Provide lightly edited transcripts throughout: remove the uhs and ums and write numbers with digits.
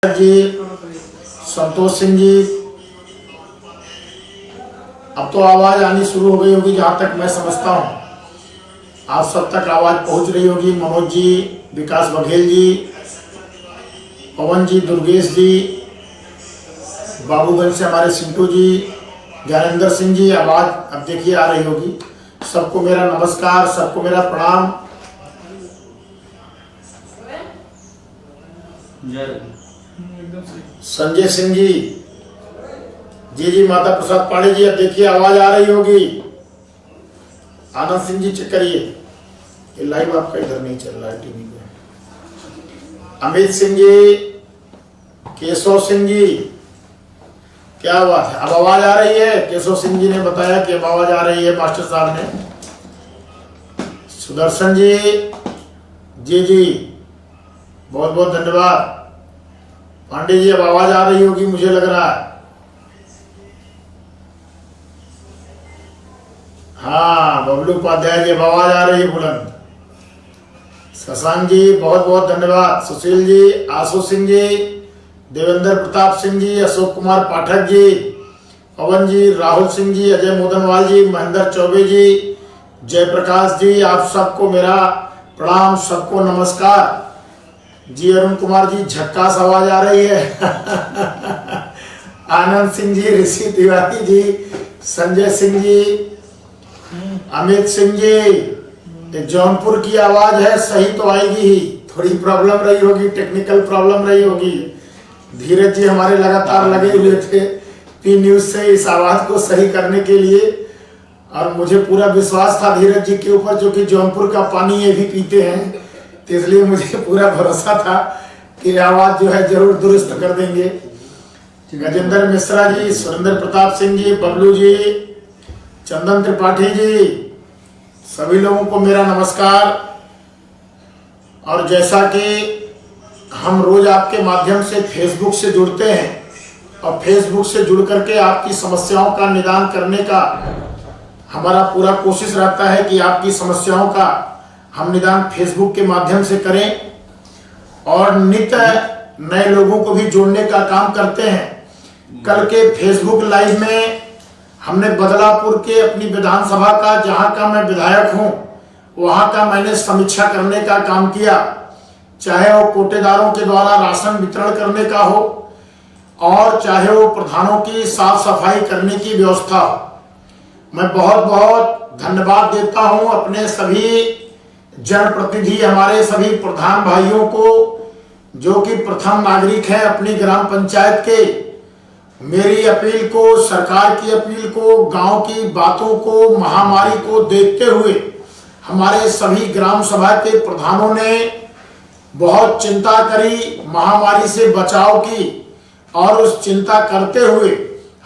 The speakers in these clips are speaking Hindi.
जी, संतोष सिंह जी, अब तो आवाज आनी शुरू हो गई होगी जहां तक मैं समझता हूं। आप सब तक आवाज पहुंच रही होगी। मनोज जी, विकास बघेल जी, पवन जी, दुर्गेश जी, बाबूगंज से हमारे सिंटू जी, ज्ञानेंद्र सिंह जी, आवाज अब देखिए आ रही होगी। सबको मेरा नमस्कार, सबको मेरा प्रणाम। संजय सिंह जी, जी, माता प्रसाद पांडे जी, अब देखिए आवाज आ रही होगी। आनंद सिंह जी, चेक करिए, ये लाइव आपका इधर नहीं चल रहा है टीवी पे। अमित सिंह जी, केशव सिंह जी, क्या बात है, अब आवाज आ रही है। केशव सिंह जी ने बताया कि अब आवाज आ रही है मास्टर साहब ने। सुदर्शन जी, जी, बहुत बहुत धन्यवाद। पांडे जी, अब आवाज आ रही होगी मुझे लग रहा है। हाँ, बबलू उपाध्याय जी, अब आवाज आ रही है बुलंद। शशांक जी, बहुत बहुत धन्यवाद। सुशील जी, आशु सिंह जी, देवेंद्र प्रताप सिंह जी, अशोक कुमार पाठक जी, पवन जी, राहुल सिंह जी, अजय मोदनवाल जी, महेंद्र चौबे जी, जयप्रकाश जी, आप सबको मेरा प्रणाम, सबको नमस्कार जी। अरुण कुमार जी, झक्कास आवाज आ रही है। आनंद सिंह जी, ऋषि तिवारी जी, संजय सिंह जी, अमित सिंह जी, जौनपुर की आवाज है, सही तो आएगी ही, थोड़ी प्रॉब्लम रही होगी, टेक्निकल प्रॉब्लम रही होगी। धीरज जी हमारे लगातार लगे हुए थे पी न्यूज से इस आवाज को सही करने के लिए, और मुझे पूरा विश्वास था धीरज जी के ऊपर, जो कि जौनपुर का पानी ये भी पीते हैं, तो इसलिए मुझे पूरा भरोसा था कि आवाज जो है जरूर दुरुस्त कर देंगे। गजेंद्र मिश्रा जी, सुरेंद्र प्रताप सिंह जी, बबलू जी, चंदन त्रिपाठी जी, सभी लोगों को मेरा नमस्कार। और जैसा कि हम रोज आपके माध्यम से फेसबुक से जुड़ते हैं, और फेसबुक से जुड़ करके आपकी समस्याओं का निदान करने का हमारा पूरा कोशिश रहता है कि आपकी समस्याओं का हम निदान फेसबुक के माध्यम से करें, और नित्य नए लोगों को भी जोड़ने का काम करते हैं। कल के फेसबुक लाइव में हमने बदलापुर के अपनी विधानसभा का, जहां का मैं विधायक हूं, वहां का मैंने समीक्षा करने का काम किया, चाहे वो कोटेदारों के द्वारा राशन वितरण करने का हो, और चाहे वो प्रधानों की साफ सफाई करने की व्यवस्था हो। मैं बहुत बहुत धन्यवाद देता हूं अपने सभी जनप्रतिनिधि, हमारे सभी प्रधान भाइयों को, जो कि प्रथम नागरिक हैं अपनी ग्राम पंचायत के। मेरी अपील को, सरकार की अपील को, गांव की बातों को, महामारी को देखते हुए हमारे सभी ग्राम सभा के प्रधानों ने बहुत चिंता करी महामारी से बचाव की, और उस चिंता करते हुए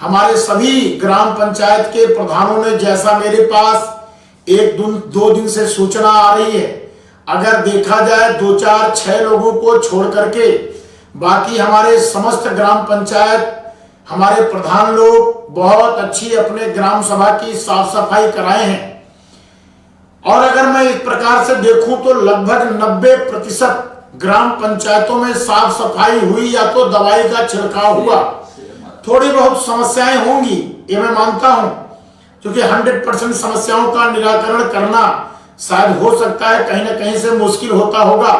हमारे सभी ग्राम पंचायत के प्रधानों ने, जैसा मेरे पास एक दो दिन से सूचना आ रही है, अगर देखा जाए 2, 4, 6 लोगों को छोड़ करके बाकी हमारे समस्त ग्राम पंचायत, हमारे प्रधान लोग बहुत अच्छी अपने ग्राम सभा की साफ सफाई कराए हैं। और अगर मैं इस प्रकार से देखूं तो लगभग 90% ग्राम पंचायतों में साफ सफाई हुई, या तो दवाई का छिड़काव हुआ। थोड़ी बहुत समस्याएं होंगी, ये मैं मानता हूं, क्योंकि 100% समस्याओं का निराकरण करना शायद हो सकता है कहीं ना कहीं से मुश्किल होता होगा,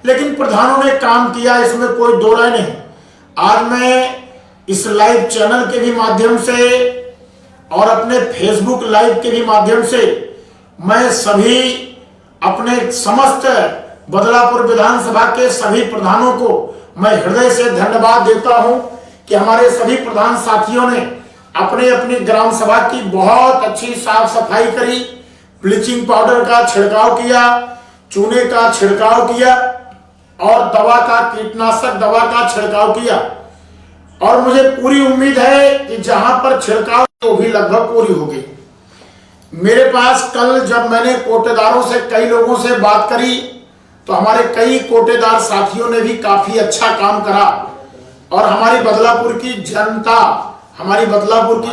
लेकिन प्रधानों ने काम किया, इसमें कोई दो राय नहीं। आज मैं इस लाइव चैनल के भी माध्यम से और अपने फेसबुक लाइव के भी माध्यम से मैं सभी अपने समस्त बदलापुर विधानसभा के सभी प्रधानों को मैं हृदय से धन्यवाद देता हूं कि हमारे सभी प्रधान साथियों ने अपने अपनी ग्राम सभा की बहुत अच्छी साफ सफाई करी, ब्लीचिंग पाउडर का छिड़काव किया, चूने का छिड़काव किया, और दवा का, कीटनाशक दवा का छिड़काव किया। और मुझे पूरी उम्मीद है कि जहां पर छिड़काव वो भी लगभग पूरी हो गई। मेरे पास कल जब मैंने कोटेदारों से, कई लोगों से बात करी, तो हमारे कई कोटेदार साथियों ने भी काफी अच्छा काम करा, और हमारी बदलापुर की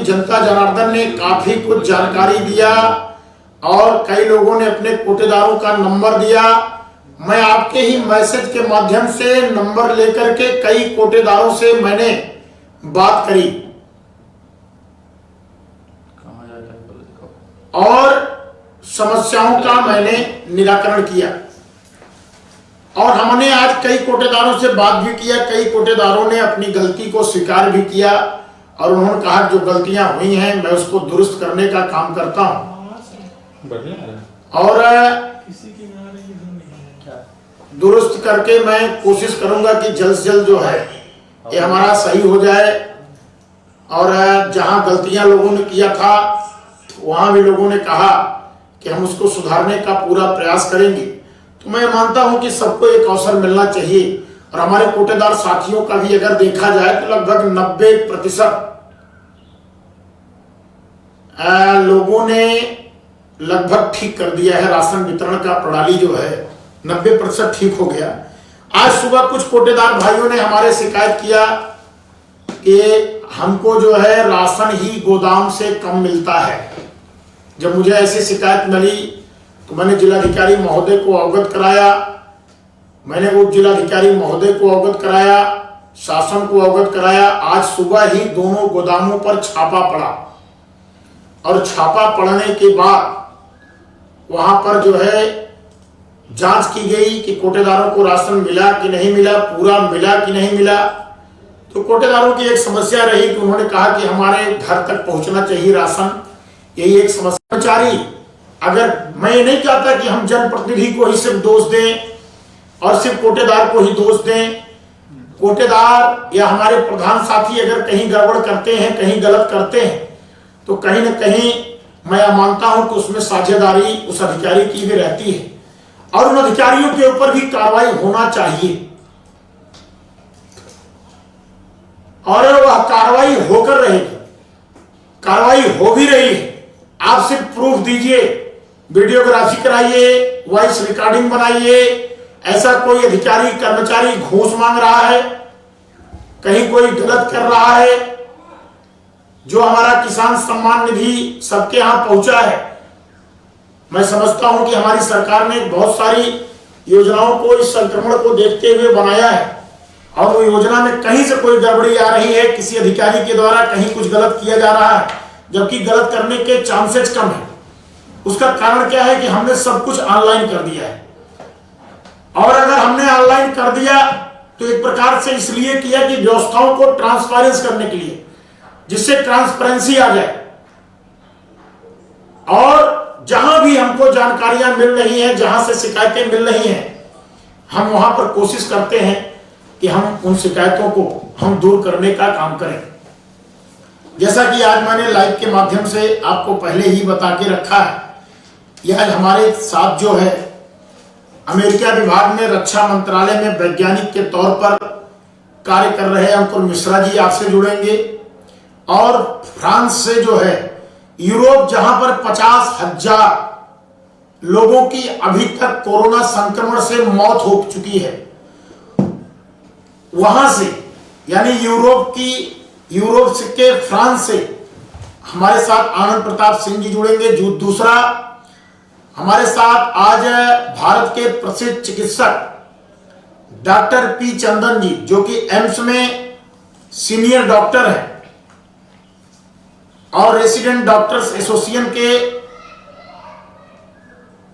जनता जनार्दन ने काफी कुछ जानकारी दिया, और कई लोगों ने अपने कोटेदारों का नंबर दिया, मैं आपके ही मैसेज के माध्यम से नंबर लेकर के कई कोटेदारों से मैंने बात करी और समस्याओं का मैंने निराकरण किया। और हमने आज कई कोटेदारों से बात भी किया, कई कोटेदारों ने अपनी गलती को स्वीकार भी किया और उन्होंने कहा जो गलतियां हुई हैं मैं उसको दुरुस्त करने का काम करता हूं और दुरुस्त करके मैं कोशिश करूंगा कि जल्द से जल्द जो है ये हमारा सही हो जाए। और जहां गलतियां लोगों ने किया था वहां भी लोगों ने कहा कि हम उसको सुधारने का पूरा प्रयास करेंगे। तो मैं मानता हूं कि सबको एक अवसर मिलना चाहिए और हमारे कोटेदार साथियों का भी अगर देखा जाए तो लगभग 90% लोगों ने लगभग ठीक कर दिया है। राशन वितरण का प्रणाली जो है 90% ठीक हो गया। आज सुबह कुछ कोटेदार भाइयों ने हमारे शिकायत किया कि हमको जो है राशन ही गोदाम से कम मिलता है। जब मुझे ऐसी शिकायत मिली तो मैंने जिलाधिकारी महोदय को अवगत कराया, मैंने उप जिलाधिकारी महोदय को अवगत कराया, शासन को अवगत कराया। आज सुबह ही दोनों गोदामों पर छापा पड़ा और छापा पड़ने के बाद वहां पर जो है जांच की गई कि कोटेदारों को राशन मिला कि नहीं मिला, पूरा मिला कि नहीं मिला। तो कोटेदारों की एक समस्या रही कि उन्होंने कहा कि हमारे घर तक पहुंचना चाहिए राशन, यही एक समस्या। कर्मचारी, अगर मैं ये नहीं चाहता कि हम जनप्रतिनिधि को ही सिर्फ दोष दें और सिर्फ कोटेदार को ही दोष दें। कोटेदार या हमारे प्रधान साथी अगर कहीं गड़बड़ करते हैं, कहीं गलत करते हैं तो कहीं ना कहीं मैं मानता हूं कि उसमें साझेदारी उस अधिकारी की भी रहती है और उन अधिकारियों के ऊपर भी कार्रवाई होना चाहिए। और वह कार्रवाई होकर रहेगी, कार्रवाई हो भी रही है। आप सिर्फ प्रूफ दीजिए, वीडियोग्राफी कराइए, वॉइस रिकॉर्डिंग बनाइए। ऐसा कोई अधिकारी कर्मचारी घूस मांग रहा है, कहीं कोई गलत कर रहा है, जो हमारा किसान सम्मान निधि सबके यहां पहुंचा है। मैं समझता हूं कि हमारी सरकार ने बहुत सारी योजनाओं को इस संक्रमण को देखते हुए बनाया है और वो योजना में कहीं से कोई गड़बड़ी आ रही है, किसी अधिकारी के द्वारा कहीं कुछ गलत किया जा रहा है, जबकि गलत करने के चांसेस कम है। उसका कारण क्या है कि हमने सब कुछ ऑनलाइन कर दिया है। और अगर हमने ऑनलाइन कर दिया तो एक प्रकार से इसलिए किया कि व्यवस्थाओं को ट्रांसपेरेंस करने के लिए, जिससे ट्रांसपेरेंसी आ जाए। और जहां भी हमको जानकारियां मिल रही हैं, जहां से शिकायतें मिल रही हैं, हम वहां पर कोशिश करते हैं कि हम उन शिकायतों को हम दूर करने का काम करें। जैसा कि आज मैंने लाइव के माध्यम से आपको पहले ही बता के रखा है, यह हमारे साथ जो है अमेरिका विभाग में रक्षा मंत्रालय में वैज्ञानिक के तौर पर कार्य कर रहे अंकुर मिश्रा जी आपसे जुड़ेंगे। और फ्रांस से जो है यूरोप, जहां पर 50,000 लोगों की अभी तक कोरोना संक्रमण से मौत हो चुकी है, वहां से यानी यूरोप के फ्रांस से हमारे साथ आनंद प्रताप सिंह जी जुड़ेंगे। जो दूसरा हमारे साथ आज भारत के प्रसिद्ध चिकित्सक डॉक्टर पी चंदन जी, जो कि एम्स में सीनियर डॉक्टर हैं और रेसिडेंट डॉक्टर्स एसोसिएशन के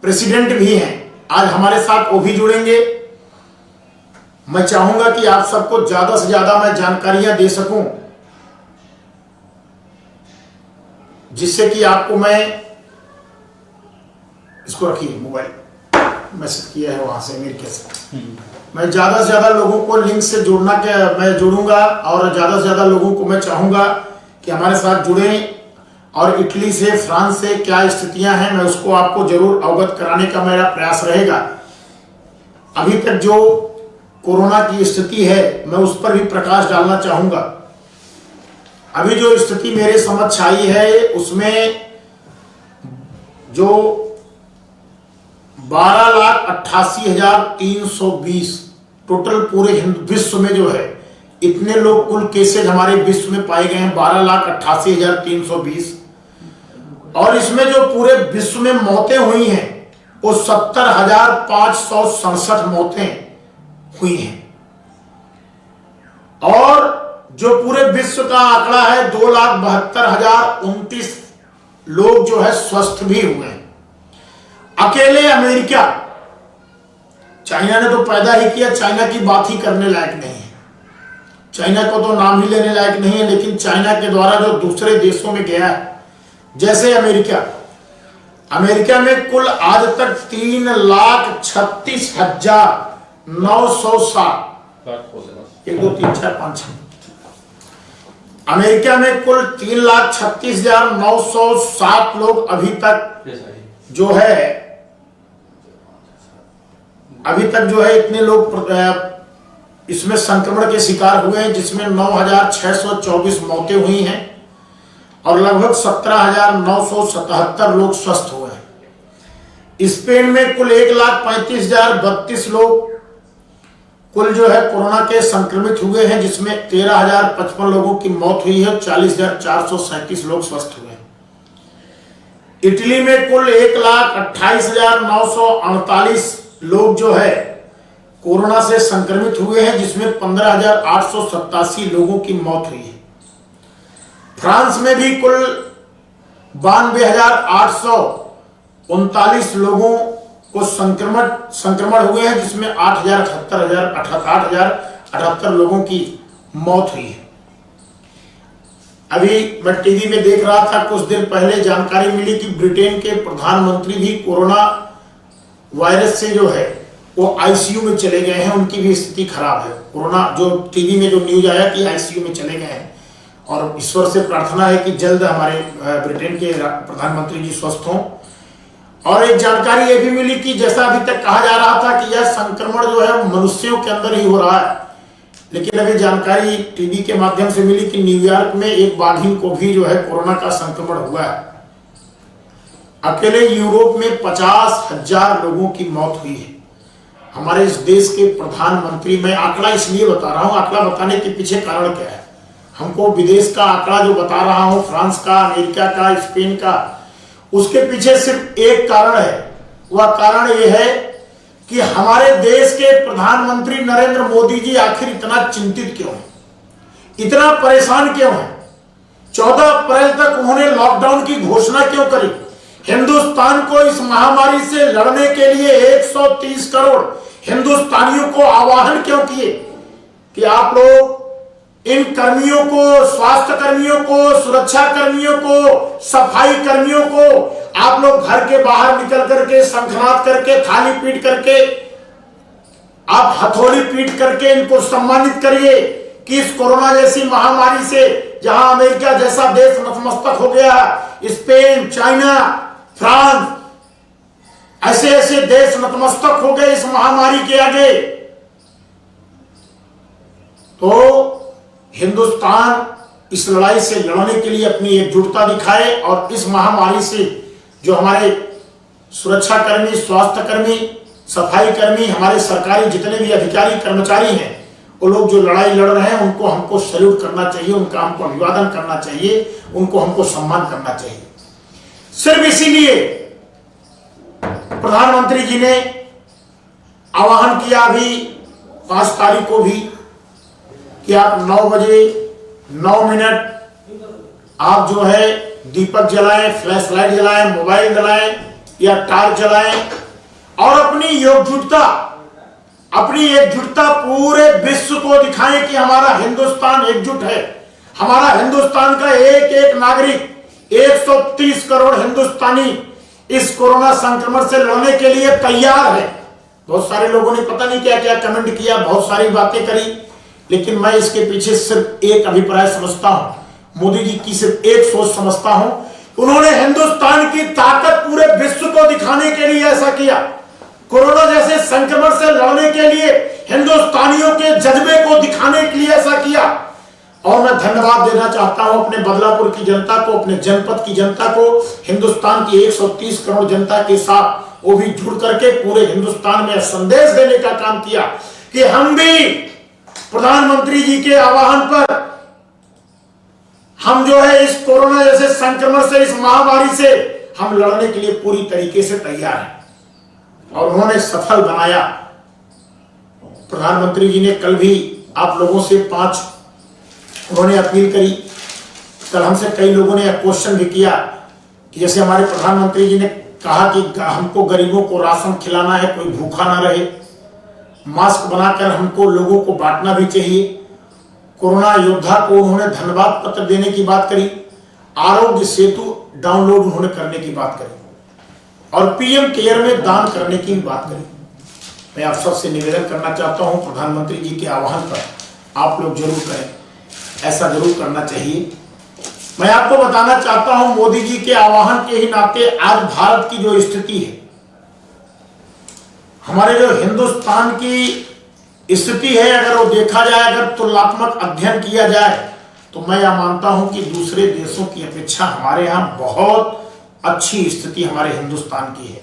प्रेसिडेंट भी हैं, आज हमारे साथ वो भी जुड़ेंगे। मैं चाहूंगा कि आप सबको ज्यादा से ज्यादा मैं जानकारियां दे सकूं, जिससे कि आपको मैं इसको रखिए, मोबाइल मैसेज किया है वहां से अमेरिका से, मैं ज्यादा से ज्यादा लोगों को लिंक से जोड़ना के मैं जोड़ूंगा और ज्यादा से ज्यादा लोगों को मैं चाहूंगा कि हमारे साथ जुड़ें। और इटली से, फ्रांस से क्या स्थितियां हैं, मैं उसको आपको जरूर अवगत कराने का मेरा प्रयास रहेगा। अभी तक जो कोरोना की स्थिति है मैं उस पर भी प्रकाश डालना चाहूंगा। अभी जो स्थिति मेरे समक्ष आई है उसमें जो 12,88,320 टोटल पूरे विश्व में जो है, इतने लोग कुल केसेज हमारे विश्व में पाए गए हैं 12,88,320। और इसमें जो पूरे विश्व में मौतें हुई हैं वो 70,567 मौतें हुई हैं। और जो पूरे विश्व का आंकड़ा है 2,72,029 लोग जो है स्वस्थ भी हुए हैं। अकेले अमेरिका, चाइना ने तो पैदा ही किया, चाइना की बात ही करने लायक नहीं है, चाइना को तो नाम ही लेने लायक नहीं है। लेकिन चाइना के द्वारा जो दूसरे देशों में गया है, जैसे अमेरिका में कुल आज तक 3,36,907 1 2 3 4 5 6 अमेरिका में कुल 3,36,907 लोग अभी तक जो है इतने लोग इसमें संक्रमण के शिकार हुए हैं, जिसमें 9,624 मौतें हुई हैं और लगभग 17,977 लोग स्वस्थ हुए हैं। स्पेन में कुल 1,35,032 लोग कुल जो है कोरोना के संक्रमित हुए हैं, जिसमें 13,055 लोगों की मौत हुई है, 40,437 लोग स्वस्थ हुए हैं। इटली में कुल 1,28,948 लोग जो है कोरोना से संक्रमित हुए हैं, जिसमें 15,887 लोगों की मौत हुई है। फ्रांस में भी कुल 92,839 लोगों को संक्रमण हुए हैं, जिसमें 8,078 लोगों की मौत हुई है। अभी मैं टीवी में देख रहा था, कुछ दिन पहले जानकारी मिली कि ब्रिटेन के प्रधानमंत्री भी कोरोना वायरस से जो है वो आईसीयू में चले गए हैं, उनकी भी स्थिति खराब है। कोरोना जो टीवी में जो न्यूज आया कि आईसीयू में चले गए हैं, और ईश्वर से प्रार्थना है कि जल्द हमारे ब्रिटेन के प्रधानमंत्री जी स्वस्थ हों। और एक जानकारी ये भी मिली कि जैसा अभी तक कहा जा रहा था कि यह संक्रमण जो है मनुष्यों के अंदर ही हो रहा है, लेकिन अभी जानकारी टीवी के माध्यम से मिली कि न्यूयॉर्क में एक बाघिन को भी जो है कोरोना का संक्रमण हुआ है। अकेले यूरोप में 50,000 लोगों की मौत हुई है। हमारे इस देश के प्रधानमंत्री, मैं आंकड़ा इसलिए बता रहा हूं, आंकड़ा बताने के पीछे कारण क्या है, हमको विदेश का आंकड़ा जो बता रहा हूं, फ्रांस का, अमेरिका का, स्पेन का, उसके पीछे सिर्फ एक कारण है। वह कारण यह है कि हमारे देश के प्रधानमंत्री नरेंद्र मोदी जी आखिर इतना चिंतित क्यों हैं, इतना परेशान क्यों हैं। 14 अप्रैल तक उन्होंने लॉकडाउन की घोषणा क्यों करी, हिंदुस्तान को इस महामारी से लड़ने के लिए 130 करोड़ हिंदुस्तानियों को आह्वान क्यों किए कि आप लोग इन कर्मियों को, स्वास्थ्य कर्मियों को, सुरक्षा कर्मियों को, सफाई कर्मियों को आप लोग घर के बाहर निकल करके, शंखनाद करके, थाली पीट करके, आप हथौड़ी पीट करके इनको सम्मानित करिए कि इस कोरोना जैसी महामारी से, जहां अमेरिका जैसा देश नतमस्तक हो गया, स्पेन, चाइना, फ्रांस, ऐसे ऐसे देश नतमस्तक हो गए इस महामारी के आगे, तो हिंदुस्तान इस लड़ाई से लड़ने के लिए अपनी एकजुटता दिखाए और इस महामारी से जो हमारे सुरक्षा कर्मी, स्वास्थ्य कर्मी, सफाई कर्मी, हमारे सरकारी जितने भी अधिकारी कर्मचारी हैं, वो लोग जो लड़ाई लड़ रहे हैं, उनको हमको सैल्यूट करना चाहिए, उनका हमको अभिवादन करना चाहिए, उनको हमको सम्मान करना चाहिए। सिर्फ इसीलिए प्रधानमंत्री जी ने आह्वान किया अभी 5 तारीख को भी कि आप 9 बजे 9 मिनट आप जो है दीपक जलाएं, फ्लैश लाइट जलाएं, मोबाइल जलाएं या टार्च जलाएं और अपनी एकजुटता पूरे विश्व को दिखाएं कि हमारा हिंदुस्तान एकजुट है। हमारा हिंदुस्तान का एक एक नागरिक, 130 करोड़ हिंदुस्तानी इस कोरोना संक्रमण से लड़ने के लिए तैयार है। बहुत सारे लोगों ने पता नहीं क्या क्या कमेंट किया, बहुत सारी बातें करी, लेकिन मैं इसके पीछे सिर्फ एक अभिप्राय समझता हूं, मोदी जी की सिर्फ एक सोच समझता हूं। उन्होंने हिंदुस्तान की ताकत पूरे विश्व को दिखाने के लिए ऐसा किया, कोरोना जैसे संक्रमण से लड़ने के लिए हिंदुस्तानियों के जज्बे को दिखाने के लिए ऐसा किया। और मैं धन्यवाद देना चाहता हूं अपने बदलापुर की जनता को, अपने जनपद की जनता को, हिंदुस्तान की 130 करोड़ जनता के साथ वो भी जुड़ करके पूरे हिंदुस्तान में संदेश देने का काम किया कि हम भी प्रधानमंत्री जी के आह्वान पर हम जो है इस कोरोना जैसे संक्रमण से, इस महामारी से हम लड़ने के लिए पूरी तरीके से तैयार हैं। और उन्होंने सफल बनाया। प्रधानमंत्री जी ने कल भी आप लोगों से 5 उन्होंने अपील करी। कल हमसे कई लोगों ने क्वेश्चन भी किया कि जैसे हमारे प्रधानमंत्री जी ने कहा कि हमको गरीबों को राशन खिलाना है, कोई भूखा ना रहे, मास्क बनाकर हमको लोगों को बांटना भी चाहिए। कोरोना योद्धा को उन्होंने धन्यवाद पत्र देने की बात करी। आरोग्य सेतु डाउनलोड उन्होंने करने की बात करी और पीएम केयर में दान करने की भी बात करी। मैं आप सबसे निवेदन करना चाहता हूं, प्रधानमंत्री जी के आह्वान पर आप लोग जरूर करें, ऐसा जरूर करना चाहिए। मैं आपको बताना चाहता हूं, मोदी जी के आह्वान के ही नाते आज भारत की जो स्थिति है, हमारे जो हिंदुस्तान की स्थिति है, अगर वो देखा जाए, अगर तुलनात्मक अध्ययन किया जाए, तो मैं यह मानता हूं कि दूसरे देशों की अपेक्षा हमारे यहां बहुत अच्छी स्थिति हमारे हिंदुस्तान की है।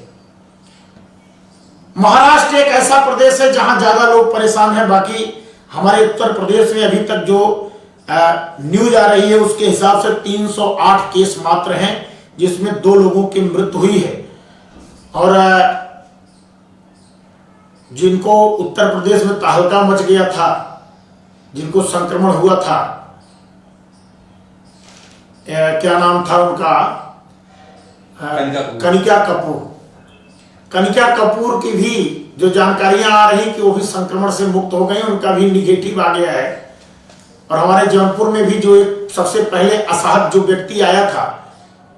महाराष्ट्र एक ऐसा प्रदेश है जहां ज्यादा लोग परेशान हैं। बाकी हमारे उत्तर प्रदेश में अभी तक जो न्यूज आ रही है उसके हिसाब से 308 केस मात्र हैं, जिसमें 2 लोगों की मृत्यु हुई है। और जिनको उत्तर प्रदेश में तहलका मच गया था, जिनको संक्रमण हुआ था, क्या नाम था उनका, कनिका कपूर। कनिका कपूर की भी जो जानकारियां आ रही कि वो भी संक्रमण से मुक्त हो गई, उनका भी निगेटिव आ गया है। और हमारे जौनपुर में भी जो एक सबसे पहले असहज जो व्यक्ति आया था,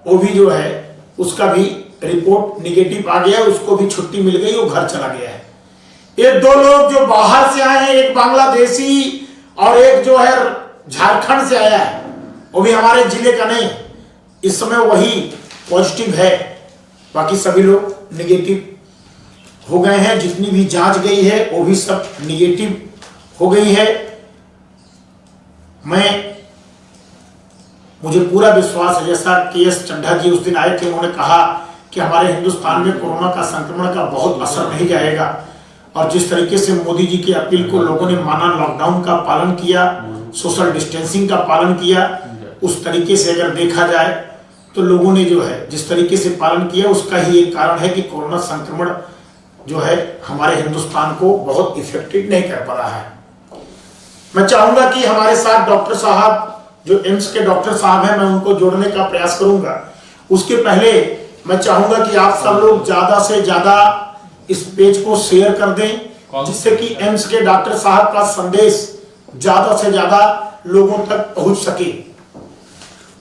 वो भी जो है उसका भी रिपोर्ट निगेटिव आ गया है, उसको भी छुट्टी मिल गई, वो घर चला गया है। ये 2 लोग जो बाहर से आए हैं, एक बांग्लादेशी और एक जो है झारखंड से आया है, वो भी हमारे जिले का नहीं, इस समय वही पॉजिटिव है। बाकी सभी लोग निगेटिव हो गए हैं। जितनी भी जांच गई है वो भी सब निगेटिव हो गई है। मुझे पूरा विश्वास है, जैसा KS चड्ढा जी उस दिन आए थे, उन्होंने कहा कि हमारे हिंदुस्तान में कोरोना का संक्रमण का बहुत असर नहीं जाएगा। और जिस तरीके से मोदी जी की अपील को लोगों ने माना, लॉकडाउन का पालन किया, सोशल डिस्टेंसिंग का पालन किया, उस तरीके से अगर देखा जाए तो लोगों ने जो है जिस तरीके से पालन किया, उसका ही एक कारण है कि कोरोना संक्रमण जो है हमारे हिंदुस्तान को बहुत इफेक्टिव नहीं कर पा रहा है। मैं चाहूंगा कि हमारे साथ डॉक्टर साहब, जो एम्स के डॉक्टर साहब हैं, मैं उनको जोड़ने का प्रयास करूंगा। उसके पहले मैं चाहूंगा कि आप सब लोग ज्यादा से ज्यादा इस पेज को शेयर कर दें, जिससे कि एम्स के डॉक्टर साहब का संदेश ज्यादा से ज्यादा लोगों तक पहुंच सके।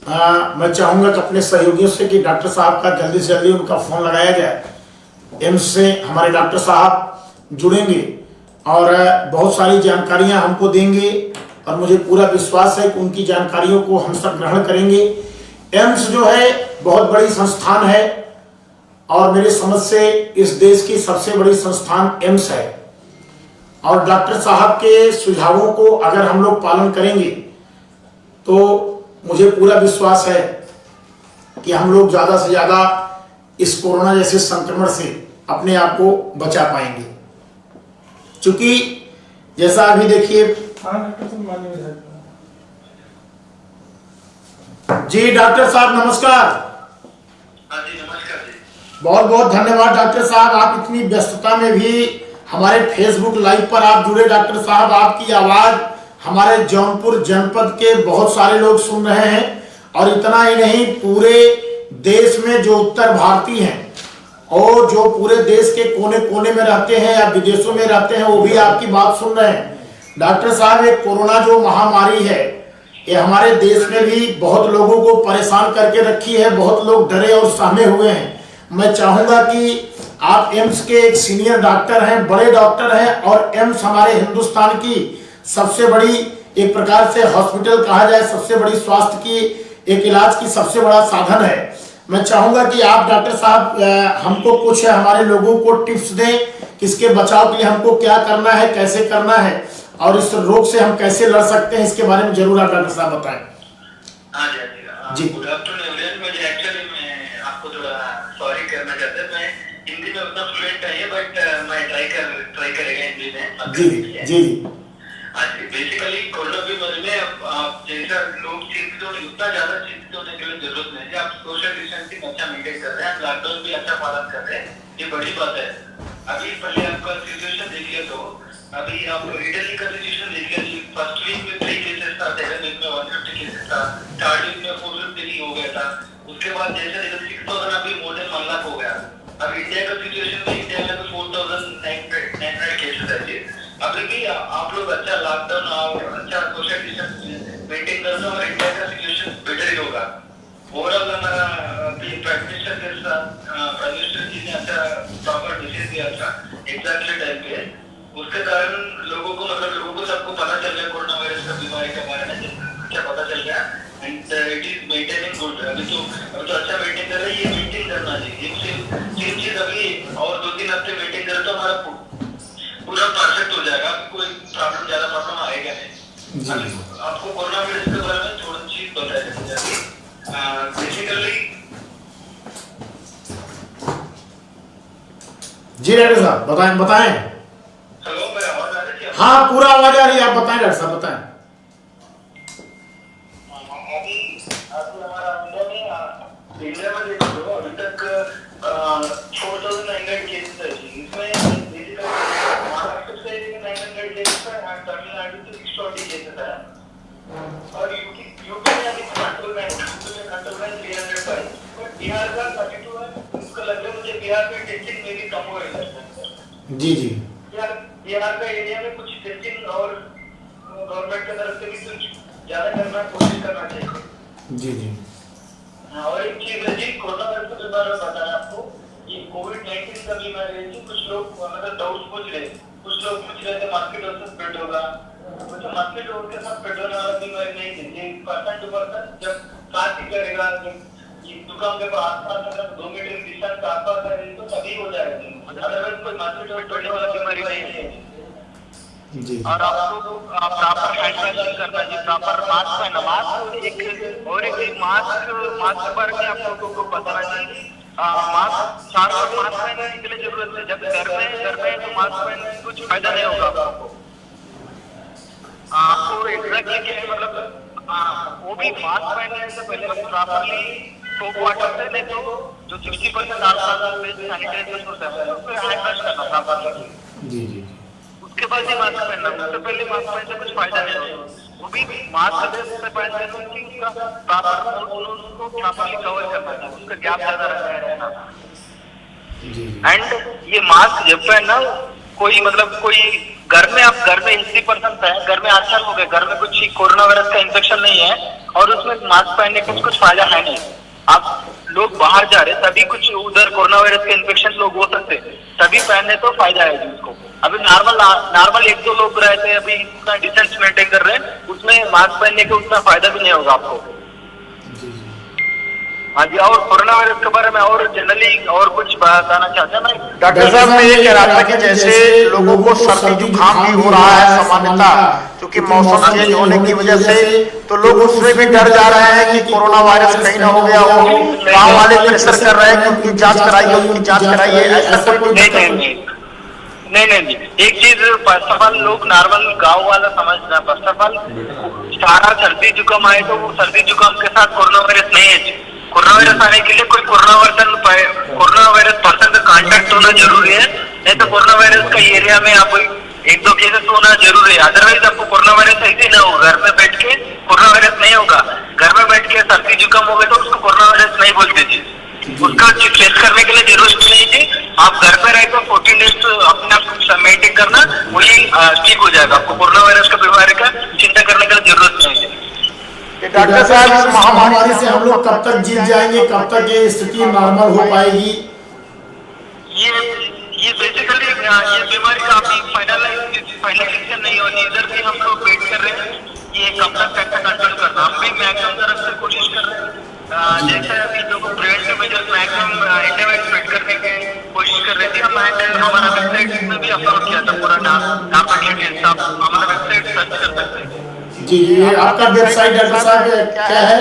मैं चाहूंगा कि अपने सहयोगियों से कि डॉक्टर साहब का जल्दी से जल्दी उनका फोन लगाया जाए। एम्स से हमारे डॉक्टर साहब जुड़ेंगे और बहुत सारी जानकारियां हमको देंगे, और मुझे पूरा विश्वास है कि उनकी जानकारियों को हम सब ग्रहण करेंगे। एम्स जो है बहुत बड़ी संस्थान है, और मेरे समझ से इस देश की सबसे बड़ी संस्थान एम्स है। और डॉक्टर साहब के सुझावों को अगर हम लोग पालन करेंगे तो मुझे पूरा विश्वास है कि हम लोग ज्यादा से ज्यादा इस कोरोना जैसे संक्रमण से अपने आप को बचा पाएंगे। क्योंकि जैसा अभी देखिए, जी डॉक्टर साहब नमस्कार। हाँ जी नमस्कार जी। बहुत बहुत धन्यवाद डॉक्टर साहब, आप इतनी व्यस्तता में भी हमारे फेसबुक लाइव पर आप जुड़े। डॉक्टर साहब, आपकी आवाज हमारे जौनपुर जनपद के बहुत सारे लोग सुन रहे हैं, और इतना ही नहीं, पूरे देश में जो उत्तर भारतीय हैं और जो पूरे देश के कोने कोने में रहते हैं या विदेशों में रहते हैं, वो भी आपकी बात सुन रहे हैं। डॉक्टर साहब, ये कोरोना जो महामारी है, ये हमारे देश में भी बहुत लोगों को परेशान करके रखी है, बहुत लोग डरे और सहमे हुए हैं। मैं चाहूंगा कि आप एम्स के एक सीनियर डॉक्टर हैं, बड़े डॉक्टर हैं, और एम्स हमारे हिंदुस्तान की सबसे बड़ी एक प्रकार से हॉस्पिटल कहा जाए, सबसे बड़ी स्वास्थ्य की एक इलाज की सबसे बड़ा साधन है। मैं चाहूंगा कि आप डॉक्टर साहब हमको कुछ हमारे लोगों को टिप्स दें कि इसके बचाव के लिए हमको क्या करना है, कैसे करना है, और इस रोग से हम कैसे लड़ सकते हैं, इसके बारे में जरूर आप डॉक्टर साहब बताएं। जी गुड आफ्टरनून। मुझे एक्चुअली मैं आपको थोड़ा सॉरी करना चाहता हूँ, मैं हिंदी में उतना फ्लुएंट नहीं है, बट मैं ट्राई करेगा हिंदी में। जी जी बेसिकली कोरोना बीमारी में आप जैसा लोग चिंतित होने, उतना ज्यादा चिंतित होने की जरूरत नहीं है। आप सोशल डिस्टेंसिंग अच्छा मेंटेन कर रहे हैं, लॉकडाउन भी अच्छा पालन कर रहे हैं, ये बड़ी बात है। अभी पहले आपका सिचुएशन देखिए तो अभी आप इटली का सिचुएशन देखिए। फर्स्ट वीक में 3 केसेस था, सेकंड वीक में 150 केसेस था, थर्ड वीक में 450 हो गया था। उसके बाद जैसे 6000 अभी मोर देन 1 लाख हो गया। अब इंडिया का सिचुएशन में इंडिया में 4900 केसेस है जी। अभी भी आप लोग अच्छा लॉकडाउन और अच्छा सोशल डिस्टेंस मेंटेन कर रहे हो और इंडिया का सिचुएशन बेटर ही होगा। ओवरऑल हमारा प्राइम मिनिस्टर के साथ प्राइम मिनिस्टर जी ने अच्छा प्रॉपर डिसीजन दिया था एग्जैक्टली टाइम पे। उसके कारण लोगों को सबको पता चल गया कोरोना वायरस का बीमारी के बारे में क्या पता चल गया। And it is maintaining good. अभी तो अच्छा मेंटेन कर रहे हैं, ये मेंटेन करना चाहिए। तीन चीज अभी और 2-3 हफ्ते मेंटेन करें तो हमारा पूरा परफेक्ट हो जाएगा। कोई ज्यादा प्रॉब्लम आएगा नहीं। आपको कोरोना वायरस के बारे में थोड़ी चीज बताया जाए। बेसिकली जी डॉक्टर साहब बताएं। हेलो, मेरा आवाज आ रही है? हाँ पूरा आवाज आ रही है, आप बताएं डॉक्टर साहब बताएं। अभी हमारा इंडिया में देखो तो अभी तक 4900 केसेस है। इसमें महाराष्ट्र से 900 केसेस है, तमिलनाडु से 640 केसेस है और यूपी में अभी कंट्रोल में 305। बट बिहार का 32 है। उसका लग रहा है मुझे बिहार में टेस्टिंग में भी कम हो रही है। जी बिहार का एरिया में कुछ टेस्टिंग और गवर्नमेंट की तरफ से भी कुछ ज्यादा करना कोशिश करना चाहिए। जी और एक चीज है जी, कोरोना वायरस के बारे में बताया आपको। ये कोविड-19 का बीमारी है जी। कुछ लोग मतलब डाउट पूछ रहे, कुछ लोग पूछ रहे थे मस्किटो से स्प्रेड होगा। तो मस्किटो के साथ स्प्रेड होने वाला बीमारी नहीं है। ये पर्सन टू पर्सन जब सांस करेगा, ये दुकान के आसपास अगर 2 मीटर डिस्टेंस के आसपास है तो तभी हो जाएगा। अदरवाइज कोई मस्किटो स्प्रेड वाला बीमारी नहीं है जी। और आपको प्रॉपर हैंड वॉशिंग करना चाहिए, प्रॉपर मास्क पहनना। मास्क एक मास्क के बारे में आप लोगों को बताना चाहिए। मास्क 4 बार मास्क पहनने के लिए जरूरत है। जब घर में तो मास्क पहनने से कुछ फायदा नहीं होगा आपको एग्जैक्टली क्या है मतलब वो भी मास्क पहनने से पहले प्रॉपरली सोप वाटर से, नहीं तो जो 60% आसपास सैनिटाइजर होता है उससे हैंड वॉश करना प्रॉपरली। जी उसके बाद ही मास्क पहनना। उससे पहले मास्क पहनने से कुछ फायदा नहीं होगा। वो भी मास्क से पहनने से उसका प्रॉपरली कवर करना चाहिए, उसका गैप ज्यादा रहना। एंड ये मास्क जब पहनना कोई घर में 80% है, घर में 8 साल हो गए, घर में कुछ कोरोना वायरस का इन्फेक्शन नहीं है और उसमें मास्क पहनने का कुछ फायदा है नहीं। आप लोग बाहर जा रहे तभी कुछ उधर कोरोना वायरस के इन्फेक्शन लोग हो सकते, तभी पहनने तो फायदा है उसको। अभी नॉर्मल 1-2 लोग रहते हैं, अभी इतना डिस्टेंस मेंटेन कर रहे हैं, उसमें मास्क पहनने का उतना फायदा भी नहीं होगा आपको। हाँ जी। और कोरोना वायरस के बारे में और जनरली और कुछ बताना चाहते हैं? मैं डॉक्टर साहब मैं ये कह रहा था कि जैसे लोगों को सर्दी जुकाम भी हो रहा है सामान्यतः, क्योंकि मौसम चेंज होने की वजह से, तो लोग उसमें भी डर जा रहे हैं कि कोरोना वायरस कहीं ना हो गया हो। गाँव वाले प्रेशर कर रहे हैं कि उनकी जांच कराइए, ऐसा कोई नहीं। एक चीज फर्स्ट ऑफ ऑल लोग नॉर्मल गांव वाला समझना। फर्स्ट ऑफ ऑल सारा सर्दी जुकाम आए तो वो सर्दी जुकाम के साथ कोरोना वायरस नहीं है। कोरोना वायरस आने के लिए कोई कोरोना वायरस पर्सन का कांटेक्ट होना जरूरी है, नहीं तो कोरोना वायरस का एरिया में आप 1-2 केसेस होना जरूरी है। अदरवाइज आपको कोरोना वायरस ऐसे ही ना हो। घर में बैठ के कोरोना वायरस नहीं होगा। घर में बैठ के सर्दी जुकाम हो गया तो उसको कोरोना वायरस नहीं बोलते थे। उसका टेस्ट करने के लिए जरूरत नहीं थी। आप घर पे रहे तो 14 डेज अपने आप मेंटेन करना, वही ठीक हो जाएगा। आपको कोरोना वायरस का बीमारी का चिंता करने की जरूरत नहीं है। डॉक्टर साहब इस महामारी से हम लोग कब तक जीत जाएंगे, कब तक ये स्थिति नॉर्मल हो पाएगी? ये बेसिकली ये बीमारी का अभी फाइनलाइजेशन नहीं होनी, इधर भी हम लोग वेट कर रहे हैं ये कब तक कैसे कंट्रोल करना। हम भी मैक्सिमम तरफ से कोशिश कर रहे हैं। जैसे अभी जो प्रिवेंटिव मेजर्स मैक्सिमम इंडिया में स्प्रेड करने की कोशिश कर रहे थे। हमारा वेबसाइट में भी अपलोड किया था पूरा हमारा वेबसाइट सर्च कर सकते हैं। जी आपका वेबसाइट डॉक्टर साहब क्या है?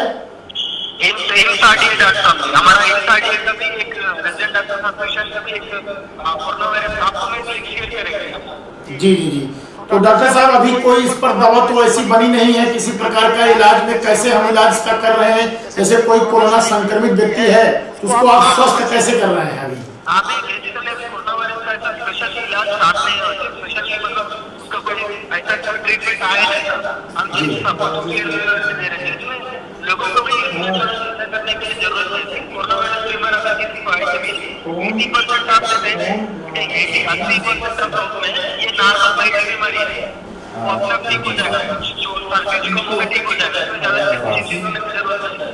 IMSRDA.com। हमारा IMSRDA का भी एक रेजिडेंट डॉक्टर एसोसिएशन का भी एक कोरोना वायरस आपको मैं शेयर करेंगे। जी तो डॉक्टर साहब अभी कोई इस पर दवा तो ऐसी बनी नहीं है किसी प्रकार का इलाज में, कैसे हम इलाज का कर रहे हैं? जैसे कोई कोरोना संक्रमित व्यक्ति है उसको आप स्वस्थ कैसे कर रहे हैं? अभी बेसिकली कोरोना वायरस का ऐसा स्पेशल इलाज स्टार्ट नहीं होता, स्पेशली मतलब उसका कोई ऐसा ट्रीटमेंट आया नहीं था। हम सिर्फ सपोर्ट के लिए दे रहे थे लोगों को भी करने की जरूरत नहीं थी। कोरोना वायरस बीमार अगर किसी को आई थी 80% आप देते हैं, 80% ऑफ में ये नॉर्मल वायरल बीमारी है, वो अपने आप ठीक हो जाएगा, जो सार्वजनिक में ठीक हो जाएगा, इसमें ज्यादा चीजें होने की जरूरत नहीं है।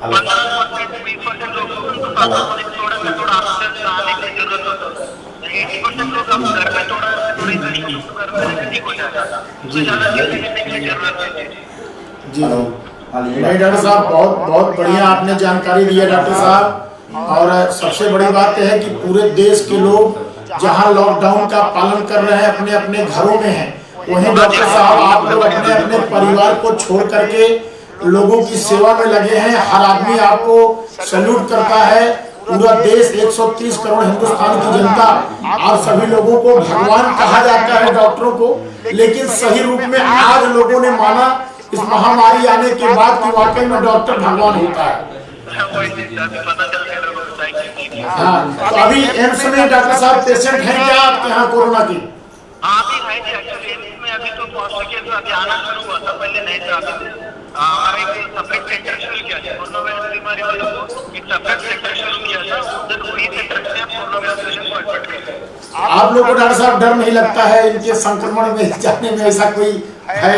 15% लोगों को थोड़ा सा थोड़ा ऑक्सीजन आने की जरूरत होता है, 80% लोग हम घर में थोड़ा थोड़ी ठीक हो जाएगा, उससे ज्यादा चीजें करने की जरूरत नहीं है। जी नहीं डॉक्टर साहब, बहुत बहुत बढ़िया आपने जानकारी दी है डॉक्टर साहब। और सबसे बड़ी बात यह है कि पूरे देश के लोग जहां लॉकडाउन का पालन कर रहे हैं अपने अपने घरों में हैं, वहीं डॉक्टर साहब आप लोग अपने अपने परिवार को छोड़ करके लोगों की सेवा में लगे हैं। हर आदमी आपको सैल्यूट करता है। पूरा देश 130 करोड़ हिंदुस्तान की जनता, आप सभी लोगों को भगवान कहा जाता है डॉक्टरों को, लेकिन सही रूप में आज लोगों ने माना इस महामारी आने के बाद कि वाकई में डॉक्टर भगवान होता है। हाँ, तो अभी एम्स में डॉक्टर साहब पेशेंट हैं क्या आपके यहाँ कोरोना की? अभी तो पॉजिटिव केस अभी आना शुरू हुआ था, पहले नहीं था। हमारा एक सेपरेट सेंटर शुरू किया था कोरोना वायरस बीमारी वालों को, एक सेपरेट सेंटर शुरू किया था, उधर वही सेंटर से हम कोरोना वायरस पेशेंट को एडमिट करते हैं। आप लोग को डॉक्टर साहब डर नहीं लगता है इनके संक्रमण में जाने में, ऐसा कोई है?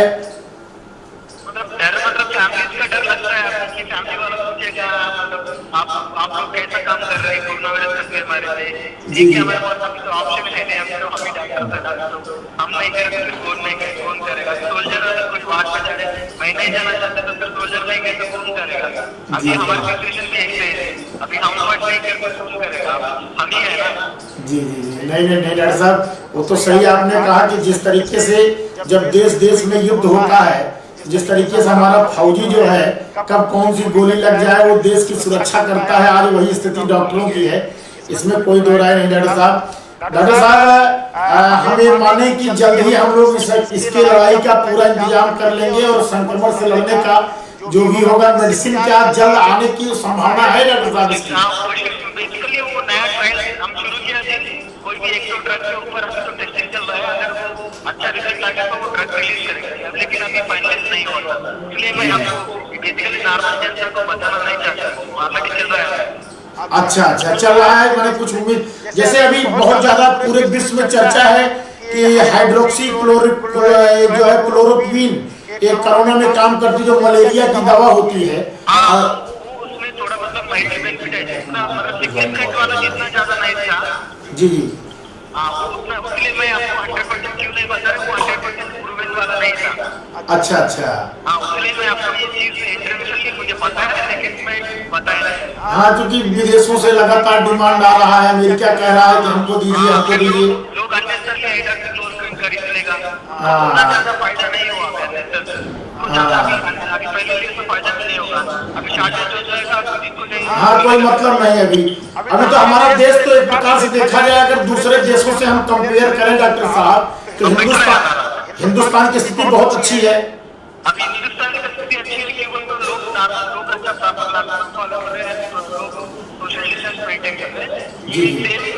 मतलब डर मतलब फैमिली का डर लगता है आपकी, फैमिली वालों को क्या मतलब आप लोग कैसा काम कर रहे हैं कोरोना वायरस के बीमारी से, जी हमारे पास अभी तो ऑप्शन है नहीं, हम तो हमें डॉक्टर हम नहीं करेंगे तो कौन करेगा? सोल्जर अगर कुछ बात पे जाए, मैं नहीं जाना चाहता तो फिर सोल्जर नहीं गए तो कौन करेगा? अभी हमारी सिचुएशन भी एक है, अभी हम बात नहीं करेंगे तो कौन करेगा? हम ही है ना। जी जी जी नहीं डॉक्टर साहब, वो तो सही आपने कहा कि जिस तरीके से जब देश में युद्ध होता है, जिस तरीके से हमारा फौजी जो है कब कौन सी गोली लग जाए वो देश की सुरक्षा करता है, आज वही स्थिति डॉक्टरों की है, इसमें कोई दो राय नहीं डॉक्टर साहब। डॉक्टर साहब हम ये माने कि जल्द ही हम लोग इसके लड़ाई का पूरा इंतजाम कर लेंगे और संक्रमण से लड़ने का जो भी होगा मेडिसिन क्या जल्द आने की संभावना है डॉक्टर साहब इसकी? बेसिकली वो नया ट्रायल हम शुरू किया था, कोई भी 100 ड्रग के ऊपर हम तो टेस्टिंग चल रहा है, अगर वो अच्छा रिजल्ट आ गया तो वो ड्रग रिलीज करेंगे, लेकिन अभी फाइनलाइज नहीं होता, इसलिए मैं आपको बेसिकली नॉर्मल जनता को बताना नहीं चाहता, ऑलरेडी चल रहा है। अच्छा चल रहा है, मैंने कुछ उम्मीद, जैसे अभी बहुत ज्यादा पूरे विश्व में चर्चा है कि हाइड्रोक्सी जो है क्लोरोक्विन एक कोरोना में काम करती जो मलेरिया की दवा होती है, उसमें थोड़ा मतलब साइड बेनिफिट है, मतलब सिग्निफिकेंट वाला जितना ज्यादा नहीं था। जी उतना उसके लिए मैं आपको 100% क्यों नहीं बता रहा हूँ, 100% प्रूवन वाला नहीं था। अच्छा उसके लिए मैं आपको ये चीज इंटरनेशनली मुझे पता है, लेकिन मैं बताया नहीं। हाँ, क्योंकि विदेशों से लगातार डिमांड आ रहा है, अमेरिका कह रहा है कि हमको दीजिए। लोग अननेसेसरली हाइड्रोक्सीक्लोरोक्विन खरीद लेगा, उतना ज्यादा फायदा नहीं होगा, अभी पहले इसमें फायदा नहीं होगा, अभी शॉर्टेज हो जाएगा तो किसी को नहीं। हाँ, कोई मतलब नहीं अभी तो हमारा देश तो एक प्रकार से देखा जाए अगर दूसरे देशों से हम कंपेयर करें डॉक्टर साहब तो हिंदुस्तान की स्थिति बहुत अच्छी है। अभी हिंदुस्तान की स्थिति अच्छी है, केवल तो लोग अच्छा फॉलो कर रहे हैं, तो लोग सोशल डिस्टेंस मेंटेन कर रहे हैं, जी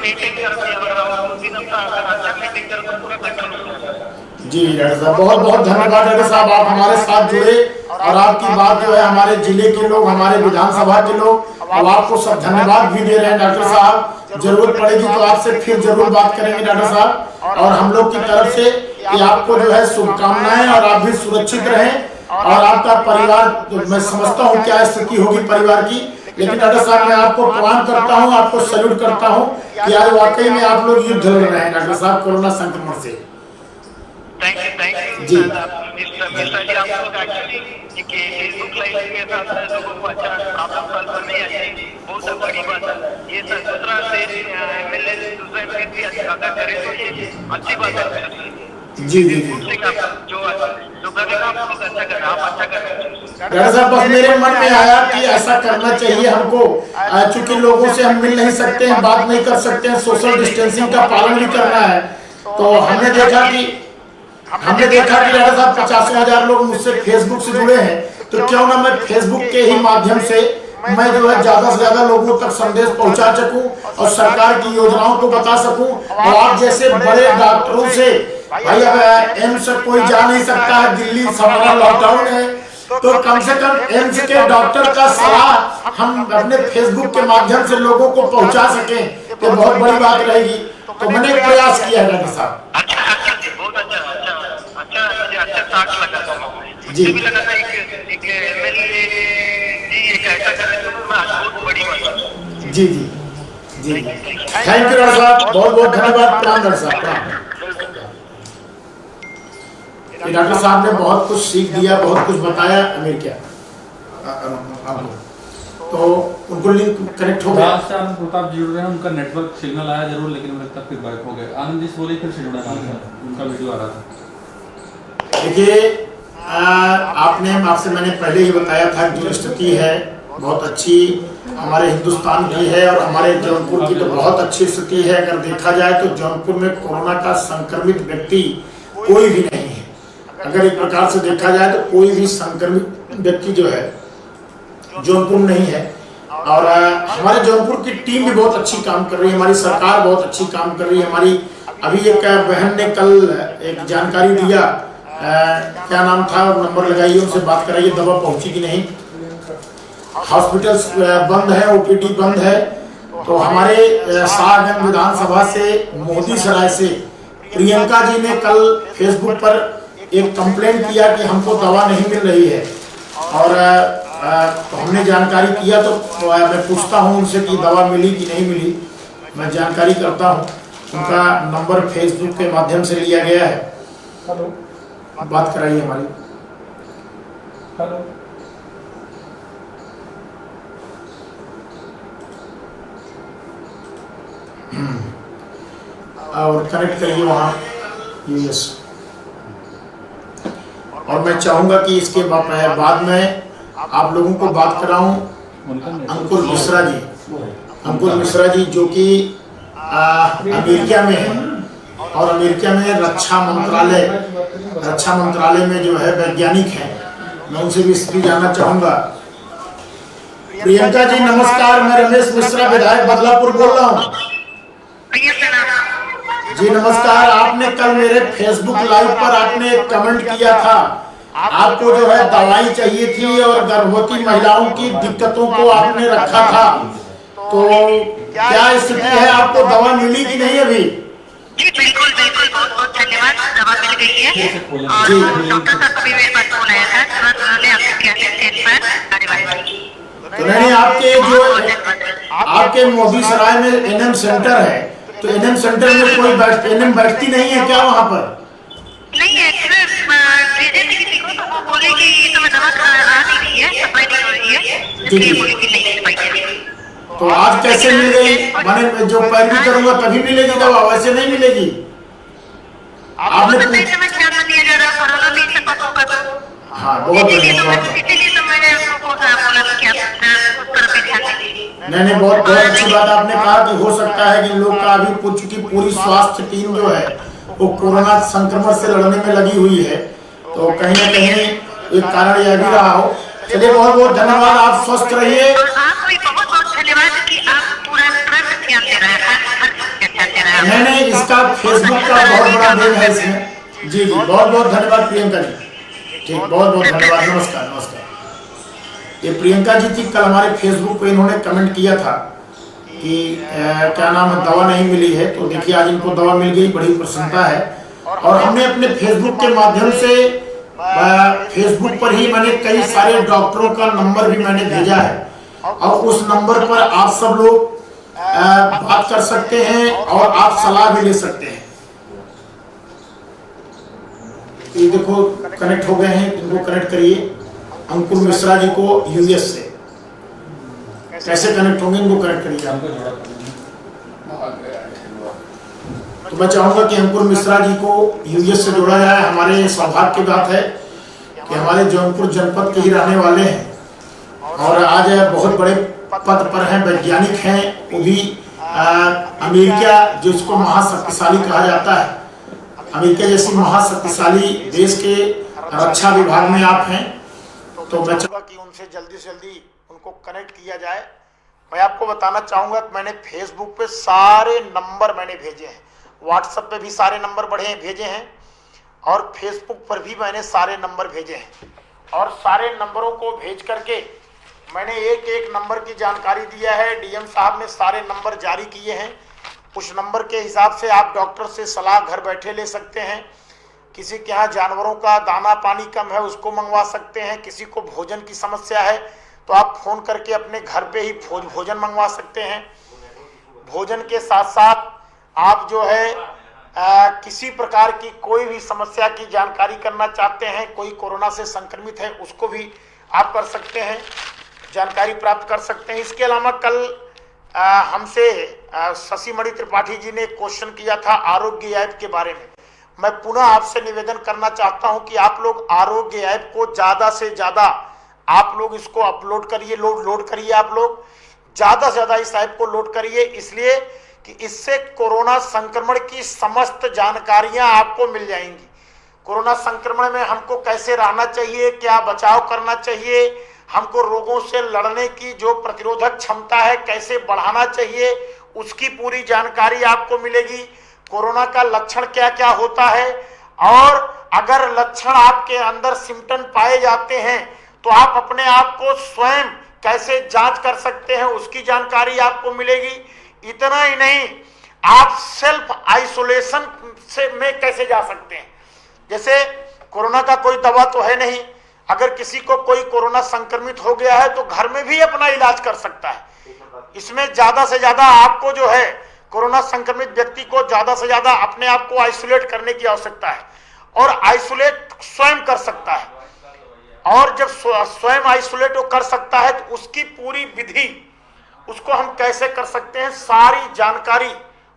मेंटेन करते हैं, अगर 2-3 हफ्ता अगर अच्छा मेंटेन करें तो पूरा कंट्रोल हो जाएगा। जी डॉक्टर साहब, बहुत बहुत धन्यवाद डॉक्टर साहब, आप हमारे साथ जुड़े और आपकी बात जो है हमारे जिले के लोग, हमारे विधानसभा के लोग अब आपको सब धन्यवाद भी दे रहे हैं डॉक्टर साहब। जरूरत पड़ेगी तो आपसे फिर जरूर बात करेंगे डॉक्टर साहब, और हम लोग की तरफ से कि आपको जो है शुभकामनाएं और आप भी सुरक्षित रहें और आपका परिवार, मैं समझता हूँ क्या स्थिति होगी परिवार की, लेकिन डॉक्टर साहब मैं आपको प्रणाम करता हूँ, आपको सैल्यूट करता हूँ कि आज वाकई में आप लोग युद्ध लड़ रहे हैं डॉक्टर साहब कोरोना संक्रमण से। थैंक यू जी मिस्टर जी, आप लोग एक्चुअली कि फेसबुक लाइव के साथ लोगों को अच्छा प्रॉब्लम सॉल्व करने आई, बहुत बड़ी बात है ये। दूसरा देश एमएलए दूसरे देश भी अगर करे तो ये अच्छी बात है। जी जो करेगा आप लोग अच्छा करना, आप अच्छा करना। डॉक्टर साहब बस मेरे मन में आया कि ऐसा करना चाहिए हमको, चूंकि लोगों से हम मिल नहीं सकते हैं, बात नहीं कर सकते हैं, सोशल डिस्टेंसिंग का पालन भी करना है, तो हमने देखा कि डॉक्टर साहब 50,000 लोग मुझसे फेसबुक से जुड़े हैं, तो क्यों ना मैं फेसबुक के ही माध्यम से मैं जो है ज्यादा से ज्यादा लोगों तक संदेश पहुंचा सकूं और सरकार की योजनाओं को बता सकूं। और आप जैसे बड़े डॉक्टरों से, भाई अब एम्स से कोई जा नहीं सकता है, दिल्ली हमारा लॉकडाउन है, तो कम से कम एम्स के डॉक्टर का सलाह हम अपने फेसबुक के माध्यम से लोगों को पहुंचा सकें, तो बहुत बड़ी बात रहेगी। तो मैंने एक प्रयास किया है डॉक्टर साहब। जी जी जी जी, थैंक यू डॉक्टर साहब, बहुत बहुत धन्यवाद। प्रणाम डॉक्टर साहब, प्रणाम। डॉक्टर साहब ने बहुत कुछ सीख दिया, बहुत कुछ बताया अमेरिका आपको, तो उनको लिंक कनेक्ट हो गया। प्रताप जी जुड़ रहे हैं, उनका नेटवर्क सिग्नल आया जरूर, लेकिन मुझे तब फिर बैक हो गए। आनंद जी बोले फिर से जुड़ा था, उनका वीडियो आ रहा था। देखिए आपने, आपसे मैंने पहले ही बताया था जो स्थिति है बहुत अच्छी हमारे हिंदुस्तान की है और हमारे जौनपुर की तो बहुत अच्छी स्थिति है। अगर देखा जाए तो जौनपुर में कोरोना का संक्रमित व्यक्ति कोई भी नहीं है। अगर एक प्रकार से देखा जाए तो कोई भी संक्रमित व्यक्ति जो है जौनपुर नहीं है। और हमारे जौनपुर की टीम भी बहुत अच्छी काम कर रही है, हमारी सरकार बहुत अच्छी काम कर रही है। हमारी अभी एक बहन ने कल एक जानकारी दिया, क्या नाम था, नंबर लगाइए, उनसे बात कराइए, दवा पहुंची कि नहीं। हॉस्पिटल्स बंद है, ओपीडी बंद है। तो हमारे शाहगंज विधानसभा से मोदी सराय से प्रियंका जी ने कल फेसबुक पर एक कंप्लेंट किया कि हमको दवा नहीं मिल रही है। और तो हमने जानकारी किया, तो मैं पूछता हूं उनसे कि दवा मिली कि नहीं मिली, मैं जानकारी करता हूं। उनका नंबर फेसबुक के माध्यम से लिया गया है। हेलो, बात कराइए हमारी। हेलो, और कनेक्ट करिए वहाँ यूएस। और मैं चाहूंगा कि इसके बाद में आप लोगों को बात कराऊं अंकुर मिश्रा जी। अंकुर मिश्रा जी जो कि अमेरिका में है और अमेरिका में रक्षा मंत्रालय में जो है वैज्ञानिक हैं। मैं उनसे भी स्थिति जानना चाहूंगा। प्रियंका जी नमस्कार, मैं रमेश मिश्रा विधायक बदलापुर बोल रहा हूँ। जी नमस्कार। आपने कल मेरे फेसबुक लाइव पर आपने एक कमेंट किया था, आपको जो है दवाई चाहिए थी और गर्भवती महिलाओं की दिक्कतों को आपने रखा था। तो क्या स्थिति है, आपको दवा मिली कि नहीं अभी? जी बिल्कुल बिल्कुल, बहुत बहुत धन्यवाद, दवा मिल गई है। और डॉक्टर साहब को भी मेरे पास फोन आया था, तुरंत उन्होंने तो नहीं, आपके मोदी सराय में एनएम सेंटर है, तो एनएम सेंटर में कोई एनएम बैठती नहीं है क्या वहाँ पर? नहीं है, किसी को तो वो बोले कि ये तो दवा आ नहीं रही है, सप्लाई नहीं हो रही है, इसलिए बोले कि नहीं मिल पाई। तो आज कैसे मिल गई? मैंने जो पैरवी करूंगा तभी मिलेगी दवा, वैसे नहीं मिलेगी। आपने हाँ, बहुत नहीं, बहुत अच्छी बात आपने कहा कि हो सकता है कि लोग का अभी पूरी स्वास्थ्य टीम जो है वो कोरोना संक्रमण से लड़ने में लगी हुई है, तो कहीं न कहीं एक कारण यह भी रहा हो। चलिए बहुत बहुत धन्यवाद, आप स्वस्थ रहिए। नहीं, इसका फेसबुक का बहुत बड़ा देन है इसमें। जी जी, बहुत बहुत धन्यवाद प्रियंका जी। ठीक, बहुत बहुत धन्यवाद, नमस्कार नमस्कार। ये प्रियंका जी थी, कल हमारे फेसबुक पे इन्होंने कमेंट किया था कि क्या नाम है, दवा नहीं मिली है। तो देखिए आज इनको दवा मिल गई, बड़ी प्रसन्नता है। और हमने अपने फेसबुक के माध्यम से फेसबुक पर ही मैंने कई सारे डॉक्टरों का नंबर भी मैंने भेजा है, और उस नंबर पर आप सब लोग बात कर सकते हैं और आप सलाह भी ले सकते हैं। ये देखो कनेक्ट हो गए हैं, इनको कनेक्ट करिए। अंकुर मिश्रा जी को यूएस से कैसे कनेक्ट होंगे, इनको कनेक्ट करिए। तो मैं चाहूंगा कि अंकुर मिश्रा जी को यूएस से जोड़ा जाए। हमारे सौभाग्य की बात है कि हमारे जौनपुर जनपद के ही रहने वाले हैं और आज बहुत बड़े पद पर हैं, वैज्ञानिक हैं, वो भी अमेरिका जिसको महाशक्तिशाली कहा जाता है, अमेरिका जैसी महाशक्तिशाली देश के रक्षा विभाग में आप हैं। तो मैं चाहूंगा कि उनसे जल्दी से जल्दी उनको कनेक्ट किया जाए। मैं आपको बताना चाहूंगा कि मैंने फेसबुक पे सारे नंबर मैंने भेजे हैं, व्हाट्सएप पे भी सारे नंबर भेजे हैं और फेसबुक पर भी मैंने सारे नंबर भेजे हैं और सारे नंबरों को भेज करके मैंने एक एक नंबर की जानकारी दिया है। डीएम साहब ने सारे नंबर जारी किए हैं। उस नंबर के हिसाब से आप डॉक्टर से सलाह घर बैठे ले सकते हैं। किसी के यहाँ जानवरों का दाना पानी कम है उसको मंगवा सकते हैं। किसी को भोजन की समस्या है तो आप फोन करके अपने घर पे ही भोजन मंगवा सकते हैं। भोजन के साथ साथ आप जो है किसी प्रकार की कोई भी समस्या की जानकारी करना चाहते हैं, कोई कोरोना से संक्रमित है उसको भी आप कर सकते हैं, जानकारी प्राप्त कर सकते हैं। इसके अलावा कल हमसे शशि मणि त्रिपाठी जी ने क्वेश्चन किया था आरोग्य ऐप के बारे में। मैं पुनः आपसे निवेदन करना चाहता हूं कि आप लोग आरोग्य ऐप को ज्यादा से ज्यादा आप लोग इसको अपलोड करिए, लोड करिए। आप लोग ज्यादा से ज्यादा इस ऐप को लोड करिए, इसलिए कि इससे कोरोना संक्रमण की समस्त जानकारियां आपको मिल जाएंगी। कोरोना संक्रमण में हमको कैसे रहना चाहिए, क्या बचाव करना चाहिए, हमको रोगों से लड़ने की जो प्रतिरोधक क्षमता है कैसे बढ़ाना चाहिए, उसकी पूरी जानकारी आपको मिलेगी। कोरोना का लक्षण क्या क्या होता है और अगर लक्षण आपके अंदर सिम्टम पाए जाते हैं तो आप अपने आप को स्वयं कैसे जांच कर सकते हैं उसकी जानकारी आपको मिलेगी। इतना ही नहीं, आप सेल्फ आइसोलेशन में कैसे जा सकते हैं। जैसे कोरोना का कोई दवा तो है नहीं, अगर किसी को कोई कोरोना संक्रमित हो गया है तो घर में भी अपना इलाज कर सकता है। इसमें ज्यादा से ज्यादा आपको जो है कोरोना संक्रमित व्यक्ति को ज्यादा से ज्यादा अपने आप को आइसोलेट करने की आवश्यकता है और आइसोलेट स्वयं कर सकता है। और जब स्वयं आइसोलेट वो कर सकता है तो उसकी पूरी विधि, उसको हम कैसे कर सकते हैं, सारी जानकारी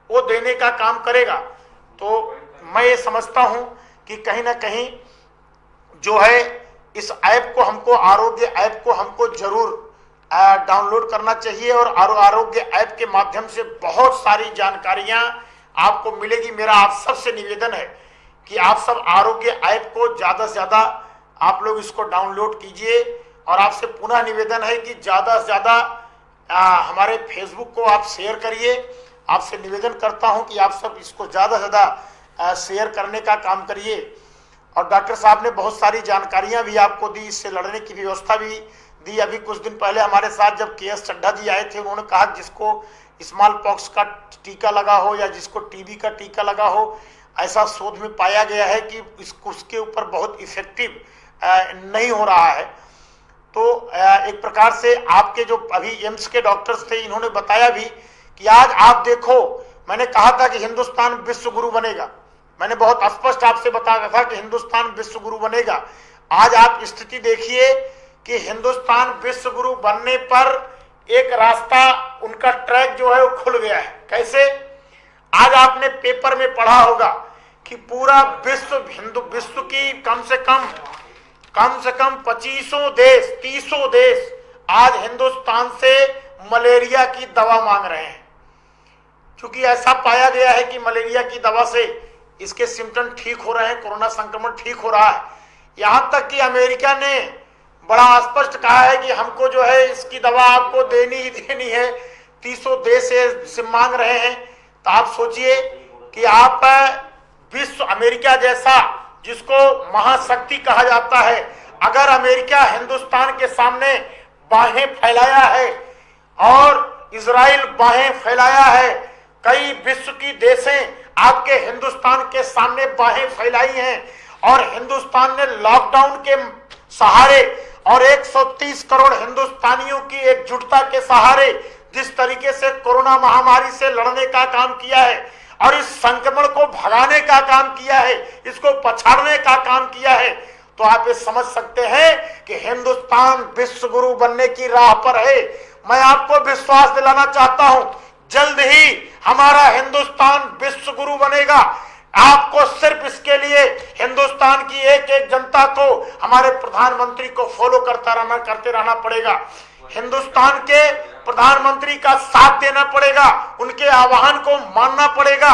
वो देने का काम करेगा। तो मैं ये समझता हूं कि कहीं ना कहीं जो है इस ऐप को हमको, आरोग्य ऐप को हमको जरूर डाउनलोड करना चाहिए और आरोग्य ऐप के माध्यम से बहुत सारी जानकारियां आपको मिलेगी। मेरा आप सबसे निवेदन है कि आप सब आरोग्य ऐप को ज्यादा से ज्यादा आप लोग इसको डाउनलोड कीजिए और आपसे पुनः निवेदन है कि ज्यादा से ज्यादा हमारे फेसबुक को आप शेयर करिए। आपसे निवेदन करता हूं कि आप सब इसको ज्यादा से ज्यादा शेयर करने का काम करिए। और डॉक्टर साहब ने बहुत सारी जानकारियां भी आपको दी, इससे लड़ने की व्यवस्था भी दी। अभी कुछ दिन पहले हमारे साथ जब केएस चड्ढा जी आए थे, उन्होंने कहा जिसको स्मॉल पॉक्स का टीका लगा हो या जिसको टीबी का टीका लगा हो, ऐसा शोध में पाया गया है कि उसके ऊपर बहुत इफेक्टिव नहीं हो रहा है। तो एक प्रकार से आपके जो अभी एम्स के डॉक्टर्स थे, इन्होंने बताया भी कि आज आप देखो, मैंने कहा था कि हिंदुस्तान विश्व गुरु बनेगा, मैंने बहुत स्पष्ट आपसे बताया था कि हिंदुस्तान विश्व गुरु बनेगा। आज आप स्थिति देखिए कि हिंदुस्तान विश्व गुरु बनने पर एक रास्ता, उनका ट्रैक जो है वो खुल गया है। कैसे? आज आपने पेपर में पढ़ा होगा कि पूरा विश्व की कम से कम 25 देश, 30 देश आज हिंदुस्तान से मलेरिया की दवा मांग रहे हैं, क्योंकि ऐसा पाया गया है कि मलेरिया की दवा से इसके सिम्टम ठीक हो रहे हैं, कोरोना संक्रमण ठीक हो रहा है। यहां तक कि अमेरिका ने बड़ा स्पष्ट कहा है कि हमको जो है इसकी दवा आपको देनी ही देनी है, 30 देश से मांग रहे हैं। तो आप सोचिए कि आप विश्व, अमेरिका जैसा जिसको महाशक्ति कहा जाता है, अगर अमेरिका हिंदुस्तान के सामने बाहें फैलाया है और इजराइल बाहें फैलाया है, कई विश्व की देशें आपके हिंदुस्तान के सामने बाहें फैलाई हैं और हिंदुस्तान ने लॉकडाउन के सहारे और 130 करोड़ हिंदुस्तानियों की एकजुटता के सहारे जिस तरीके से कोरोना महामारी से लड़ने का काम किया है और इस संक्रमण को भगाने का काम किया है, इसको पछाड़ने का काम किया है, तो आप ये समझ सकते हैं कि हिंदुस्तान विश्व गुरु बनने की राह पर है। मैं आपको विश्वास दिलाना चाहता हूं, जल्द ही हमारा हिंदुस्तान विश्व गुरु बनेगा। आपको सिर्फ इसके लिए हिंदुस्तान की एक एक जनता को, हमारे प्रधानमंत्री को फॉलो करते रहना पड़ेगा। हिंदुस्तान के प्रधानमंत्री का साथ देना पड़ेगा, उनके आह्वान को मानना पड़ेगा।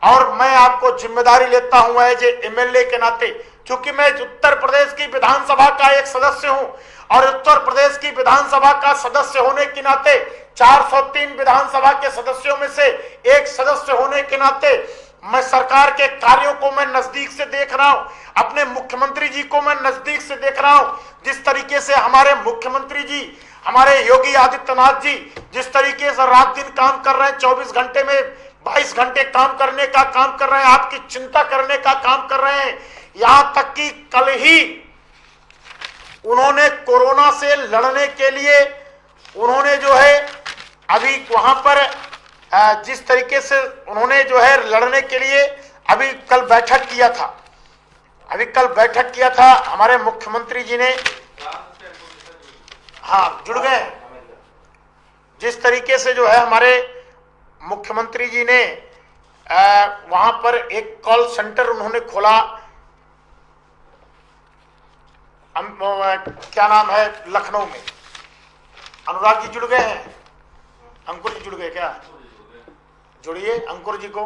और मैं आपको जिम्मेदारी लेता हूं एज ए एमएलए के नाते, क्योंकि मैं उत्तर प्रदेश की विधानसभा का एक सदस्य हूं और उत्तर प्रदेश की विधानसभा का सदस्य होने के नाते 403 विधानसभा के सदस्यों में से एक सदस्य होने के नाते मैं सरकार के कार्यों को मैं नजदीक से देख रहा हूं, अपने मुख्यमंत्री जी को मैं नजदीक से देख रहा हूं। जिस तरीके से हमारे मुख्यमंत्री जी, हमारे योगी आदित्यनाथ जी जिस तरीके से रात दिन काम कर रहे हैं, 24 घंटे में 22 घंटे काम करने का काम कर रहे हैं, आपकी चिंता करने का काम कर रहे हैं। यहां तक कि कल ही उन्होंने कोरोना से लड़ने के लिए उन्होंने जो है अभी वहां पर जिस तरीके से उन्होंने जो है लड़ने के लिए अभी कल बैठक किया था, हमारे मुख्यमंत्री जी ने, हाँ जुड़ गए। जिस तरीके से जो है हमारे मुख्यमंत्री जी ने वहां पर एक कॉल सेंटर उन्होंने खोला, क्या नाम है, लखनऊ में। अनुराग जी जुड़ गए हैं, अंकुर जी जुड़ गए क्या? जुड़िए अंकुर जी को।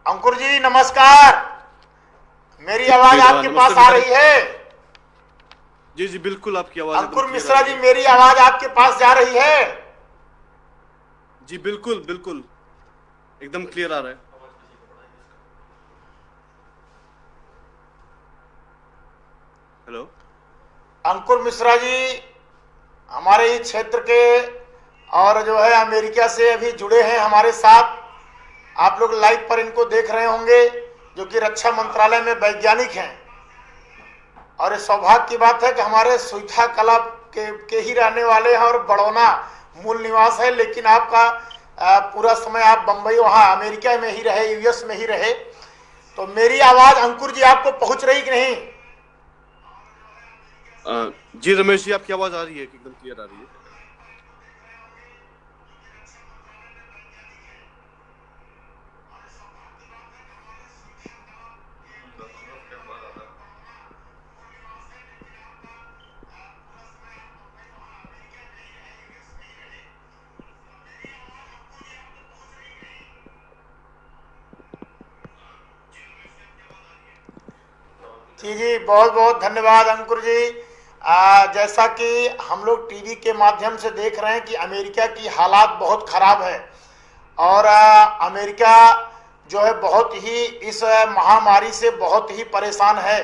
अंकुर जी नमस्कार, मेरी आवाज आपके पास आ रही है? जी जी बिल्कुल, आपकी आवाज अंकुर मिश्रा जी, मेरी आवाज आपके पास जा रही है? जी बिल्कुल बिल्कुल, एकदम क्लियर आ रहा है। हेलो अंकुर मिश्रा जी हमारे ही क्षेत्र के और जो है अमेरिका से अभी जुड़े हैं हमारे साथ। आप लोग लाइव पर इनको देख रहे होंगे, जो कि रक्षा मंत्रालय में वैज्ञानिक हैं। और ये सौभाग्य की बात है कि हमारे सुइथा कला के ही रहने वाले हैं और बड़ौना मूल निवास है, लेकिन आपका पूरा समय आप बंबई वहाँ अमेरिका में ही रहे, यूएस में ही रहे। तो मेरी आवाज अंकुर जी आपको पहुंच रही कि नहीं? जी रमेश जी, आपकी आवाज आ रही है, एकदम क्लियर आ रही है। जी बहुत बहुत धन्यवाद अंकुर जी। जैसा कि हम लोग टीवी के माध्यम से देख रहे हैं कि अमेरिका की हालात बहुत ख़राब है और अमेरिका जो है बहुत ही इस महामारी से बहुत ही परेशान है।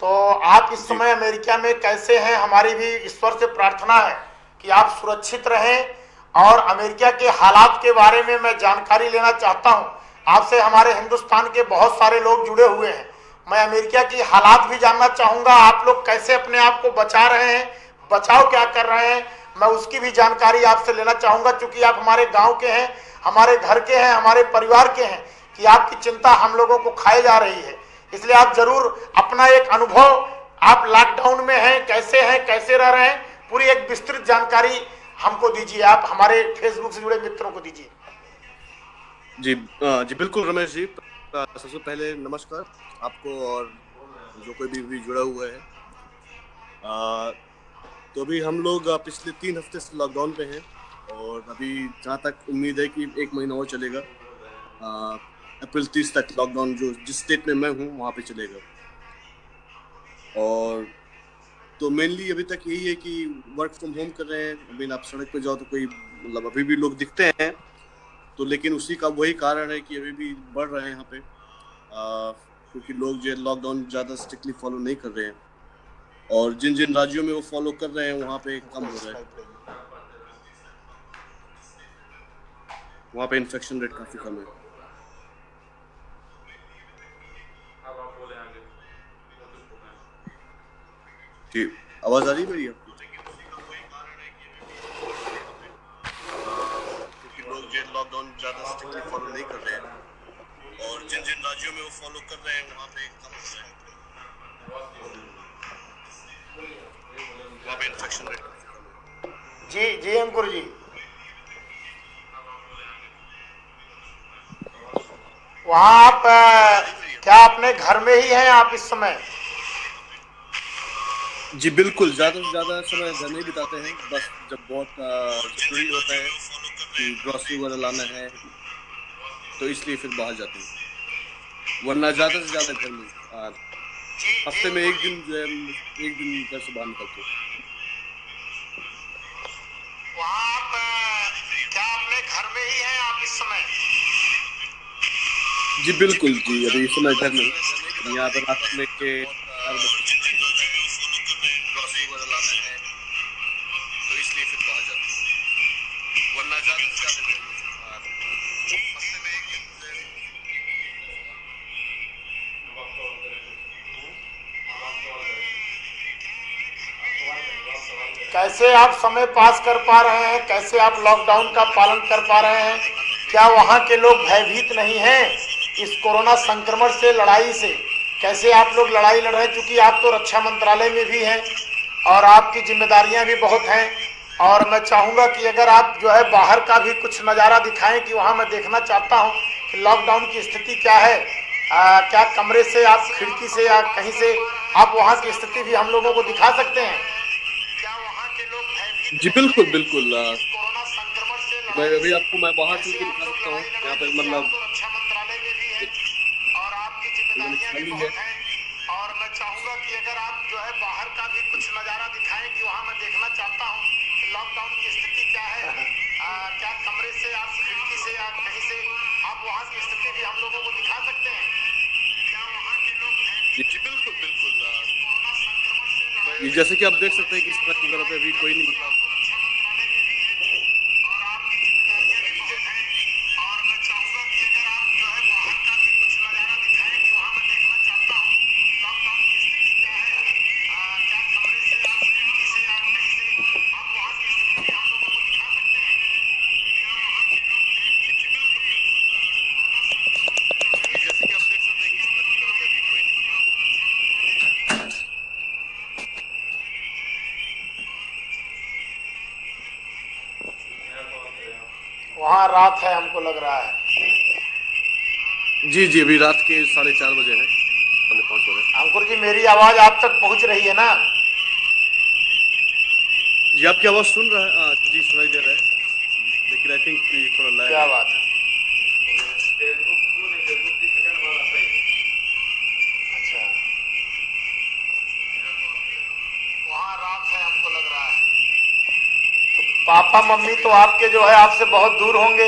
तो आप इस समय अमेरिका में कैसे हैं? हमारी भी ईश्वर से प्रार्थना है कि आप सुरक्षित रहें। और अमेरिका के हालात के बारे में मैं जानकारी लेना चाहता हूं आपसे। हमारे हिंदुस्तान के बहुत सारे लोग जुड़े हुए हैं, मैं अमेरिका की हालात भी जानना चाहूँगा। आप लोग कैसे अपने आप को बचा रहे हैं, बचाव क्या कर रहे हैं, मैं उसकी भी जानकारी आपसे लेना चाहूँगा। क्योंकि आप हमारे गांव के हैं, हमारे घर के हैं, हमारे परिवार के हैं, कि आपकी चिंता हम लोगों को खाए जा रही है। इसलिए आप जरूर अपना एक अनुभव, आप लॉकडाउन में हैं, कैसे रह रहे हैं, पूरी एक विस्तृत जानकारी हमको दीजिए। आप हमारे फेसबुक से जुड़े मित्रों को दीजिए। जी जी बिल्कुल रमेश जी, सबसे पहले नमस्कार आपको और जो कोई भी जुड़ा हुआ है। तो अभी हम लोग पिछले 3 हफ्ते से लॉकडाउन पे हैं और अभी जहाँ तक उम्मीद है कि 1 महीना और चलेगा। अप्रैल 30 तक लॉकडाउन जो जिस स्टेट में मैं हूँ वहाँ पे चलेगा। और तो मेनली अभी तक यही है कि वर्क फ्रॉम होम कर रहे हैं। अभी आप सड़क पे जाओ तो कोई मतलब अभी भी लोग दिखते हैं, तो लेकिन उसी का वही कारण है कि अभी भी बढ़ रहे हैं यहाँ पे, क्योंकि लोग जो लॉकडाउन ज़्यादा स्ट्रिक्टली फॉलो नहीं कर रहे हैं और जिन जिन राज्यों में वो फॉलो कर रहे हैं वहाँ पे कम हो रहा है, वहाँ पे इन्फेक्शन रेट काफ़ी कम है। जी आवाज़ आ रही है मेरी आपको? क्योंकि लोग जो लॉकडाउन ज़्यादा स्ट्रिक्टली फॉलो नहीं कर रहे हैं और जिन जिन राज्यों में वो फॉलो कर रहे हैं वहाँ पे कम हो रहा है, वहाँ पे इन्फेक्शन रेट कम है। जी जी अंकुर जी, वहाँ आप क्या अपने घर में ही हैं आप इस समय? जी बिल्कुल, ज़्यादा से ज़्यादा समय घर में बिताते हैं। बस जब बहुत जरूरी होता है कि ग्रॉसरी वगैरह लाना है तो इसलिए फिर बाहर जाते हैं। वरना ज्यादा से ज्यादा घर में हफ्ते में एक दिन जो है एक दिन घर से बाहर निकलते हैं। वहाँ आप क्या अपने घर में ही हैं आप इस समय? जी बिल्कुल जी, अभी इस समय घर में यहाँ पर रात में के 4 बजे ग्रोसरी वगैरह लाना है तो इसलिए फिर बाहर जाते हैं, वरना ज्यादा से ज्यादा घर में हफ्ते में एक दिन कैसे आप समय पास कर पा रहे हैं, कैसे आप लॉकडाउन का पालन कर पा रहे हैं? क्या वहाँ के लोग भयभीत नहीं हैं इस कोरोना संक्रमण से, लड़ाई से? कैसे आप लोग लड़ाई लड़ रहे हैं? क्योंकि आप तो रक्षा मंत्रालय में भी हैं और आपकी जिम्मेदारियां भी बहुत हैं, और मैं चाहूँगा कि अगर आप जो है बाहर का भी कुछ नज़ारा दिखाएं कि वहाँ मैं देखना चाहता हूँ कि लॉकडाउन की स्थिति क्या है। क्या कमरे से आप, खिड़की से या कहीं से आप वहाँ की स्थिति भी हम लोगों को दिखा सकते हैं? जी बिल्कुल बिल्कुल, मैं अभी आपको मैं बाहर चल के दिखा सकता हूँ। यहाँ पे मतलब खाली है, और मैं चाहूंगा कि अगर आप जो है बाहर का भी कुछ नजारा दिखाएं कि वहाँ मैं देखना चाहता हूँ कि लॉकडाउन की स्थिति क्या है। क्या कमरे से आप, खिड़की से या कहीं से आप वहाँ की स्थिति भी हम लोगों को दिखा सकते हैं? क्या वहाँ के लोग जी बिल्कुल बिल्कुल, जैसे कि आप देख सकते हैं कि इस वक्त वगैरह पे अभी कोई नहीं, वहाँ रात है हमको लग रहा है। जी जी अभी रात के 4:30 बजे है, 5:30 बजे। अंकुर जी, मेरी आवाज आप तक पहुँच रही है ना? जी आपकी आवाज सुन रहा है? जी सुनाई दे रहा है, लेकिन आई थिंक थोड़ा लैग। क्या बात है। अच्छा, वहाँ रात है हमको लग रहा है। तो पापा मम्मी तो आपके जो है आपसे बहुत दूर होंगे।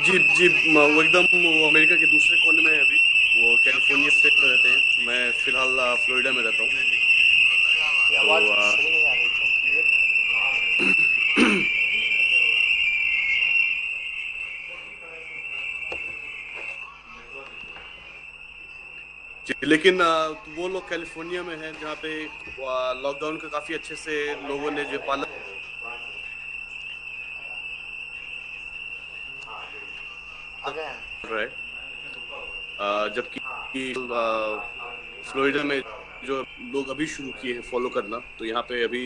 जी जी वो एकदम वो अमेरिका के दूसरे कोने में है अभी, वो कैलिफोर्निया स्टेट में रहते हैं। मैं फिलहाल फ्लोरिडा में रहता हूँ। आवाज सही नहीं आ रही क्योंकि जी, लेकिन वो लोग कैलिफोर्निया में हैं जहाँ पे लॉकडाउन का काफी अच्छे से लोगों ने जो पालन कर रहा है, जबकि फ्लोरिडा में जो लोग अभी शुरू किए हैं फॉलो करना, तो यहाँ पे अभी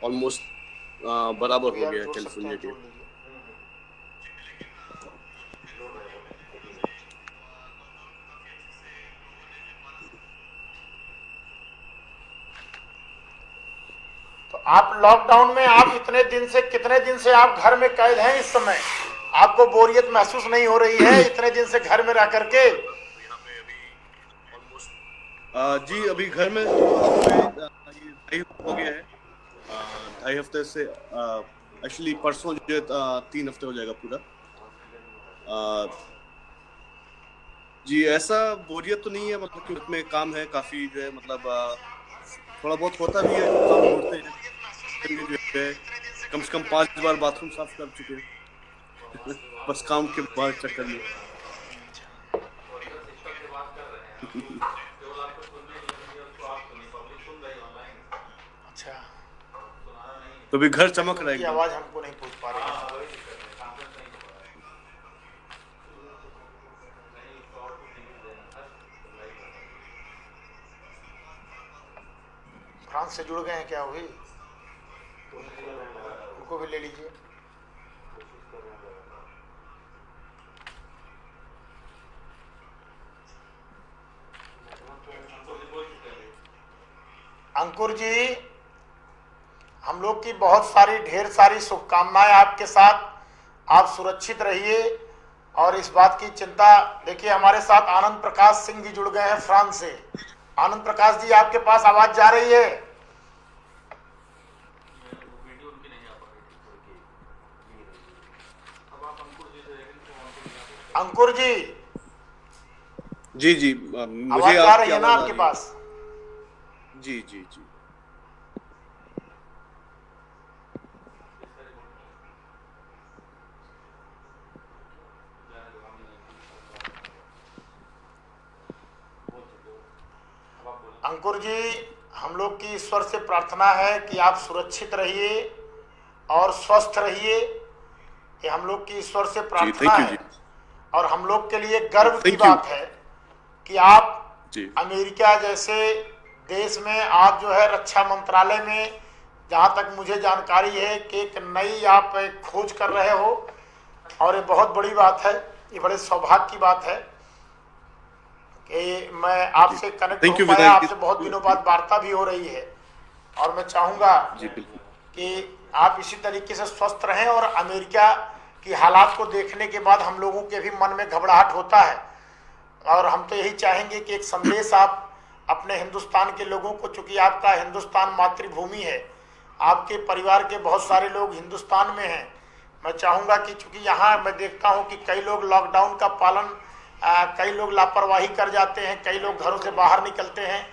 ऑलमोस्ट बराबर हो गया है कैलिफोर्निया के। तो आप लॉकडाउन में, आप इतने दिन से, कितने दिन से आप घर में कैद हैं इस समय? आपको बोरियत महसूस नहीं हो रही है इतने दिन से घर में रह करके? जी अभी घर में ढाई हो गया है, 2.5 हफ्ते से। एक्चुअली परसों जो 3 हफ्ते हो जाएगा पूरा। जी ऐसा बोरियत तो नहीं है, मतलब कि उसमें काम है काफी जो है, मतलब थोड़ा बहुत होता भी है, काम ढूंढते हैं जो है। कम से कम 5 बार बाथरूम साफ कर चुके हैं बस काम के बाद चक्कर में। अच्छा, तो भी घर चमक रहा है। आवाज हमको नहीं पहुंच पा रही है। फ्रांस से जुड़ गए हैं क्या वही? उनको भी ले लीजिए। अंकुर जी, हम लोग की बहुत सारी, ढेर सारी शुभकामनाएं आपके साथ। आप सुरक्षित रहिए और इस बात की चिंता, देखिए हमारे साथ आनंद प्रकाश सिंह जी जुड़ गए हैं फ्रांस से। आनंद प्रकाश जी, आपके पास आवाज जा रही है? अंकुर जी, जी आवाज जा रही है ना आपके पास? जी जी जी। अंकुर जी, हम लोग की ईश्वर से प्रार्थना है कि आप सुरक्षित रहिए और स्वस्थ रहिए, ये हम लोग की ईश्वर से प्रार्थना है। और हम लोग के लिए गर्व की बात है कि आप अमेरिका जैसे देश में, आप जो है रक्षा मंत्रालय में, जहाँ तक मुझे जानकारी है कि एक नई आप खोज कर रहे हो, और ये बहुत बड़ी बात है, ये बड़े सौभाग्य की बात है कि मैं आपसे कनेक्ट हो पाया। आपसे बहुत दिनों बाद वार्ता भी हो रही है, और मैं चाहूँगा कि आप इसी तरीके से स्वस्थ रहें। और अमेरिका की हालात को देखने के बाद हम लोगों के भी मन में घबराहट होता है, और हम तो यही चाहेंगे कि एक संदेश आप अपने हिंदुस्तान के लोगों को, चूँकि आपका हिंदुस्तान मातृभूमि है, आपके परिवार के बहुत सारे लोग हिंदुस्तान में हैं, मैं चाहूँगा कि चूँकि यहाँ मैं देखता हूँ कि कई लोग लॉकडाउन का पालन, कई लोग लापरवाही कर जाते हैं, कई लोग घरों से बाहर निकलते हैं,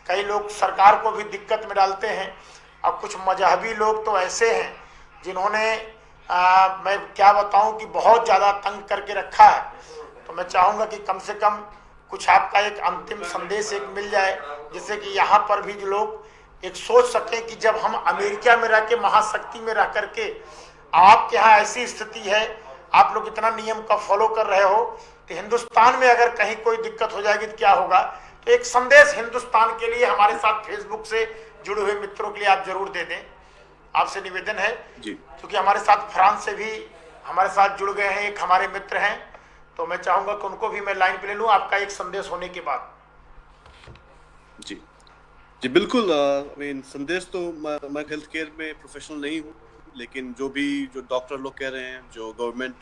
कई लोग सरकार को भी दिक्कत में डालते हैं, और कुछ मजहबी लोग तो ऐसे हैं जिन्होंने मैं क्या बताऊं कि बहुत ज़्यादा तंग करके रखा है। तो मैं चाहूँगा कि कम से कम कुछ आपका एक अंतिम संदेश एक मिल जाए, जिससे कि यहाँ पर भी जो लोग एक सोच सकें कि जब हम अमेरिका में रह के, महाशक्ति में रह करके, आपके यहाँ ऐसी स्थिति है, आप लोग इतना नियम का फॉलो कर रहे हो, तो हिंदुस्तान में अगर कहीं कोई दिक्कत हो जाएगी तो क्या होगा। तो एक संदेश हिंदुस्तान के लिए हमारे साथ फेसबुक से जुड़े हुए मित्रों के लिए आप जरूर दे दें, आपसे निवेदन है जी। क्योंकि हमारे साथ फ्रांस से भी हमारे साथ जुड़ गए हैं, एक हमारे मित्र हैं, तो मैं चाहूंगा कि उनको भी मैं लाइन पे ले लूं आपका एक संदेश होने के बाद। जी जी बिल्कुल। संदेश तो मैं हेल्थ केयर में प्रोफेशनल नहीं हूँ, लेकिन जो डॉक्टर लोग कह रहे हैं, जो गवर्नमेंट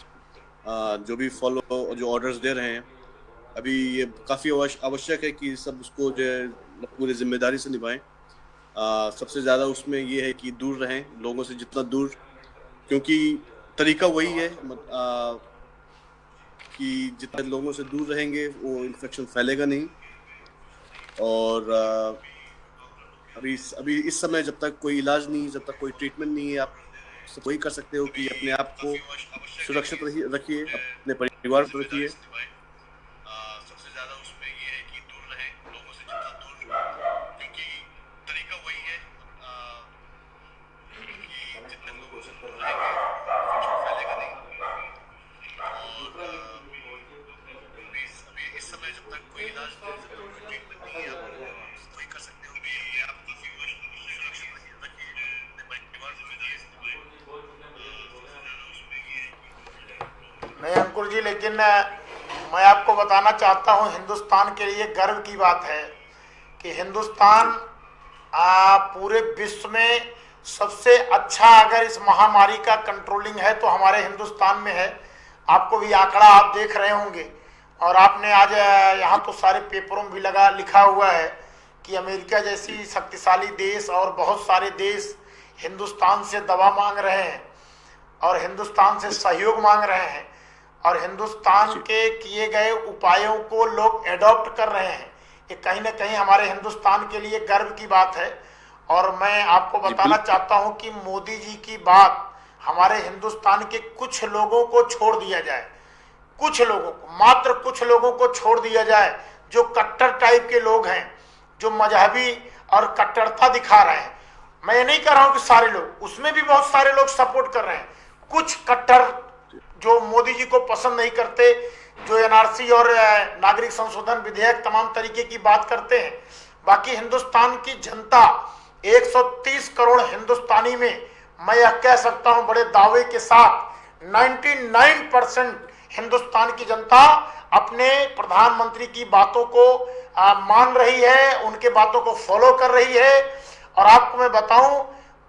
जो भी जो ऑर्डर्स दे रहे हैं, अभी ये काफ़ी आवश्यक है कि सब उसको जो है पूरी जिम्मेदारी से निभाएं। सबसे ज़्यादा उसमें ये है कि दूर रहें लोगों से, जितना दूर, क्योंकि तरीका वही है कि जितने लोगों से दूर रहेंगे वो इन्फेक्शन फैलेगा नहीं। और अभी इस समय जब तक कोई इलाज नहीं, जब तक कोई ट्रीटमेंट नहीं है, आप सब वही कर सकते हो कि अपने आप को सुरक्षित रखिए, अपने परिवार को रखिए। सबसे ज़्यादा उसमें ये है कि दूर रहें लोगों से, जितना दूर, क्योंकि तरीका वही है कि जितने लोगों से दूर रहेंगे इन्फेक्शन फैलेगा नहीं। और अभी इस समय जब तक कोई इलाज नहीं, जब तक कोई ट्रीटमेंट नहीं है, आप वही कर सकते हो कि आप सुरक्षित रखिए अपने परिवार को। नहीं अंकुर जी, लेकिन मैं आपको बताना चाहता हूं, हिंदुस्तान के लिए गर्व की बात है कि हिंदुस्तान पूरे विश्व में सबसे अच्छा, अगर इस महामारी का कंट्रोलिंग है तो हमारे हिंदुस्तान में है। आपको भी आंकड़ा आप देख रहे होंगे, और आपने आज यहाँ तो सारे पेपरों में भी लिखा हुआ है कि अमेरिका जैसी शक्तिशाली देश और बहुत सारे देश हिंदुस्तान से दवा मांग रहे हैं और हिंदुस्तान से सहयोग मांग रहे हैं, और हिंदुस्तान के किए गए उपायों को लोग एडॉप्ट कर रहे हैं। ये कहीं ना कहीं हमारे हिंदुस्तान के लिए गर्व की बात है। और मैं आपको बताना चाहता हूं कि मोदी जी की बात हमारे हिंदुस्तान के कुछ लोगों को छोड़ दिया जाए, कुछ लोगों को, मात्र कुछ लोगों को छोड़ दिया जाए, जो कट्टर टाइप के लोग हैं, जो मजहबी और कट्टरता दिखा रहे हैं। मैं ये नहीं कह रहा हूं कि सारे लोग, उसमें भी बहुत सारे लोग सपोर्ट कर रहे हैं। कुछ कट्टर जो मोदी जी को पसंद नहीं करते, जो एनआरसी और नागरिक संशोधन विधेयक तमाम तरीके की बात करते हैं। बाकी हिंदुस्तान की जनता, 130 करोड़ हिंदुस्तानी में मैं यह कह सकता हूं बड़े दावे के साथ 99% हिंदुस्तान की जनता अपने प्रधानमंत्री की बातों को मान रही है, उनके बातों को फॉलो कर रही है। और आपको मैं बताऊं,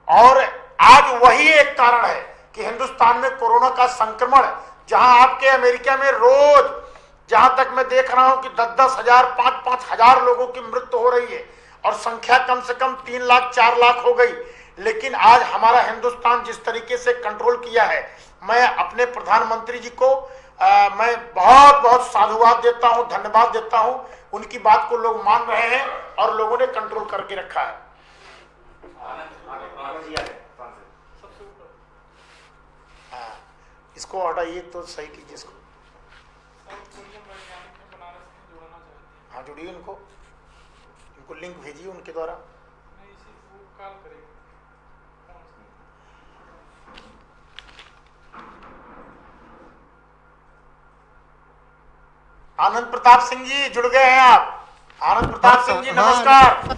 और आज वही एक कारण है कि हिंदुस्तान में कोरोना का संक्रमण जहां आपके अमेरिका में रोज जहां तक मैं देख रहा हूं कि 10-10 हजार 5-5 हजार लोगों की मृत्यु हो रही है और संख्या कम से कम 3 लाख 4 लाख हो गई, लेकिन आज हमारा हिंदुस्तान जिस तरीके से कंट्रोल किया है, मैं अपने प्रधानमंत्री जी को मैं बहुत बहुत साधुवाद देता हूं, धन्यवाद देता हूं। उनकी बात को लोग मान रहे हैं और लोगों ने कंट्रोल करके रखा है। इसको हटाइए तो सही कीजिए इसको। हाँ जुड़िए, उनको लिंक भेजिए उनके द्वारा। आनंद प्रताप सिंह जी जुड़ गए हैं आप। आनंद प्रताप सिंह जी नमस्कार।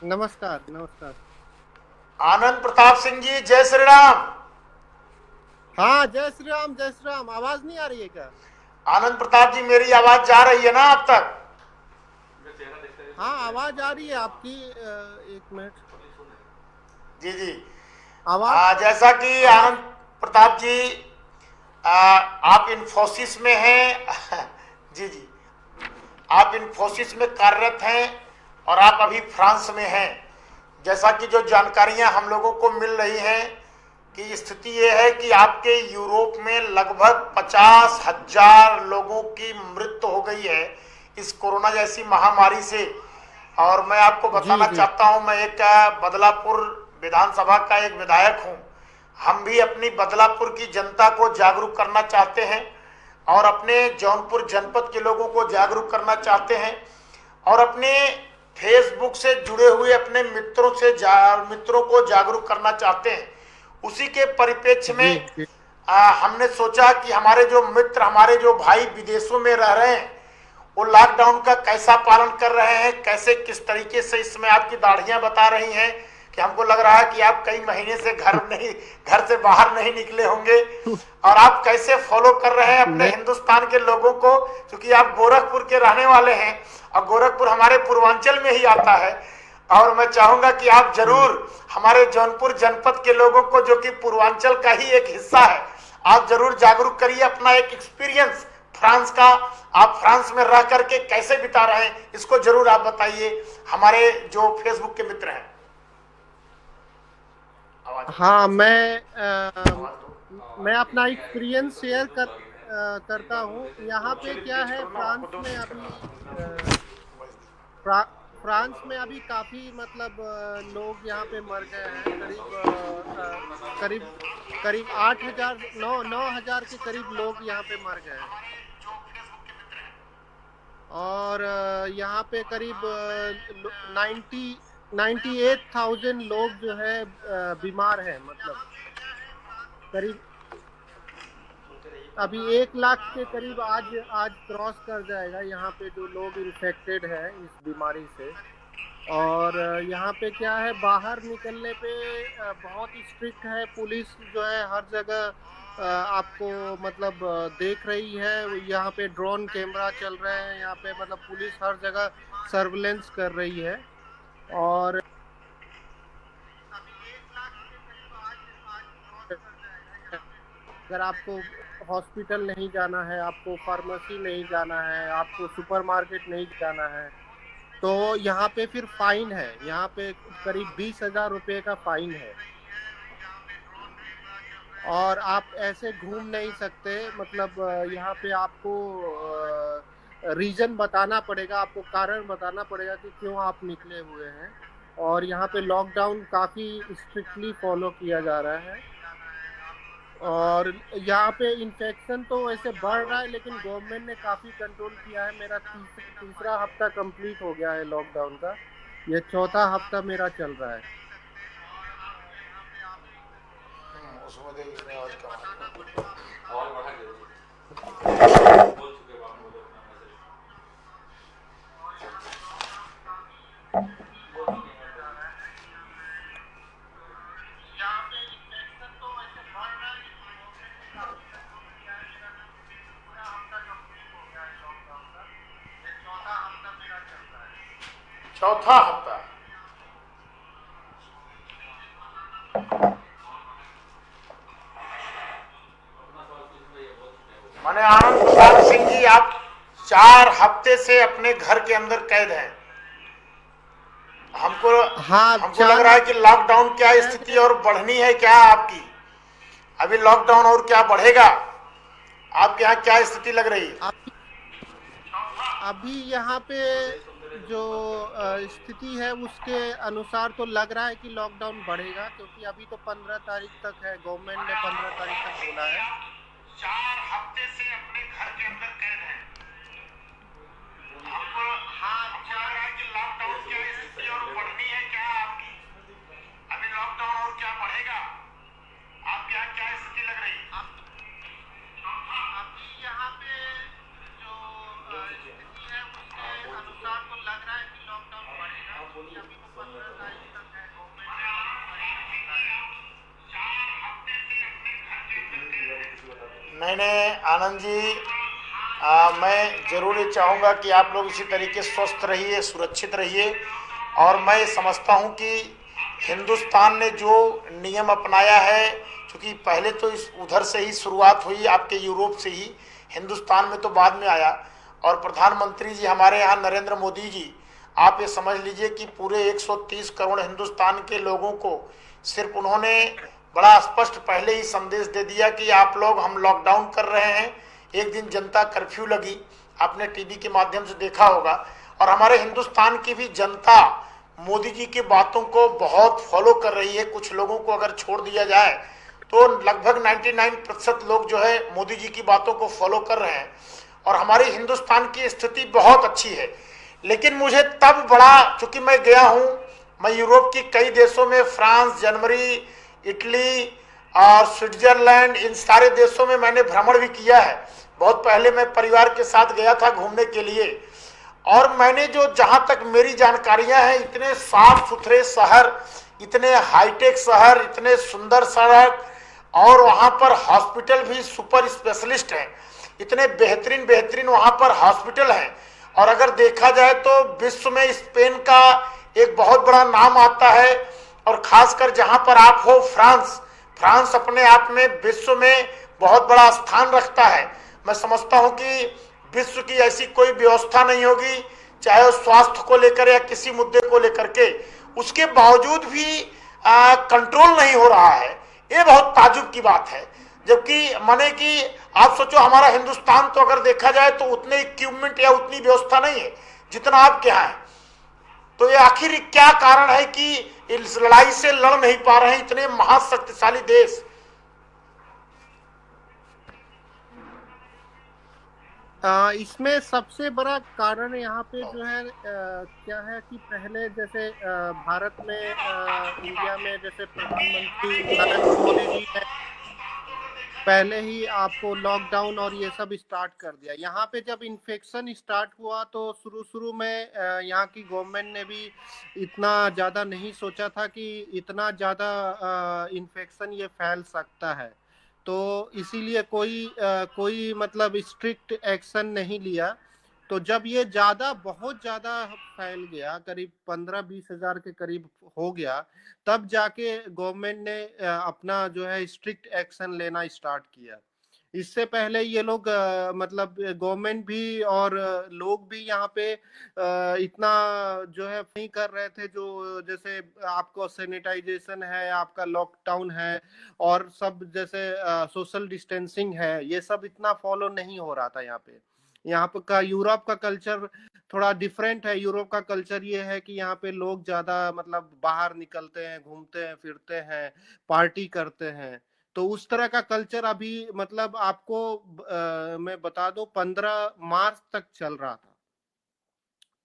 नमस्कार नमस्कार। आनंद प्रताप सिंह जी जय श्री राम। हाँ जय श्री राम जय श्री राम। आवाज नहीं आ रही है क्या? आनंद प्रताप जी मेरी आवाज जा रही है ना आप तक? हाँ आवाज आ रही है आपकी। एक मिनट। जी जी आवाज। जैसा कि आनंद प्रताप जी आप इन्फोसिस में हैं जी जी, आप इन्फोसिस में कार्यरत हैं और आप अभी फ्रांस में हैं। जैसा कि जो जानकारियां हम लोगों को मिल रही हैं कि स्थिति ये है कि आपके यूरोप में लगभग 50,000 लोगों की मृत्यु हो गई है इस कोरोना जैसी महामारी से। और मैं आपको बताना चाहता हूं, मैं एक बदलापुर विधानसभा का एक विधायक हूं। हम भी अपनी बदलापुर की जनता को जागरूक करना चाहते हैं और अपने जौनपुर जनपद के लोगों को जागरूक करना चाहते हैं और अपने फेसबुक से जुड़े हुए अपने मित्रों को जागरूक करना चाहते हैं। उसी के परिप्रेक्ष्य में हमने सोचा कि हमारे जो मित्र, हमारे जो भाई विदेशों में रह रहे हैं, वो लॉकडाउन का कैसा पालन कर रहे हैं, कैसे किस तरीके से इसमें आपकी दाढ़ियां बता रही हैं कि हमको लग रहा है कि आप कई महीने से घर से बाहर नहीं निकले होंगे, और आप कैसे फॉलो कर रहे हैं अपने हिंदुस्तान के लोगों को, क्योंकि आप गोरखपुर के रहने वाले हैं और गोरखपुर हमारे पूर्वांचल में ही आता है। और मैं चाहूंगा कि आप जरूर हमारे जौनपुर जनपद के लोगों को, जो कि पूर्वांचल का ही एक हिस्सा है, आप जरूर जागरूक करिए। अपना एक एक्सपीरियंस फ्रांस का, आप फ्रांस में रह करके कैसे बिता रहे हैं, इसको जरूर आप बताइए हमारे जो फेसबुक के मित्र हैं। हाँ मैं अपना एक्सपीरियंस शेयर करता हूँ। यहाँ पे क्या है, फ्रांस में अभी काफ़ी मतलब लोग यहाँ पे मर गए हैं। करीब 9,000 के करीब लोग यहाँ पे मर गए हैं और यहाँ पे करीब 98,000 लोग जो है बीमार हैं। मतलब करीब अभी 1 लाख के करीब आज क्रॉस कर जाएगा यहाँ पे जो लोग इन्फेक्टेड है इस बीमारी से। और यहाँ पे क्या है, बाहर निकलने पे बहुत ही स्ट्रिक्ट है। पुलिस जो है हर जगह आपको मतलब देख रही है। यहाँ पे ड्रोन कैमरा चल रहे हैं, यहाँ पे मतलब पुलिस हर जगह सर्विलेंस कर रही है। और अगर आपको हॉस्पिटल नहीं जाना है, आपको फार्मेसी नहीं जाना है, आपको सुपरमार्केट नहीं जाना है, तो यहाँ पे फिर फाइन है। यहाँ पे करीब 20,000 रुपये का फाइन है और आप ऐसे घूम नहीं सकते। मतलब यहाँ पे आपको रीजन बताना पड़ेगा, आपको कारण बताना पड़ेगा कि क्यों आप निकले हुए हैं। और यहाँ पे लॉकडाउन काफ़ी स्ट्रिक्टली फॉलो किया जा रहा है। और यहाँ पे इन्फेक्शन तो वैसे बढ़ रहा है, लेकिन गवर्नमेंट ने काफ़ी कंट्रोल किया है। मेरा तीसरा हफ्ता कंप्लीट हो गया है लॉकडाउन का, ये चौथा हफ्ता मेरा चल रहा है। चौथा हफ्ता 4 हफ्ते से अपने घर के अंदर कैद हैं। हमको हाँ, हमको लग रहा है कि लॉकडाउन क्या स्थिति और बढ़नी है क्या आपकी? अभी लॉकडाउन और क्या बढ़ेगा? आपके यहाँ क्या स्थिति लग रही है? अभी यहाँ पे जो स्थिति है उसके अनुसार तो लग रहा है कि लॉकडाउन बढ़ेगा, क्योंकि अभी तो 15 तारीख तक है, गवर्नमेंट ने 15 तारीख तक बोला है। 4 हफ्ते से अपने घर के अंदर कैद हैं। हमको लग रहा है कि लॉकडाउन क्या स्थिति और बढ़नी है क्या आपकी? अभी लॉकडाउन और क्या बढ़ेगा? आपके यहाँ क्या स्थिति लग रही है? अभी यहाँ पे जो स्थिति है उसके अनुसार तो लग रहा है कि लॉकडाउन बढ़ेगा, क्योंकि अभी तो 15 तारीख तक है, गवर्नमेंट ने 15 तारीख तक है। नहीं नहीं आनंद जी, मैं जरूर ये चाहूँगा कि आप लोग इसी तरीके से स्वस्थ रहिए, सुरक्षित रहिए। और मैं समझता हूँ कि हिंदुस्तान ने जो नियम अपनाया है, क्योंकि पहले तो इस उधर से ही शुरुआत हुई, आपके यूरोप से ही, हिंदुस्तान में तो बाद में आया। और प्रधानमंत्री जी हमारे यहाँ नरेंद्र मोदी जी, आप ये समझ लीजिए कि पूरे 130 करोड़ हिंदुस्तान के लोगों को सिर्फ उन्होंने बड़ा स्पष्ट पहले ही संदेश दे दिया कि आप लोग, हम लॉकडाउन कर रहे हैं। एक दिन जनता कर्फ्यू लगी, आपने टीवी के माध्यम से देखा होगा। और हमारे हिंदुस्तान की भी जनता मोदी जी की बातों को बहुत फॉलो कर रही है। कुछ लोगों को अगर छोड़ दिया जाए तो लगभग 99% लोग जो है मोदी जी की बातों को फॉलो कर रहे हैं। और हमारी हिंदुस्तान की स्थिति बहुत अच्छी है। लेकिन मुझे तब बड़ा, चूंकि मैं गया हूँ, मैं यूरोप की कई देशों में, फ्रांस, जर्मनी, इटली और स्विट्जरलैंड, इन सारे देशों में मैंने भ्रमण भी किया है। बहुत पहले मैं परिवार के साथ गया था घूमने के लिए। और मैंने जो, जहाँ तक मेरी जानकारियाँ हैं, इतने साफ सुथरे शहर, इतने हाईटेक शहर, इतने सुंदर सड़क, और वहाँ पर हॉस्पिटल भी सुपर स्पेशलिस्ट हैं, इतने बेहतरीन बेहतरीन वहाँ पर हॉस्पिटल हैं। और अगर देखा जाए तो विश्व में स्पेन का एक बहुत बड़ा नाम आता है। और खासकर जहाँ पर आप हो, फ्रांस अपने आप में विश्व में बहुत बड़ा स्थान रखता है। मैं समझता हूँ कि विश्व की ऐसी कोई व्यवस्था नहीं होगी, चाहे वो स्वास्थ्य को लेकर या किसी मुद्दे को लेकर के, उसके बावजूद भी कंट्रोल नहीं हो रहा है। ये बहुत ताजुब की बात है। जबकि माने कि आप सोचो, हमारा हिंदुस्तान तो अगर देखा जाए तो उतने इक्विपमेंट या उतनी व्यवस्था नहीं है जितना आपके यहाँ है। तो ये आखिर क्या कारण है कि इस लड़ाई से लड़ नहीं पा रहे हैं इतने महाशक्तिशाली देश? इसमें सबसे बड़ा कारण यहाँ पे जो है क्या है कि पहले जैसे भारत में, इंडिया में, जैसे प्रधानमंत्री नरेंद्र मोदी जी ने पहले ही आपको लॉकडाउन और ये सब स्टार्ट कर दिया। यहाँ पे जब इन्फेक्शन स्टार्ट हुआ तो शुरू में यहाँ की गवर्नमेंट ने भी इतना ज़्यादा नहीं सोचा था कि इतना ज़्यादा इन्फेक्शन ये फैल सकता है। तो इसीलिए कोई मतलब स्ट्रिक्ट एक्शन नहीं लिया। तो जब ये बहुत ज़्यादा फैल गया, करीब 15-20 हज़ार के करीब हो गया, तब जाके गवर्नमेंट ने अपना जो है स्ट्रिक्ट एक्शन लेना स्टार्ट किया। इससे पहले ये लोग मतलब गवर्नमेंट भी और लोग भी यहाँ पे इतना जो है नहीं कर रहे थे। जो जैसे आपको सैनिटाइजेशन है, आपका लॉकडाउन है, और सब जैसे सोशल डिस्टेंसिंग है, ये सब इतना फॉलो नहीं हो रहा था यहाँ पे। यहाँ पे का यूरोप का कल्चर थोड़ा डिफरेंट है। यूरोप का कल्चर ये है कि यहाँ पे लोग ज्यादा मतलब बाहर निकलते हैं, घूमते हैं, फिरते हैं, पार्टी करते हैं। तो उस तरह का कल्चर अभी मतलब आपको मैं बता दूं 15 मार्च तक चल रहा था।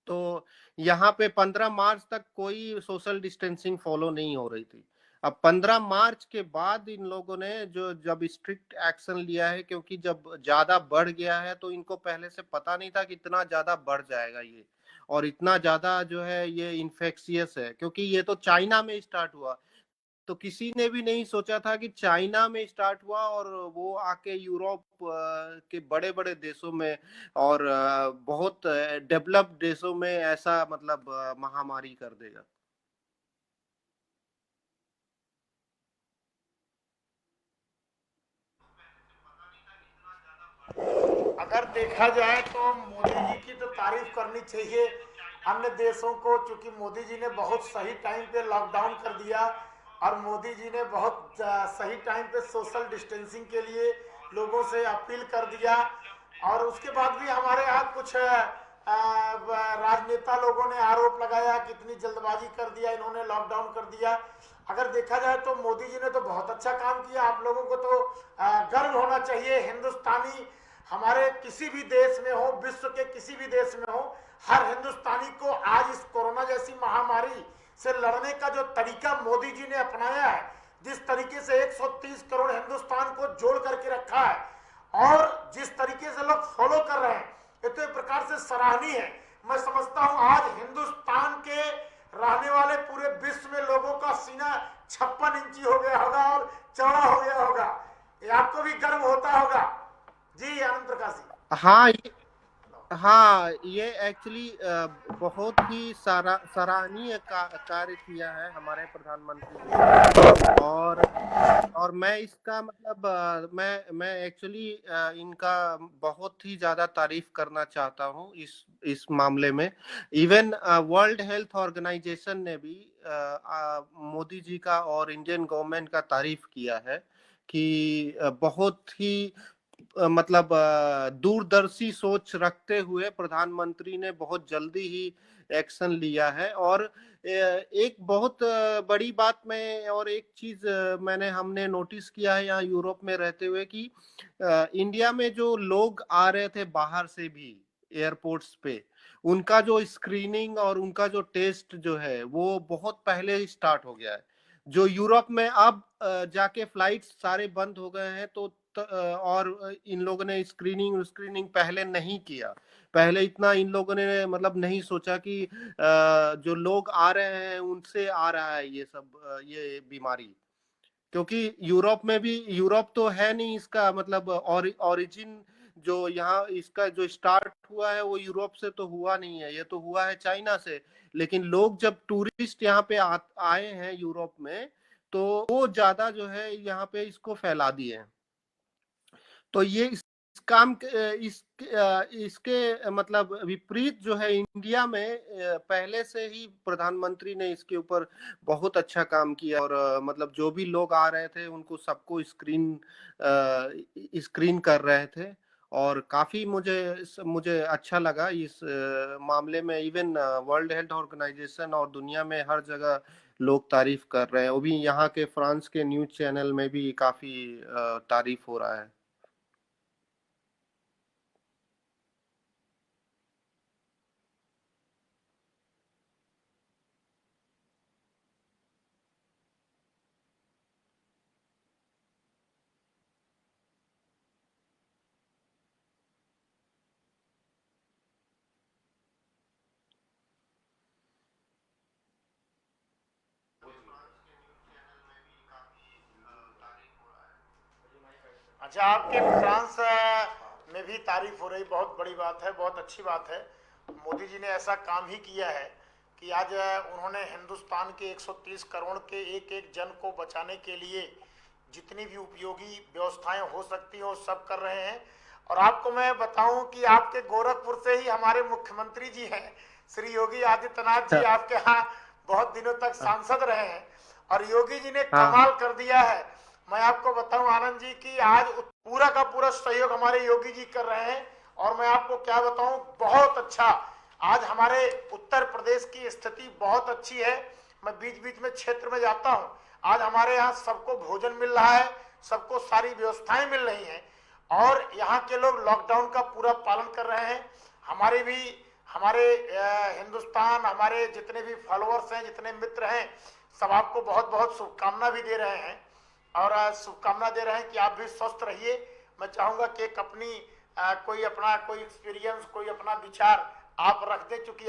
तो यहाँ पे 15 मार्च तक कोई सोशल डिस्टेंसिंग फॉलो नहीं हो रही थी। अब 15 मार्च के बाद इन लोगों ने जब स्ट्रिक्ट एक्शन लिया है, क्योंकि जब ज्यादा बढ़ गया है तो इनको पहले से पता नहीं था कि इतना ज्यादा बढ़ जाएगा ये, और इतना ज्यादा जो है ये इन्फेक्शियस है, क्योंकि ये तो चाइना में स्टार्ट हुआ। तो किसी ने भी नहीं सोचा था कि चाइना में स्टार्ट हुआ और वो आके यूरोप के बड़े बड़े देशों में और बहुत डेवलप्ड देशों में ऐसा मतलब महामारी कर देगा। अगर देखा जाए तो मोदी जी की तो तारीफ करनी चाहिए अन्य देशों को, क्योंकि मोदी जी ने बहुत सही टाइम पे लॉकडाउन कर दिया और मोदी जी ने बहुत सही टाइम पे सोशल डिस्टेंसिंग के लिए लोगों से अपील कर दिया। और उसके बाद भी हमारे यहाँ कुछ राजनेता लोगों ने आरोप लगाया कि इतनी जल्दबाजी कर दिया, इन्होंने लॉकडाउन कर दिया। अगर देखा जाए तो मोदी जी ने तो बहुत अच्छा काम किया। आप लोगों को तो गर्व होना चाहिए। हिंदुस्तानी हमारे किसी भी देश में हो, विश्व के किसी भी देश में हो, हर हिंदुस्तानी को आज इस कोरोना जैसी महामारी से लड़ने का जो तरीका मोदी जी ने अपनाया है, जिस तरीके से 130 करोड़ हिंदुस्तान को जोड़ करके रखा है और जिस तरीके से लोग फॉलो कर रहे हैं, ये तो एक प्रकार से सराहनीय है। मैं समझता हूं आज हिंदुस्तान के रहने वाले पूरे विश्व में लोगों का सीना 56 इंची हो गया होगा और चौड़ा हो गया होगा। ये आपको भी गर्व होता होगा। जी आनंद प्रकाश जी। हाँ, ये एक्चुअली बहुत ही सराहनीय कार्य किया है हमारे प्रधानमंत्री जी। और मैं इसका मतलब मैं एक्चुअली इनका बहुत ही ज्यादा तारीफ करना चाहता हूँ इस मामले में। इवन वर्ल्ड हेल्थ ऑर्गेनाइजेशन ने भी मोदी जी का और इंडियन गवर्नमेंट का तारीफ किया है कि बहुत ही मतलब दूरदर्शी सोच रखते हुए प्रधानमंत्री ने बहुत जल्दी ही एक्शन लिया है। और एक बहुत बड़ी बात में और एक चीज हमने नोटिस किया है यहाँ यूरोप में रहते हुए कि इंडिया में जो लोग आ रहे थे बाहर से भी एयरपोर्ट्स पे, उनका जो स्क्रीनिंग और उनका जो टेस्ट जो है वो बहुत पहले ही स्टार्ट हो गया है। जो यूरोप में अब जाके फ्लाइट्स सारे बंद हो गए हैं और इन लोगों ने स्क्रीनिंग पहले नहीं किया। पहले इतना इन लोगों ने मतलब नहीं सोचा कि जो लोग आ रहे हैं उनसे आ रहा है ये सब ये बीमारी, क्योंकि यूरोप तो है नहीं इसका मतलब ओरिजिन जो यहाँ इसका जो स्टार्ट हुआ है वो यूरोप से तो हुआ नहीं है, ये तो हुआ है चाइना से। लेकिन लोग जब टूरिस्ट यहाँ पे आए हैं यूरोप में तो वो ज्यादा जो है यहाँ पे इसको फैला दिए हैं। तो ये इस काम इसके मतलब विपरीत जो है इंडिया में पहले से ही प्रधानमंत्री ने इसके ऊपर बहुत अच्छा काम किया और मतलब जो भी लोग आ रहे थे उनको सबको स्क्रीन कर रहे थे। और काफी मुझे अच्छा लगा इस मामले में। इवन वर्ल्ड हेल्थ ऑर्गेनाइजेशन और दुनिया में हर जगह लोग तारीफ कर रहे हैं। वो भी यहाँ के फ्रांस के न्यूज चैनल में भी काफी तारीफ हो रहा है। अच्छा, आपके फ्रांस में भी तारीफ हो रही, बहुत बड़ी बात है, बहुत अच्छी बात है। मोदी जी ने ऐसा काम ही किया है कि आज उन्होंने हिंदुस्तान के 130 करोड़ के एक एक जन को बचाने के लिए जितनी भी उपयोगी व्यवस्थाएं हो सकती हैं वो सब कर रहे हैं। और आपको मैं बताऊं कि आपके गोरखपुर से ही हमारे मुख्यमंत्री जी हैं श्री योगी आदित्यनाथ जी, आपके यहाँ बहुत दिनों तक सांसद रहे हैं और योगी जी ने कमाल कर दिया है। मैं आपको बताऊं आनंद जी की आज पूरा का पूरा सहयोग हमारे योगी जी कर रहे हैं। और मैं आपको क्या बताऊं, बहुत अच्छा आज हमारे उत्तर प्रदेश की स्थिति बहुत अच्छी है। मैं बीच बीच में क्षेत्र में जाता हूं, आज हमारे यहाँ सबको भोजन मिल रहा है, सबको सारी व्यवस्थाएं मिल रही हैं और यहाँ के लोग लॉकडाउन का पूरा पालन कर रहे हैं। हमारे हिंदुस्तान, हमारे जितने भी फॉलोअर्स हैं, जितने मित्र हैं, सब आपको बहुत बहुत शुभकामना भी दे रहे हैं और शुभकामना दे रहे हैं कि आप भी स्वस्थ रहिए। मैं चाहूंगा कि एक कोई एक्सपीरियंस, कोई अपना विचार आप रख दें, क्योंकि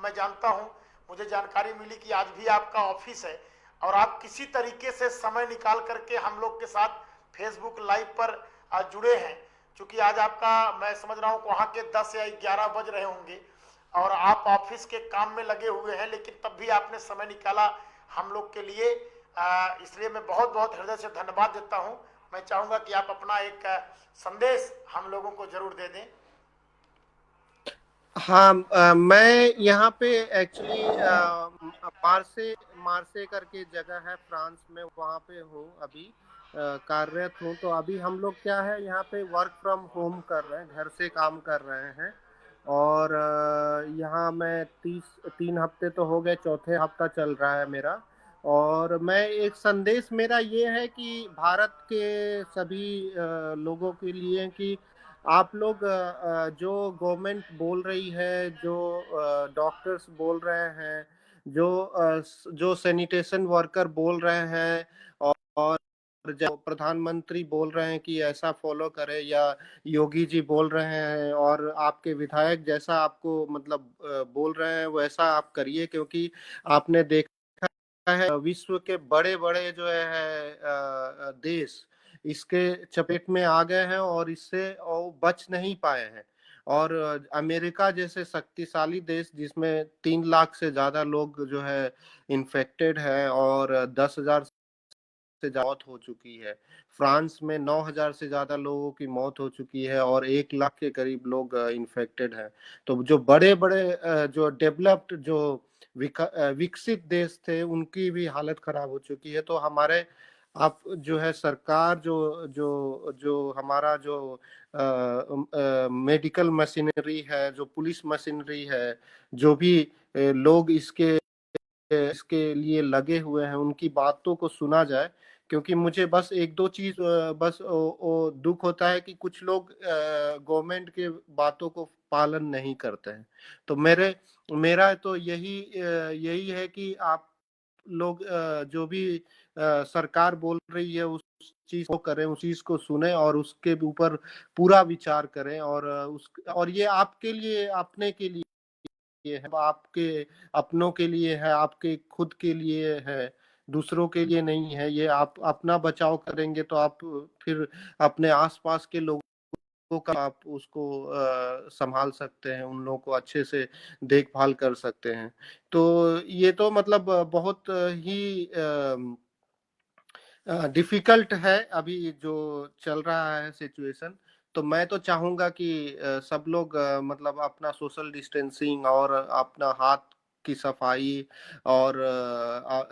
मैं जानता हूं, मुझे जानकारी मिली कि आज भी आपका ऑफिस है और आप किसी तरीके से समय निकाल करके हम लोग के साथ फेसबुक लाइव पर जुड़े हैं। क्योंकि आज आपका मैं समझ रहा हूँ वहाँ के 10 या 11 बज रहे होंगे और आप ऑफिस के काम में लगे हुए हैं, लेकिन तब भी आपने समय निकाला हम लोग के लिए, इसलिए मैं बहुत बहुत हृदय से धन्यवाद देता हूं। मैं चाहूंगा कि आप अपना एक संदेश हम लोगों को जरूर दे दें। हाँ, मैं यहाँ पे एक्चुअली मार्से करके जगह है फ्रांस में, वहाँ पे हूँ अभी, कार्यरत हूँ। तो अभी हम लोग क्या है यहाँ पे वर्क फ्रॉम होम कर रहे हैं, घर से काम कर रहे हैं। और यहाँ मैं 3 हफ्ते तो हो गए, चौथे हफ्ता चल रहा है मेरा। और मैं एक संदेश मेरा ये है कि भारत के सभी लोगों के लिए कि आप लोग जो गवर्नमेंट बोल रही है, जो डॉक्टर्स बोल रहे हैं, जो सैनिटेशन वर्कर बोल रहे हैं, और जो प्रधानमंत्री बोल रहे हैं कि ऐसा फॉलो करें, या योगी जी बोल रहे हैं, और आपके विधायक जैसा आपको मतलब बोल रहे हैं वैसा आप करिए, क्योंकि आपने देखा है विश्व के बड़े बड़े जो है देश इसके चपेट में आ गए हैं और इससे वो बच नहीं पाए हैं। और अमेरिका जैसे शक्तिशाली देश जिसमें 3 लाख से ज्यादा लोग जो है इन्फेक्टेड है, और 10,000 से मौत हो चुकी है। फ्रांस में 9,000 से ज्यादा लोगों की मौत हो चुकी है, और 1 लाख के करीब लोग इन्फेक्टेड हैं। तो जो बड़े बड़े जो डेवलप्ड जो विकसित देश थे उनकी भी हालत खराब हो चुकी है। तो हमारे आप जो है सरकार जो जो जो हमारा जो मेडिकल मशीनरी है, जो पुलिस मशीनरी है, जो भी लोग इसके लिए लगे हुए हैं, उनकी बातों को सुना जाए। क्योंकि मुझे बस एक दो चीज बस वो दुख होता है कि कुछ लोग गवर्नमेंट के बातों को पालन नहीं करते हैं। तो मेरा तो यही है कि आप लोग जो भी सरकार बोल रही है उस चीज को करें, उस चीज को सुने और उसके ऊपर पूरा विचार करें। और ये आपके लिए, अपने के लिए है, आपके अपनों के लिए है, आपके खुद के लिए है, दूसरों के लिए नहीं है। ये आप अपना बचाव करेंगे तो आप फिर अपने आसपास के लोगों का आप उसको संभाल सकते हैं, उन लोगों को अच्छे से देखभाल कर सकते हैं। तो ये तो मतलब बहुत ही डिफिकल्ट है अभी जो चल रहा है सिचुएशन। तो मैं तो चाहूंगा कि सब लोग मतलब अपना सोशल डिस्टेंसिंग और अपना हाथ की सफाई और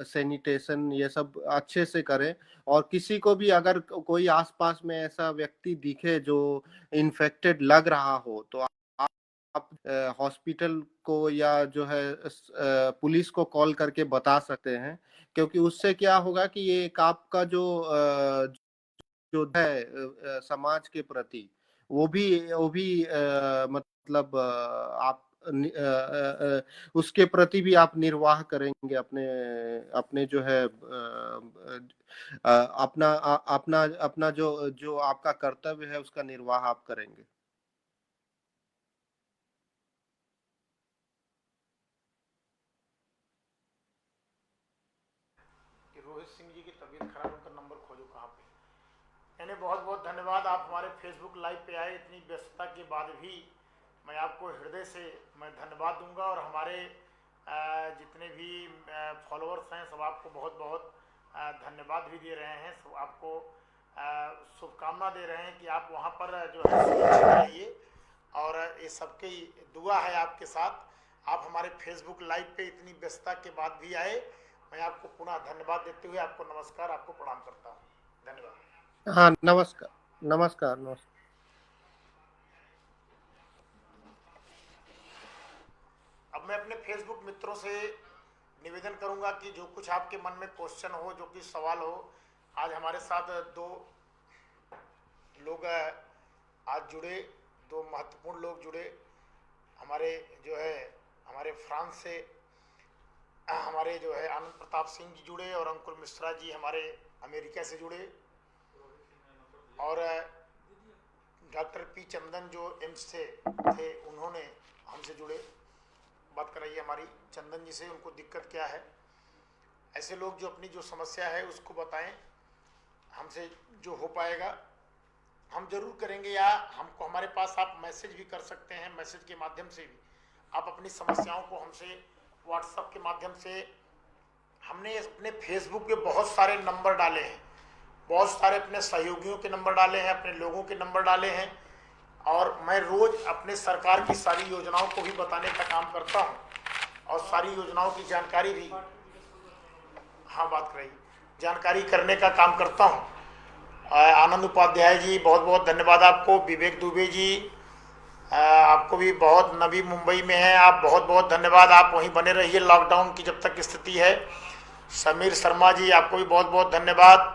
सैनिटेशन ये सब अच्छे से करें। और किसी को भी अगर कोई आसपास में ऐसा व्यक्ति दिखे जो इन्फेक्टेड लग रहा हो, तो आप हॉस्पिटल को या जो है पुलिस को कॉल करके बता सकते हैं। क्योंकि उससे क्या होगा कि ये एक आपका जो है समाज के प्रति वो भी मतलब आप उसके प्रति भी आप निर्वाह करेंगे, अपने अपने जो है अपना जो जो आपका कर्तव्य है उसका निर्वाह आप करेंगे। कि रोहित सिंह जी की तबीयत खराब, उनका नंबर खोजो कहाँ पे। यानी बहुत बहुत धन्यवाद, आप हमारे फेसबुक लाइव पे आए। इतनी व्यस्तता के बाद भी मैं आपको हृदय से मैं धन्यवाद दूंगा, और हमारे जितने भी फॉलोअर्स हैं सब आपको बहुत बहुत धन्यवाद भी दे रहे हैं, सब आपको शुभकामना दे रहे हैं कि आप वहाँ पर जो है सुरक्षित रहिए, और ये सबकी दुआ है आपके साथ। आप हमारे फेसबुक लाइव पे इतनी व्यस्तता के बाद भी आए, मैं आपको पुनः धन्यवाद देते हुए आपको नमस्कार, आपको प्रणाम करता हूँ। धन्यवाद। हाँ, नमस्कार नमस्कार नमस्कार। अब मैं अपने फेसबुक मित्रों से निवेदन करूंगा कि जो कुछ आपके मन में क्वेश्चन हो, जो कुछ सवाल हो। आज हमारे साथ 2 लोग आज जुड़े, 2 महत्वपूर्ण लोग जुड़े। हमारे जो है हमारे फ्रांस से हमारे जो है आनंद प्रताप सिंह जी जुड़े, और अंकुर मिश्रा जी हमारे अमेरिका से जुड़े, और डॉक्टर पी चंदन जो एम्स से थे उन्होंने हमसे जुड़े। बात कराइए हमारी चंदन जी से, उनको दिक्कत क्या है। ऐसे लोग जो अपनी जो समस्या है उसको बताएं, हमसे जो हो पाएगा हम जरूर करेंगे, या हमको हमारे पास आप मैसेज भी कर सकते हैं। मैसेज के माध्यम से भी आप अपनी समस्याओं को हमसे व्हाट्सएप के माध्यम से, हमने अपने फेसबुक पे बहुत सारे नंबर डाले हैं, बहुत सारे अपने सहयोगियों के नंबर डाले हैं, अपने लोगों के नंबर डाले हैं, और मैं रोज अपने सरकार की सारी योजनाओं को भी बताने का काम करता हूँ और सारी योजनाओं की जानकारी भी, हाँ बात कर रही, जानकारी करने का काम करता हूँ। आनंद उपाध्याय जी बहुत बहुत धन्यवाद आपको। विवेक दुबे जी आपको भी बहुत, नवी मुंबई में हैं आप, बहुत बहुत धन्यवाद, आप वहीं बने रहिए लॉकडाउन की जब तक स्थिति है। समीर शर्मा जी आपको भी बहुत बहुत धन्यवाद।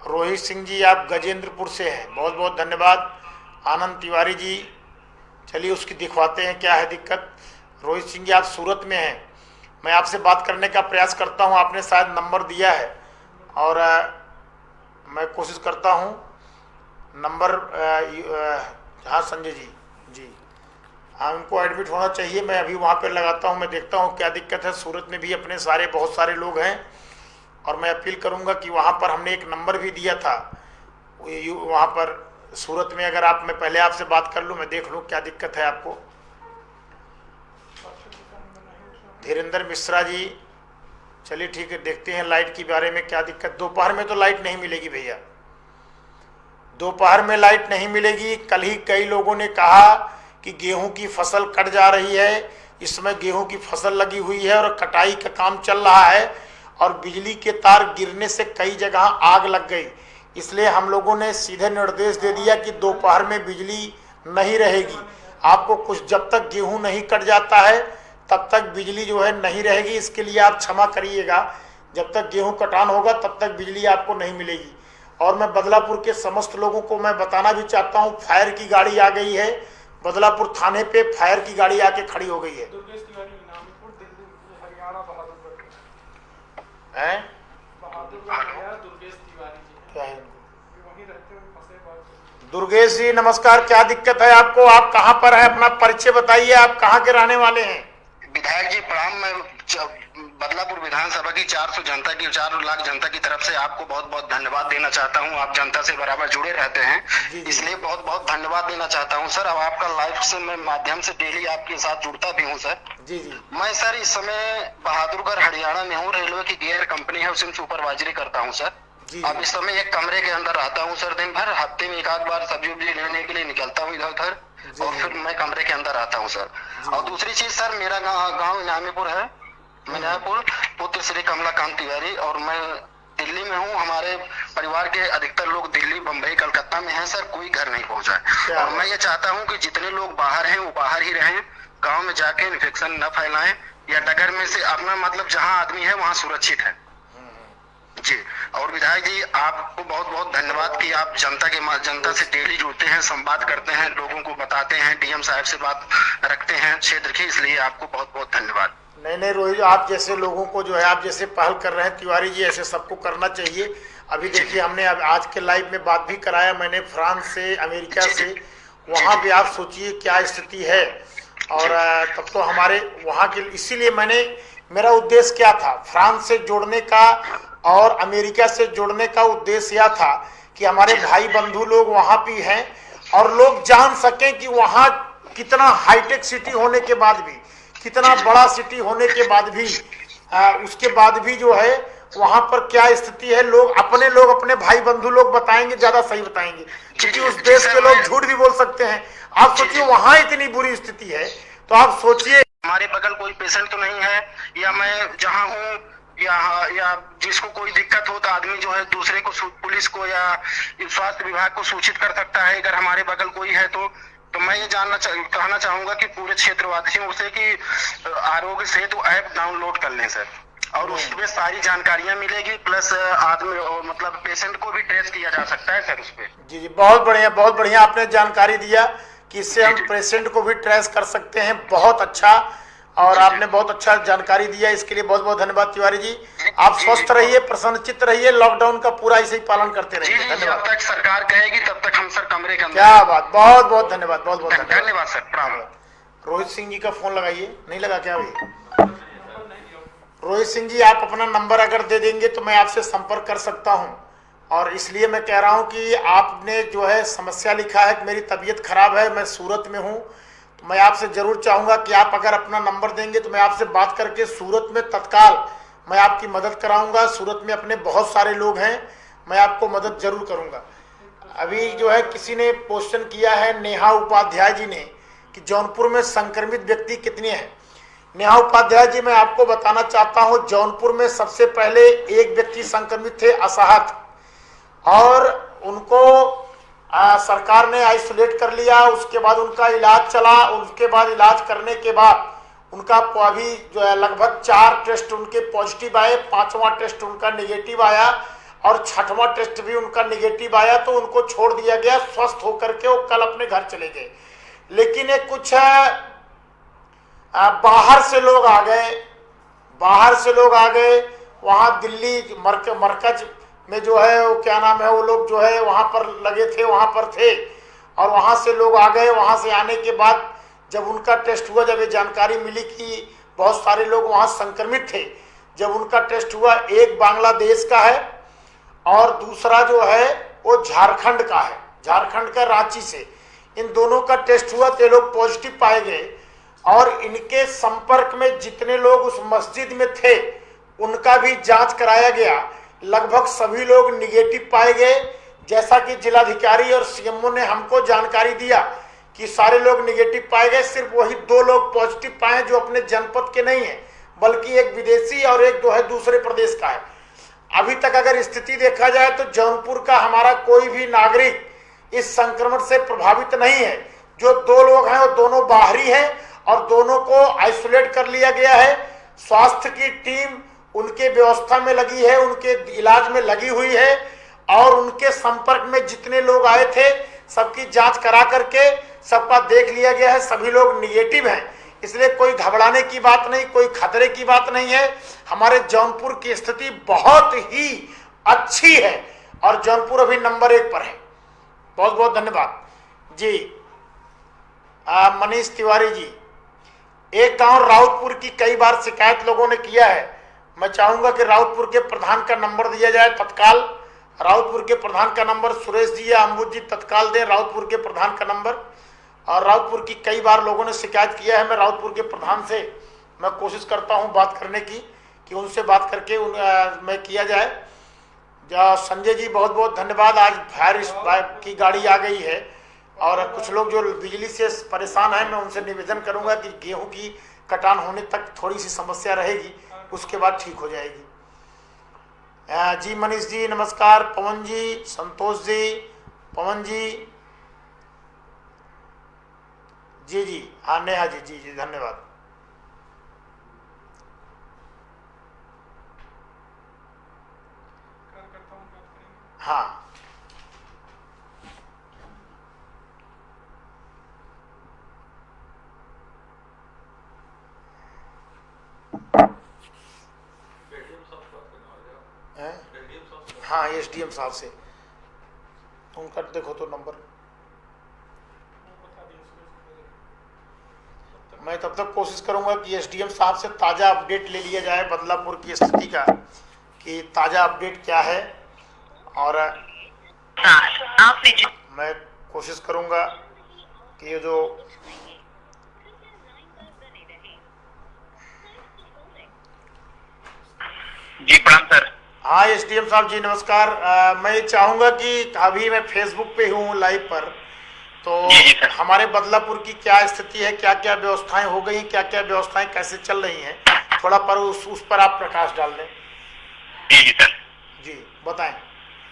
रोहित सिंह जी आप गजेंद्रपुर से हैं, बहुत बहुत धन्यवाद। आनंद तिवारी जी, चलिए उसकी दिखवाते हैं क्या है दिक्कत। रोहित सिंह जी आप सूरत में हैं, मैं आपसे बात करने का प्रयास करता हूं, आपने शायद नंबर दिया है और मैं कोशिश करता हूं नंबर। हाँ संजय जी, जी हाँ उनको एडमिट होना चाहिए, मैं अभी वहाँ पे लगाता हूँ, मैं देखता हूँ क्या दिक्कत है। सूरत में भी अपने सारे बहुत सारे लोग हैं और मैं अपील करूँगा कि वहाँ पर हमने एक नंबर भी दिया था, वहाँ पर सूरत में, अगर आप, मैं पहले आपसे बात कर लूँ, मैं देख लूँ क्या दिक्कत है आपको। धीरेन्द्र मिश्रा जी, चलिए ठीक है, देखते हैं लाइट के बारे में क्या दिक्कत। दोपहर में तो लाइट नहीं मिलेगी भैया, दोपहर में लाइट नहीं मिलेगी। कल ही कई लोगों ने कहा कि गेहूं की फसल कट जा रही है, इसमें गेहूं की फसल लगी हुई है और कटाई का काम चल रहा है और बिजली के तार गिरने से कई जगह आग लग गई। इसलिए हम लोगों ने सीधे निर्देश दे दिया कि दोपहर में बिजली नहीं रहेगी। आपको कुछ, जब तक गेहूं नहीं कट जाता है तब तक बिजली जो है नहीं रहेगी, इसके लिए आप क्षमा करिएगा। जब तक गेहूं कटान होगा तब तक बिजली आपको नहीं मिलेगी। और मैं बदलापुर के समस्त लोगों को मैं बताना भी चाहता हूं, फायर की गाड़ी आ गई है, बदलापुर थाने पे फायर की गाड़ी आके खड़ी हो गई है। दुर्गेश जी नमस्कार, क्या दिक्कत है आपको, आप कहाँ पर है, अपना परिचय बताइए, आप कहाँ के रहने वाले हैं? विधायक जी प्रणाम। मैं बदलापुर विधानसभा की 4 लाख जनता की तरफ से आपको बहुत बहुत धन्यवाद देना चाहता हूं। आप जनता से बराबर जुड़े रहते हैं, इसलिए बहुत बहुत धन्यवाद देना चाहता हूं सर। अब आपका लाइव से मैं माध्यम से डेली आपके साथ जुड़ता भी हूं सर। जी जी। मैं सर इस समय बहादुरगढ़ हरियाणा में हूँ, रेलवे की गियर कंपनी है उसमें सुपरवाइजरी करता हूँ सर। अब इस समय एक कमरे के अंदर रहता हूँ सर, दिन भर, हफ्ते में एक आध बार सब्जी उब्जी लेने के लिए निकलता हूँ इधर उधर और फिर मैं कमरे के अंदर रहता हूँ सर। और दूसरी चीज सर, मेरा गाँव इनामीपुर है, मिनापुर, पुत्र श्री कमलाकांत तिवारी, और मैं दिल्ली में हूँ। हमारे परिवार के अधिकतर लोग दिल्ली, बम्बई, कलकत्ता में हैं सर, कोई घर नहीं पहुँचा है। और मैं ये चाहता हूँ कि जितने लोग बाहर हैं वो बाहर ही रहें, गाँव में जाके इन्फेक्शन न फैलाएं, या डगर में से अपना मतलब जहाँ आदमी है वहाँ सुरक्षित है जी। और विधायक जी आपको बहुत बहुत धन्यवाद कि आप जनता से डेली जुड़ते हैं, संवाद करते हैं, लोगों को बताते हैं, डीएम साहब से बात रखते हैं क्षेत्र की, इसलिए आपको बहुत बहुत धन्यवाद। नहीं रोहित, आप जैसे लोगों को जो है, आप जैसे पहल कर रहे हैं तिवारी जी, ऐसे सबको करना चाहिए। अभी देखिए हमने आज के लाइव में बात भी कराया मैंने फ्रांस से, अमेरिका से, वहाँ भी आप सोचिए क्या स्थिति है। और तब तो हमारे वहाँ के, इसीलिए मेरा उद्देश्य क्या था, फ्रांस से जोड़ने का और अमेरिका से जोड़ने का उद्देश्य यह था कि हमारे भाई बंधु लोग वहाँ भी हैं और लोग जान सकें कि वहाँ कितना हाईटेक सिटी होने के बाद भी, कितना बड़ा सिटी होने के बाद भी, उसके बाद भी जो है वहाँ पर क्या स्थिति है। लोग अपने भाई बंधु लोग बताएंगे, ज्यादा सही बताएंगे, क्योंकि उस देश के लोग झूठ भी बोल सकते हैं। आप सोचिए वहाँ इतनी बुरी स्थिति है, तो आप सोचिए हमारे बगल कोई पेशेंट तो नहीं है, या मैं जहाँ हूँ या जिसको कोई दिक्कत हो तो आदमी जो है दूसरे को, पुलिस को या स्वास्थ्य विभाग को सूचित कर सकता है अगर हमारे बगल कोई है तो मैं ये कहना चाहूंगा कि पूरे क्षेत्रवासियों से कि आरोग्य सेतु ऐप डाउनलोड कर लें सर, और उसमें सारी जानकारियां मिलेगी, प्लस आदमी मतलब पेशेंट को भी ट्रेस किया जा सकता है सर उस पर। जी जी, बहुत बढ़िया आपने जानकारी दिया कि इससे हम पेशेंट को भी ट्रेस कर सकते हैं, बहुत अच्छा, और आपने बहुत अच्छा जानकारी दिया, इसके लिए बहुत बहुत धन्यवाद तिवारी जी। आप स्वस्थ रहिए, प्रसन्नचित्त रहिए, लॉकडाउन का पूरा ऐसे ही पालन करते रहिए। धन्यवाद। जब तक सरकार कहेगी तब तक हम सर कमरे के अंदर। क्या बात, बहुत बहुत धन्यवाद, बहुत बहुत धन्यवाद सर, प्रणाम। रोहित सिंह जी का फोन लगाइए, नहीं लगा क्या भाई? रोहित सिंह जी आप अपना नंबर अगर दे देंगे तो मैं आपसे संपर्क कर सकता हूं, और इसलिए मैं कह रहा हूं कि आपने जो है समस्या लिखा है कि मेरी तबीयत खराब है, मैं सूरत में हूं, तो मैं आपसे जरूर चाहूंगा कि आप अगर अपना नंबर देंगे तो मैं आपसे बात करके सूरत में तत्काल मैं आपकी मदद कराऊंगा। सूरत में अपने बहुत सारे लोग हैं, मैं आपको मदद जरूर करूंगा। अभी जो है किसी ने क्वेश्चन किया है, नेहा उपाध्याय जी ने, कि जौनपुर में संक्रमित व्यक्ति कितने हैं। नेहा उपाध्याय जी, मैं आपको बताना चाहता हूं, जौनपुर में सबसे पहले एक व्यक्ति संक्रमित थे, असहत, और उनको सरकार ने आइसोलेट कर लिया। उसके बाद उनका इलाज चला। उसके बाद इलाज करने के बाद उनका अभी जो है लगभग 4 टेस्ट उनके पॉजिटिव आए, 5वां टेस्ट उनका निगेटिव आया और 6वां टेस्ट भी उनका निगेटिव आया, तो उनको छोड़ दिया गया। स्वस्थ होकर के वो कल अपने घर चले गए। लेकिन ये कुछ बाहर से लोग आ गए, वहाँ दिल्ली मरकज में जो है वो क्या नाम है, वो लोग जो है वहाँ पर लगे थे, वहाँ पर थे, और वहाँ से लोग आ गए। वहाँ से आने के बाद जब उनका टेस्ट हुआ, जब ये जानकारी मिली कि बहुत सारे लोग वहाँ संक्रमित थे, जब उनका टेस्ट हुआ, एक बांग्लादेश का है और दूसरा जो है वो झारखंड का है, झारखंड का रांची से। इन दोनों का टेस्ट हुआ तो ये लोग पॉजिटिव पाए गए, और इनके संपर्क में जितने लोग उस मस्जिद में थे उनका भी जांच कराया गया। लगभग सभी लोग निगेटिव पाए गए। जैसा कि जिलाधिकारी और सीएमओ ने हमको जानकारी दिया कि सारे लोग निगेटिव पाए गए, सिर्फ वही 2 लोग पॉजिटिव पाए जो अपने जनपद के नहीं है, बल्कि एक विदेशी और एक जो है दूसरे प्रदेश का है। अभी तक अगर स्थिति देखा जाए तो जौनपुर का हमारा कोई भी नागरिक इस संक्रमण से प्रभावित नहीं है। जो 2 लोग हैं वो दोनों बाहरी हैं और दोनों को आइसोलेट कर लिया गया है। स्वास्थ्य की टीम उनके व्यवस्था में लगी है, उनके इलाज में लगी हुई है, और उनके संपर्क में जितने लोग आए थे सबकी जांच करा करके सबका देख लिया गया है। सभी लोग निगेटिव हैं, इसलिए कोई घबराने की बात नहीं, कोई खतरे की बात नहीं है। हमारे जौनपुर की स्थिति बहुत ही अच्छी है और जौनपुर अभी नंबर 1 पर है। बहुत बहुत धन्यवाद जी। मनीष तिवारी जी, एक गांव राउतपुर की कई बार शिकायत लोगों ने किया है। मैं चाहूंगा कि राउतपुर के प्रधान का नंबर दिया जाए तत्काल। राउतपुर के प्रधान का नंबर सुरेश जी या अम्बुज जी तत्काल दें, राउतपुर के प्रधान का नंबर। और राउतपुर की कई बार लोगों ने शिकायत किया है। मैं राउतपुर के प्रधान से मैं कोशिश करता हूं बात करने की, कि उनसे बात करके मैं किया जाए। संजय जी, बहुत बहुत धन्यवाद। आज फायर की गाड़ी आ गई है, और कुछ लोग जो बिजली से परेशान हैं, मैं उनसे निवेदन करूंगा कि गेहूं की कटान होने तक थोड़ी सी समस्या रहेगी, उसके बाद ठीक हो जाएगी। जी मनीष जी नमस्कार। पवन जी, संतोष जी, पवन जी, जी हाँ, नेहा जी, जी धन्यवाद। हाँ, हाँ एसडीएम साहब से उनका देखो तो नंबर। मैं तब तक कोशिश करूंगा कि एसडीएम साहब से ताज़ा अपडेट ले लिया जाए बदलापुर की स्थिति का, कि ताज़ा अपडेट क्या है। और मैं कोशिश करूंगा कि ये जो जी प्रणाम सर। हाँ एसडीएम साहब जी नमस्कार। मैं चाहूंगा कि अभी मैं फेसबुक पे हूँ लाइव पर, तो हमारे बदलापुर की क्या स्थिति है, क्या क्या व्यवस्थाएं हो गई, क्या क्या व्यवस्थाएं कैसे चल रही हैं, थोड़ा पर उस पर आप प्रकाश डाल दें। जी सर, जी बताएं।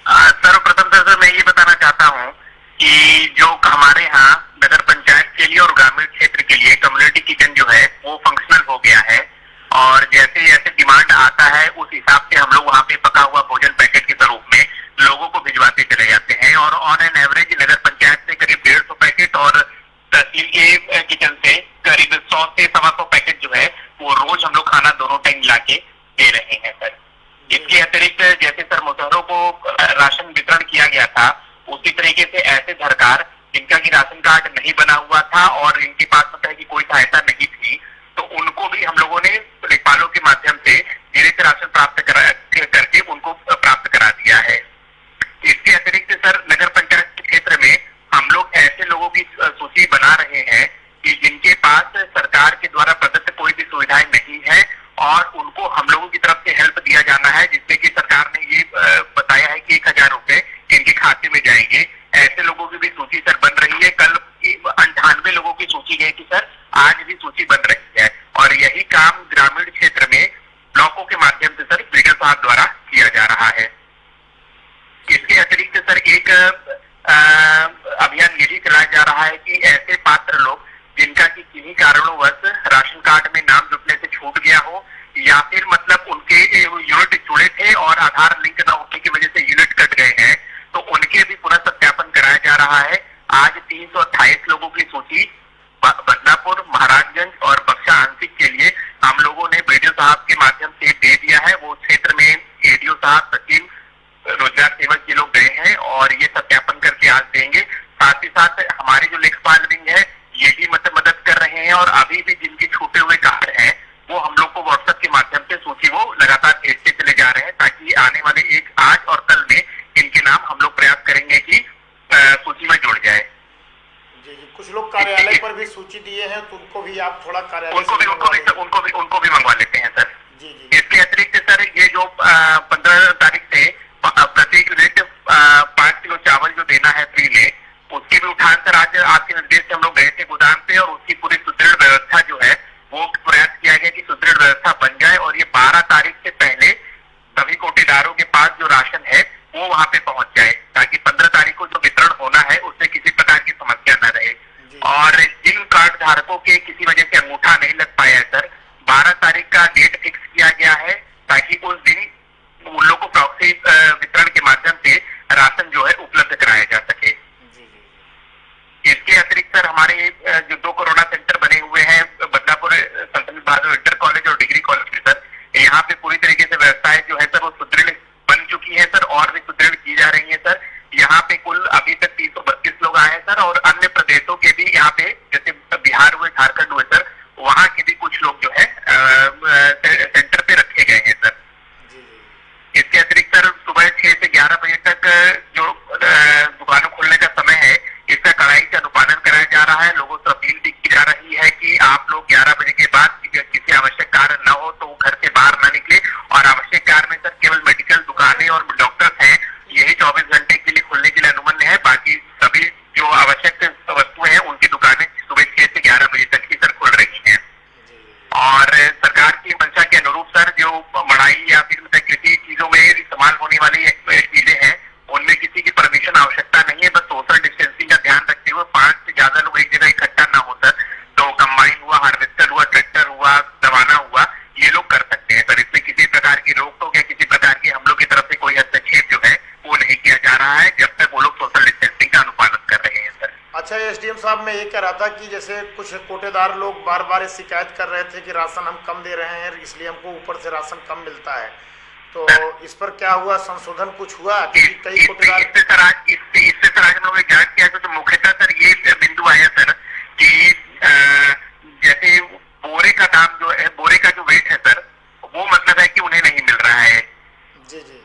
सर्वप्रथम सर मैं ये बताना चाहता हूँ कि जो हमारे यहाँ नगर पंचायत के लिए और ग्रामीण क्षेत्र के लिए कम्युनिटी किचन जो है वो फंक्शनल हो गया है, और जैसे जैसे डिमांड आता है उस हिसाब से हम लोग वहाँ पे पका हुआ भोजन पैकेट के स्वरूप में लोगों को भिजवाते चले जाते हैं। और ऑन एन एवरेज नगर पंचायत से करीब 150 पैकेट और तहसील के किचन से करीब 100 से 125 पैकेट जो है वो रोज हम लोग खाना दोनों टाइम मिला के दे रहे हैं सर। इसके अतिरिक्त जैसे सर मुसहरों को राशन वितरण किया गया था, उसी तरीके से ऐसे सरकार जिनका की राशन कार्ड नहीं बना हुआ था और इनके पास पता है कि कोई सहायता नहीं थी, तो उनको भी हम लोगों ने लेखपालों के माध्यम से धीरे से राशन प्राप्त करके उनको प्राप्त करा दिया है। इसके अतिरिक्त सर नगर पंचायत के क्षेत्र में हम लोग ऐसे लोगों की सूची बना रहे हैं कि जिनके पास सरकार के द्वारा प्रदत्त कोई भी सुविधाएं नहीं है, और उनको हम लोगों की तरफ से हेल्प दिया जाना है, जिससे कि सरकार ने ये बताया है कि 1000 रुपए इनके खाते में जाएंगे। विभाग द्वारा किया जा रहा है। इसके अतिरिक्त सर एक अभियान ये भी चलाया जा रहा है कि ऐसे पात्र लोग जिनका कि किन्हीं कारणोंवश राशन कार्ड में नाम जुटने से छूट गया हो या फिर मतलब उनके यूनिट जुड़े थे और आधार लिंक न होने की वजह से यूनिट कट गए हैं, तो उनके भी पुनः सत्यापन कराया जा रहा है। आज 328 लोगों की सूची बदलापुर, महाराजगंज और बक्सा आंशिक के लिए हम लोगों ने बीडीओ साहब के माध्यम से दे दिया है। वो क्षेत्र में एडीओ साहब, सचिव, रोजगार सेवक के लोग गए हैं और ये सत्यापन करके आज देंगे। साथ ही साथ हमारे जो लेखपाल विंग है ये भी मदद कर रहे हैं और अभी भी जिनके छूटे हुए कार्ड हैं वो हम लोग को व्हाट्सएप के माध्यम से सूची वो लगातार भेजते चले जा रहे हैं, ताकि आने वाले आज और कल में इनके नाम हम लोग प्रयास करेंगे कि सूची में जुड़ जाए। जी जी, कुछ लोग कार्यालय पर भी सूची दिए हैं, तो उनको भी आप थोड़ा कार्यालय उनको भी मंगवा लेते हैं सर। जी जी। इसके अतिरिक्त सर ये जो 15 तारीख से प्रत्येक यूनिट 5 किलो चावल जो देना है फ्री में, उसके भी उठान सर आज आपके निर्देश से हम लोग गए थे गोदाम पे और उसकी पूरी सुदृढ़ व्यवस्था जो है वो प्रयास किया गया कि सुदृढ़ व्यवस्था बन जाए और ये 12 तारीख से पहले सभी कोटेदारों के पास जो राशन है वो वहां पे पहुंच जाए, ताकि 15 तारीख को जो वितरण होना है उससे किसी प्रकार की समस्या न रहे। और जिन कार्ड धारकों के किसी वजह से अंगूठा नहीं लग पाया है सर, 12 तारीख का डेट फिक्स किया गया है ताकि उस दिन उन लोगों को प्रॉक्सी वितरण के माध्यम से राशन जो है उपलब्ध कराया जा सके। इसके अतिरिक्त सर हमारे जो 2 कोरोना सेंटर बने हुए हैं बदलापुर संत बहादुर इंटर कॉलेज और डिग्री कॉलेज में सर, यहाँ पे पूरी तरीके से व्यवस्थाएं जो है सर वो सुदृढ़ बन चुकी है सर और भी सुदृढ़ की जा रही है सर। यहाँ पे कुल अभी तक 332 लोग आए हैं सर और अन्य प्रदेशों के भी यहाँ पे जैसे बिहार हुए, झारखंड हुए सर, वहाँ के भी कुछ लोग जो है सेंटर पे रखे गए हैं सर। इसके अतिरिक्त सर सुबह 6 से 11 बजे तक जो दुकानों खोलने का समय है इसका कड़ाई से अनुपालन कराया जा रहा है। लोगों से अपील भी की जा रही है कि आप लोग 11 बजे के बाद किसी आवश्यक कार्य न हो तो घर से बाहर न निकले और आवश्यक कार्य में सर केवल मेडिकल दुकानें और डॉक्टर्स हैं यही 24 घंटे के लिए खुलने के लिए अनुमन्य है। बाकी सभी जो आवश्यक वस्तुएं हैं उनकी दुकानें सुबह 6 से 11 बजे तक ही सर खुल रही हैं। और सरकार की मंशा के अनुरूप सर जो बढ़ाई या फिर कृषि चीजों में इस्तेमाल होने वाली चीजें हैं उनमें किसी की परमिशन आवश्यकता नहीं है। बस सोशल डिस्टेंसिंग का ध्यान रखते हुए 5 से ज्यादा लोग एक जगह इकट्ठा ना हो सर, तो कंबाइन हुआ, हार्वेस्टर हुआ, ट्रैक्टर हुआ, दवाना हुआ, ये लोग कर सकते हैं सर। इसमें किसी प्रकार की रोक टोक या किसी प्रकार की हम लोग की तरफ से कोई हस्तक्षेप जो है वो नहीं किया जा रहा है जब तक वो लोग सोशल डिस्टेंसिंग का अनुपालन कर रहे हैं सर। अच्छा, एसडीएम साहब मैं ये कह रहा था कि जैसे कुछ कोटेदार लोग बार बार शिकायत कर रहे थे कि राशन हम कम दे रहे हैं इसलिए हमको ऊपर से राशन कम मिलता है, तो इस पर क्या हुआ, संशोधन कुछ हुआ? कई कोटेदार इससे सर आज हम लोग ने जांच किया तो मुख्यतः सर ये बिंदु आया सर कि जैसे बोरे का दाम जो है, बोरे का जो वेट है सर वो मतलब है कि उन्हें नहीं मिल रहा है। जी जी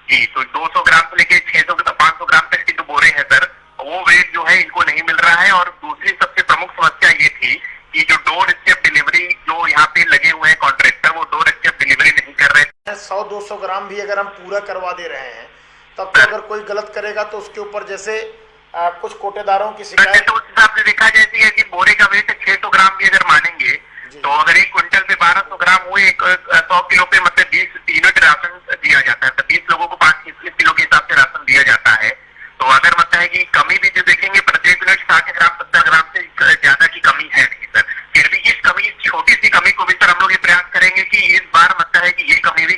जी, तो 200 ग्राम से लेके 600 500 ग्राम तक के जो बोरे हैं सर वो वेट जो है इनको नहीं मिल रहा है। और दूसरी सबसे प्रमुख समस्या ये थी कि जो डोर स्टेप डिलीवरी जो यहाँ पे लगे हुए हैं कॉन्ट्रैक्टर वो डोर स्टेप डिलीवरी नहीं कर रहे हैं। 100-200 ग्राम भी अगर हम पूरा करवा दे रहे हैं तब तो अगर कोई गलत करेगा तो उसके ऊपर जैसे कुछ कोटेदारों की शिकायत तो उस हिसाब से देखा जाती है कि बोरे का वेट 600 ग्राम भी अगर मानेंगे तो अगर 1 क्विंटल पे 1200 ग्राम हुए 100 किलो पे मतलब 20 यूनिट राशन दिया जाता है, तो 20 लोगों को 5 किलो के हिसाब से राशन दिया जाता है। तो अगर मतलब है कि कमी भी जो देखेंगे प्रत्येक यूनिट 60 ग्राम 70 ग्राम से ज्यादा की कमी है नहीं सर। फिर भी इस कमी, इस छोटी सी कमी को भी सर हम लोग ये प्रयास करेंगे कि इस बार मतलब है कि ये कमी भी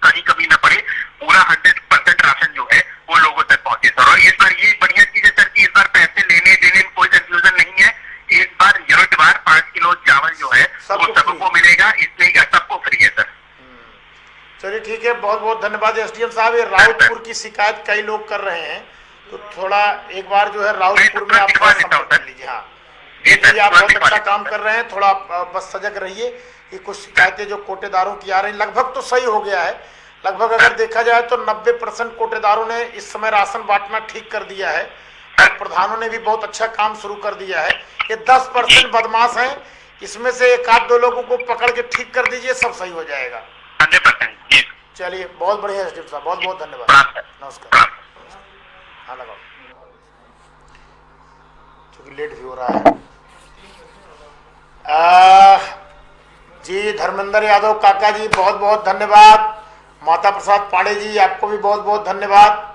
कहीं कमी न पड़े, पूरा 100% राशन जो है वो लोगों तक पहुंचे सर। और इस बार ये बढ़िया चीज है सर कि इस बार पैसे लेने देने में कोई कंफ्यूजन नहीं है। इस बार यूनिट बार 5 किलो चावल जो है वो सबको मिलेगा, इसलिए सबको फ्री है सर। चलिए ठीक है, बहुत बहुत धन्यवाद एसडीएम साहब। ये राउतपुर की शिकायत कई लोग कर रहे हैं तो थोड़ा एक बार जो है राउतपुर में आप संपर्क कर लीजिए। हाँ जी, आप बहुत अच्छा काम कर रहे हैं, थोड़ा बस सजग रहिए कि कुछ शिकायतें जो कोटेदारों की आ रही, लगभग तो सही हो गया है। लगभग अगर देखा जाए तो 90% कोटेदारों ने इस समय राशन बांटना ठीक कर दिया है और प्रधानों ने भी बहुत अच्छा काम शुरू कर दिया है। ये 10% बदमाश हैं, इसमें से 1-2 लोगों को पकड़ के ठीक कर दीजिए, सब सही हो जाएगा। 100%। चलिए, बहुत बढ़िया एसडीएम साहब, बहुत बहुत धन्यवाद, नमस्कार। हाँ लगाओ, क्योंकि लेट भी हो रहा है। जी धर्मेंद्र यादव काका जी, बहुत बहुत धन्यवाद। माता प्रसाद पांडे जी, आपको भी बहुत बहुत धन्यवाद।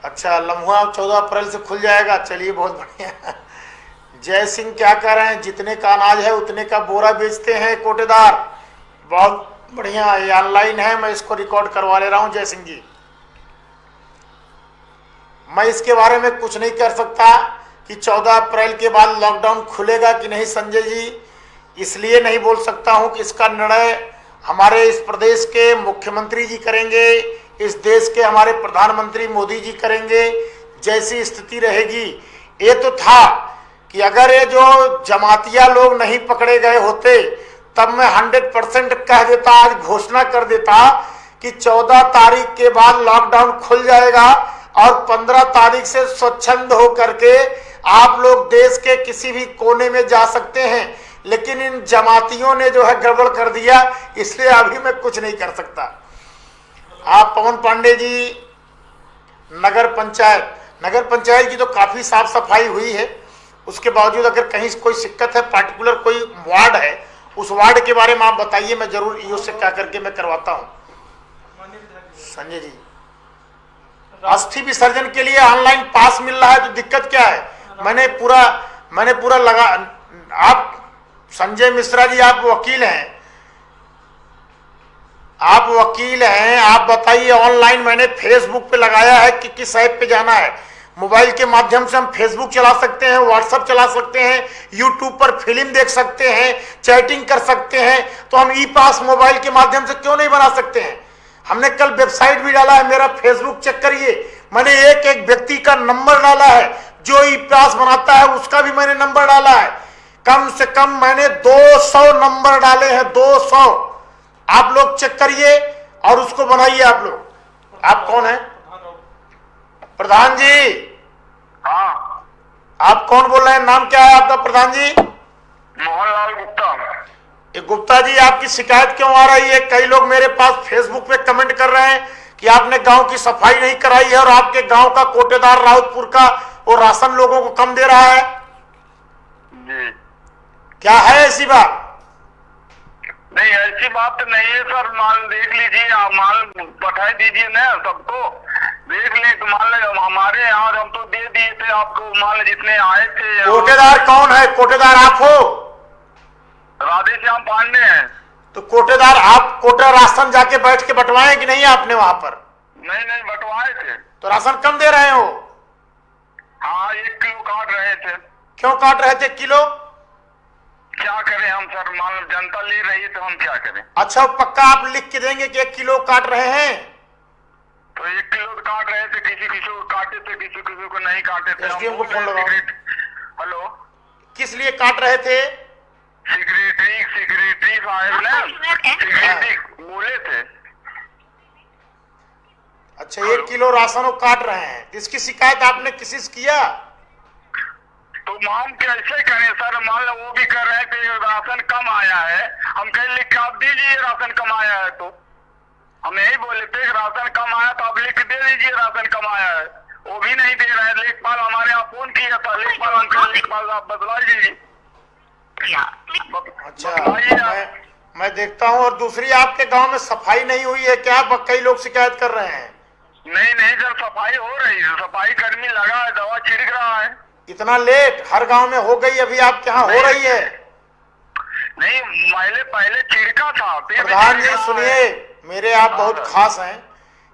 अच्छा, लम्हा 14 अप्रैल से खुल जाएगा, चलिए बहुत बढ़िया। जय सिंह क्या कह रहे हैं, जितने का अनाज है उतने का बोरा बेचते हैं कोटेदार। बहुत बढ़िया, ये ऑनलाइन है, मैं इसको रिकॉर्ड करवा ले रहा हूं। जय सिंह जी, मैं इसके बारे में कुछ नहीं कर सकता कि 14 अप्रैल के बाद लॉकडाउन खुलेगा कि नहीं संजय जी, इसलिए नहीं बोल सकता हूं कि इसका निर्णय हमारे इस प्रदेश के मुख्यमंत्री जी करेंगे, इस देश के हमारे प्रधानमंत्री मोदी जी करेंगे, जैसी स्थिति रहेगी। ये तो था कि अगर ये जो जमातिया लोग नहीं पकड़े गए होते तब मैं 100% कह देता, आज घोषणा कर देता कि 14 तारीख के बाद लॉकडाउन खुल जाएगा और 15 तारीख से स्वच्छंद हो करके आप लोग देश के किसी भी कोने में जा सकते हैं। लेकिन इन जमातियों ने जो है गड़बड़ कर दिया, इसलिए अभी मैं कुछ नहीं कर सकता। आप पवन पांडे जी, नगर पंचायत की तो काफी साफ सफाई हुई है, उसके बावजूद अगर कहीं कोई दिक्कत है, पार्टिकुलर कोई वार्ड है, उस वार्ड के बारे में आप बताइए, मैं जरूर ईओ से क्या करके मैं करवाता हूं। संजय जी, अस्थि विसर्जन के लिए ऑनलाइन पास मिल रहा है तो दिक्कत क्या है? मैंने पूरा लगा। आप संजय मिश्रा जी, आप वकील हैं, आप बताइए, ऑनलाइन मैंने फेसबुक पे लगाया है कि किस ऐप पे जाना है। मोबाइल के माध्यम से हम फेसबुक चला सकते हैं, व्हाट्सएप चला सकते हैं, यूट्यूब पर फिल्म देख सकते हैं, चैटिंग कर सकते हैं, तो हम ई पास मोबाइल के माध्यम से क्यों नहीं बना सकते हैं? हमने कल वेबसाइट भी डाला है, मेरा फेसबुक चेक करिए, मैंने एक एक व्यक्ति का नंबर डाला है, जो ई पास बनाता है उसका भी मैंने नंबर डाला है। कम से कम मैंने 200 नंबर डाले हैं, 200। आप लोग चेक करिए और उसको बनाइए। आप लोग, आप कौन है? प्रधान जी। हाँ, आप कौन बोल रहे हैं, नाम क्या है आपका प्रधान जी? मोहनलाल गुप्ता। गुप्ता जी, आपकी शिकायत क्यों आ रही है? कई लोग मेरे पास फेसबुक पे कमेंट कर रहे हैं कि आपने गांव की सफाई नहीं कराई है और आपके गांव का कोटेदार राउतपुर का वो राशन लोगों को कम दे रहा है। जी, क्या है ऐसी बात? नहीं ऐसी बात तो नहीं है सर, माल देख लीजिए, आप माल पठा दीजिए ना सबको, देख ले तो माल हमारे यहाँ हम तो दे दिए थे आपको, माल जितने आए थे। कोटेदार कौन है? कोटेदार आप हो? राधेश्याम पांडे हैं। तो कोटेदार आप, कोटा राशन जाके बैठ के बंटवाए कि नहीं आपने वहां पर? नहीं बंटवाए थे। तो राशन कम दे रहे हो? हाँ, 1 किलो काट रहे थे। क्यों काट रहे थे किलो? क्या करें हम सर, माल जनता ले रही है तो हम क्या करें। अच्छा, पक्का आप लिख के देंगे कि 1 किलो काट रहे हैं? तो 1 किलो काट रहे थे, किसी को काटे थे, किसी को नहीं काटे थे। एसडीएम को फोन लगाओ। हेलो, किस लिए काट रहे थे? सिक्योरिटी साहब ने सिक्योरिटी बोले थे। अच्छा, 1 किलो राशन वो काट रहे हैं, इसकी शिकायत आपने किसी से किया? तो हम कैसे करें सर, मान लो वो भी कर रहे थे राशन कम आया है, हम कहीं लिख के आप दीजिए राशन कम आया है, तो हम यही बोले थे राशन कम आया तो आप लिख के दे दीजिए राशन कम आया है, वो भी नहीं दे रहे हैं। लेखपाल हमारे यहाँ फोन किया था, लेखपाल अंकल, लेखपाल आप बदला दीजिए। अच्छा, मैं देखता हूँ। और दूसरी, आपके गांव में सफाई नहीं हुई है क्या? कई लोग शिकायत कर रहे हैं। नहीं सर, सफाई हो रही है, सफाई कर्मी लगा है, दवा छिड़क रहा है। इतना लेट? हर गांव में हो गई, अभी आपके यहाँ हो रही है? नहीं, पहले छिड़का था। प्रधान जी सुनिए, मेरे आप बहुत खास हैं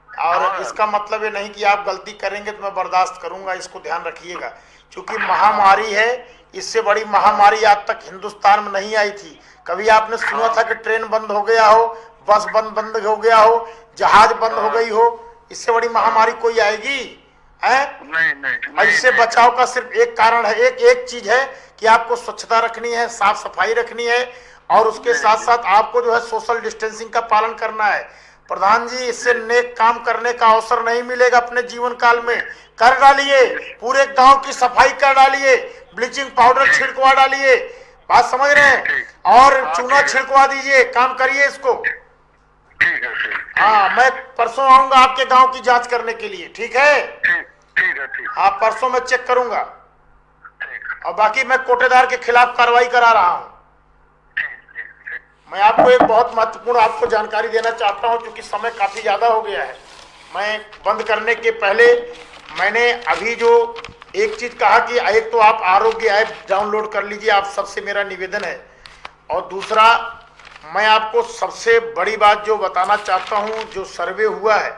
और इसका मतलब ये नहीं कि आप गलती करेंगे तो मैं बर्दाश्त करूंगा, इसको ध्यान रखिएगा। क्योंकि महामारी है, इससे बड़ी महामारी आज तक हिंदुस्तान में नहीं आई थी। कभी आपने सुना था कि ट्रेन बंद हो गया हो, बस बंद हो गया हो, जहाज बंद हो गई हो? इससे बड़ी महामारी कोई आएगी है? नहीं। इससे बचाव का सिर्फ एक कारण है, एक चीज है कि आपको स्वच्छता रखनी है, साफ सफाई रखनी है और उसके साथ साथ आपको जो है सोशल डिस्टेंसिंग का पालन करना है। प्रधान जी, इससे नेक काम करने का अवसर नहीं मिलेगा अपने जीवन काल में। कर डालिए, पूरे गांव की सफाई कर डालिए, ब्लीचिंग पाउडर छिड़कवा डालिए, बात समझ रहे हैं? और चूना छिड़कवा दीजिए, काम करिए इसको। हाँ, मैं परसों आऊंगा आपके गांव की जांच करने के लिए, ठीक है? ठीक है। हाँ, परसों मैं चेक करूंगा और बाकी मैं कोटेदार के खिलाफ कार्रवाई करा रहा हूं। मैं आपको एक बहुत महत्वपूर्ण आपको जानकारी देना चाहता हूं, क्योंकि समय काफ़ी ज़्यादा हो गया है। मैं बंद करने के पहले मैंने अभी जो एक चीज़ कहा कि एक तो आप आरोग्य ऐप डाउनलोड कर लीजिए, आप सबसे मेरा निवेदन है। और दूसरा, मैं आपको सबसे बड़ी बात जो बताना चाहता हूं, जो सर्वे हुआ है,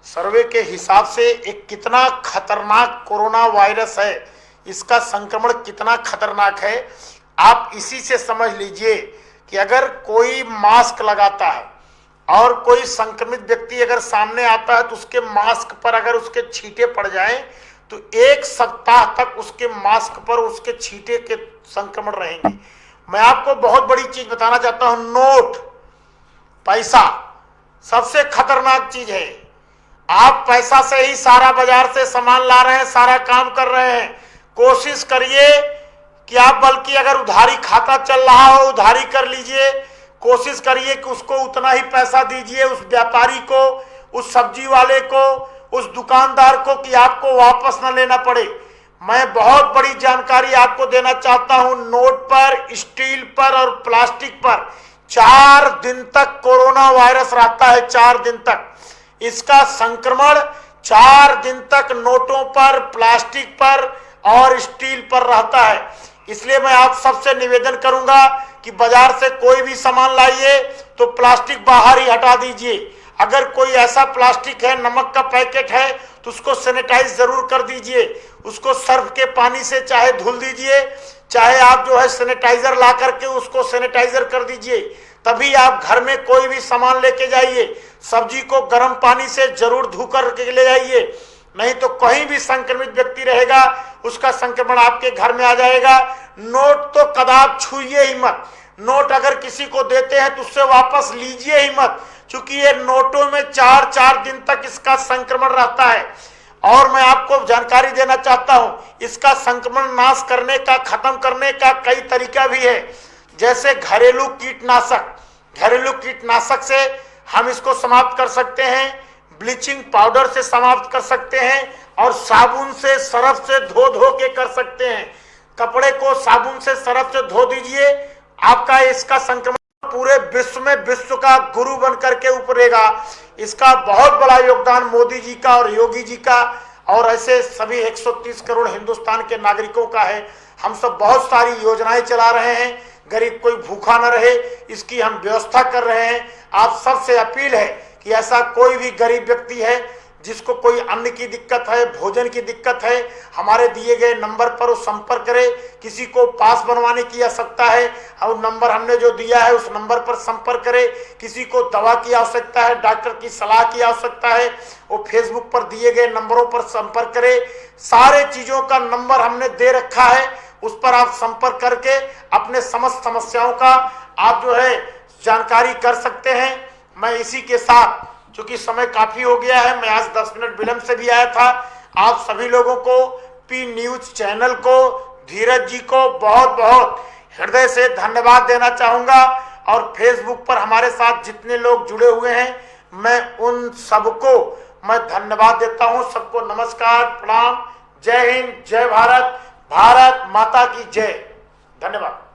सर्वे के हिसाब से एक कितना खतरनाक कोरोना वायरस है, इसका संक्रमण कितना खतरनाक है, आप इसी से समझ लीजिए कि अगर कोई मास्क लगाता है और कोई संक्रमित व्यक्ति अगर सामने आता है तो उसके मास्क पर अगर उसके छींटे पड़ जाएं तो 1 सप्ताह तक उसके मास्क पर उसके छींटे के संक्रमण रहेंगे। मैं आपको बहुत बड़ी चीज बताना चाहता हूं, नोट, पैसा सबसे खतरनाक चीज है। आप पैसा से ही सारा बाजार से सामान ला रहे हैं, सारा काम कर रहे हैं। कोशिश करिए कि आप, बल्कि अगर उधारी खाता चल रहा हो उधारी कर लीजिए, कोशिश करिए कि उसको उतना ही पैसा दीजिए, उस व्यापारी को, उस सब्जी वाले को, उस दुकानदार को, कि आपको वापस न लेना पड़े। मैं बहुत बड़ी जानकारी आपको देना चाहता हूं, नोट पर, स्टील पर और प्लास्टिक पर 4 दिन तक कोरोना वायरस रहता है। 4 दिन तक इसका संक्रमण 4 दिन तक नोटों पर, प्लास्टिक पर और स्टील पर रहता है। इसलिए मैं आप सबसे निवेदन करूंगा कि बाजार से कोई भी सामान लाइए तो प्लास्टिक बाहर ही हटा दीजिए। अगर कोई ऐसा प्लास्टिक है, नमक का पैकेट है, तो उसको सैनिटाइज जरूर कर दीजिए। उसको सर्फ के पानी से चाहे धुल दीजिए, चाहे आप जो है सैनिटाइजर ला करके उसको सैनिटाइजर कर दीजिए। तभी आप घर में कोई भी सामान लेके जाइए। सब्जी को गर्म पानी से जरूर धो करके ले जाइए, नहीं तो कहीं भी संक्रमित व्यक्ति रहेगा उसका संक्रमण आपके घर में आ जाएगा। नोट तो कदाप छुइए ही मत। नोट अगर किसी को देते हैं तो उससे वापस लीजिए ही मत, क्योंकि ये नोटों में 4 दिन तक इसका संक्रमण रहता है। और मैं आपको जानकारी देना चाहता हूं, इसका संक्रमण नाश करने का, खत्म करने का कई तरीका भी है, जैसे घरेलू कीटनाशक। घरेलू कीटनाशक से हम इसको समाप्त कर सकते हैं, ब्लीचिंग पाउडर से समाप्त कर सकते हैं, और साबुन से, सरफ से धो के कर सकते हैं। कपड़े को साबुन से, सरफ से धो दीजिए, आपका इसका संक्रमण पूरे विश्व में विश्व का गुरु बन करके उभरेगा। इसका बहुत बड़ा योगदान मोदी जी का और योगी जी का और ऐसे सभी 130 करोड़ हिंदुस्तान के नागरिकों का है। हम सब बहुत सारी योजनाएं चला रहे हैं, गरीब कोई भूखा न रहे इसकी हम व्यवस्था कर रहे हैं। आप सबसे अपील है कि ऐसा कोई भी गरीब व्यक्ति है जिसको कोई अन्न की दिक्कत है, भोजन की दिक्कत है, हमारे दिए गए नंबर पर वो संपर्क करे। किसी को पास बनवाने की आवश्यकता है और नंबर हमने जो दिया है उस नंबर पर संपर्क करे। किसी को दवा की आवश्यकता है, डॉक्टर की सलाह की आवश्यकता है, वो फेसबुक पर दिए गए नंबरों पर संपर्क करे। सारे चीजों का नंबर हमने दे रखा है, उस पर आप संपर्क करके अपने समस्त समस्याओं का आप जो है जानकारी कर सकते हैं। मैं इसी के साथ, क्योंकि समय काफी हो गया है, मैं आज 10 मिनट विलंब से भी आया था। आप सभी लोगों को, पी न्यूज चैनल को, धीरज जी को बहुत बहुत हृदय से धन्यवाद देना चाहूंगा। और फेसबुक पर हमारे साथ जितने लोग जुड़े हुए हैं, मैं उन सबको मैं धन्यवाद देता हूं। सबको नमस्कार, प्रणाम, जय हिंद, जय भारत, भारत माता की जय। धन्यवाद।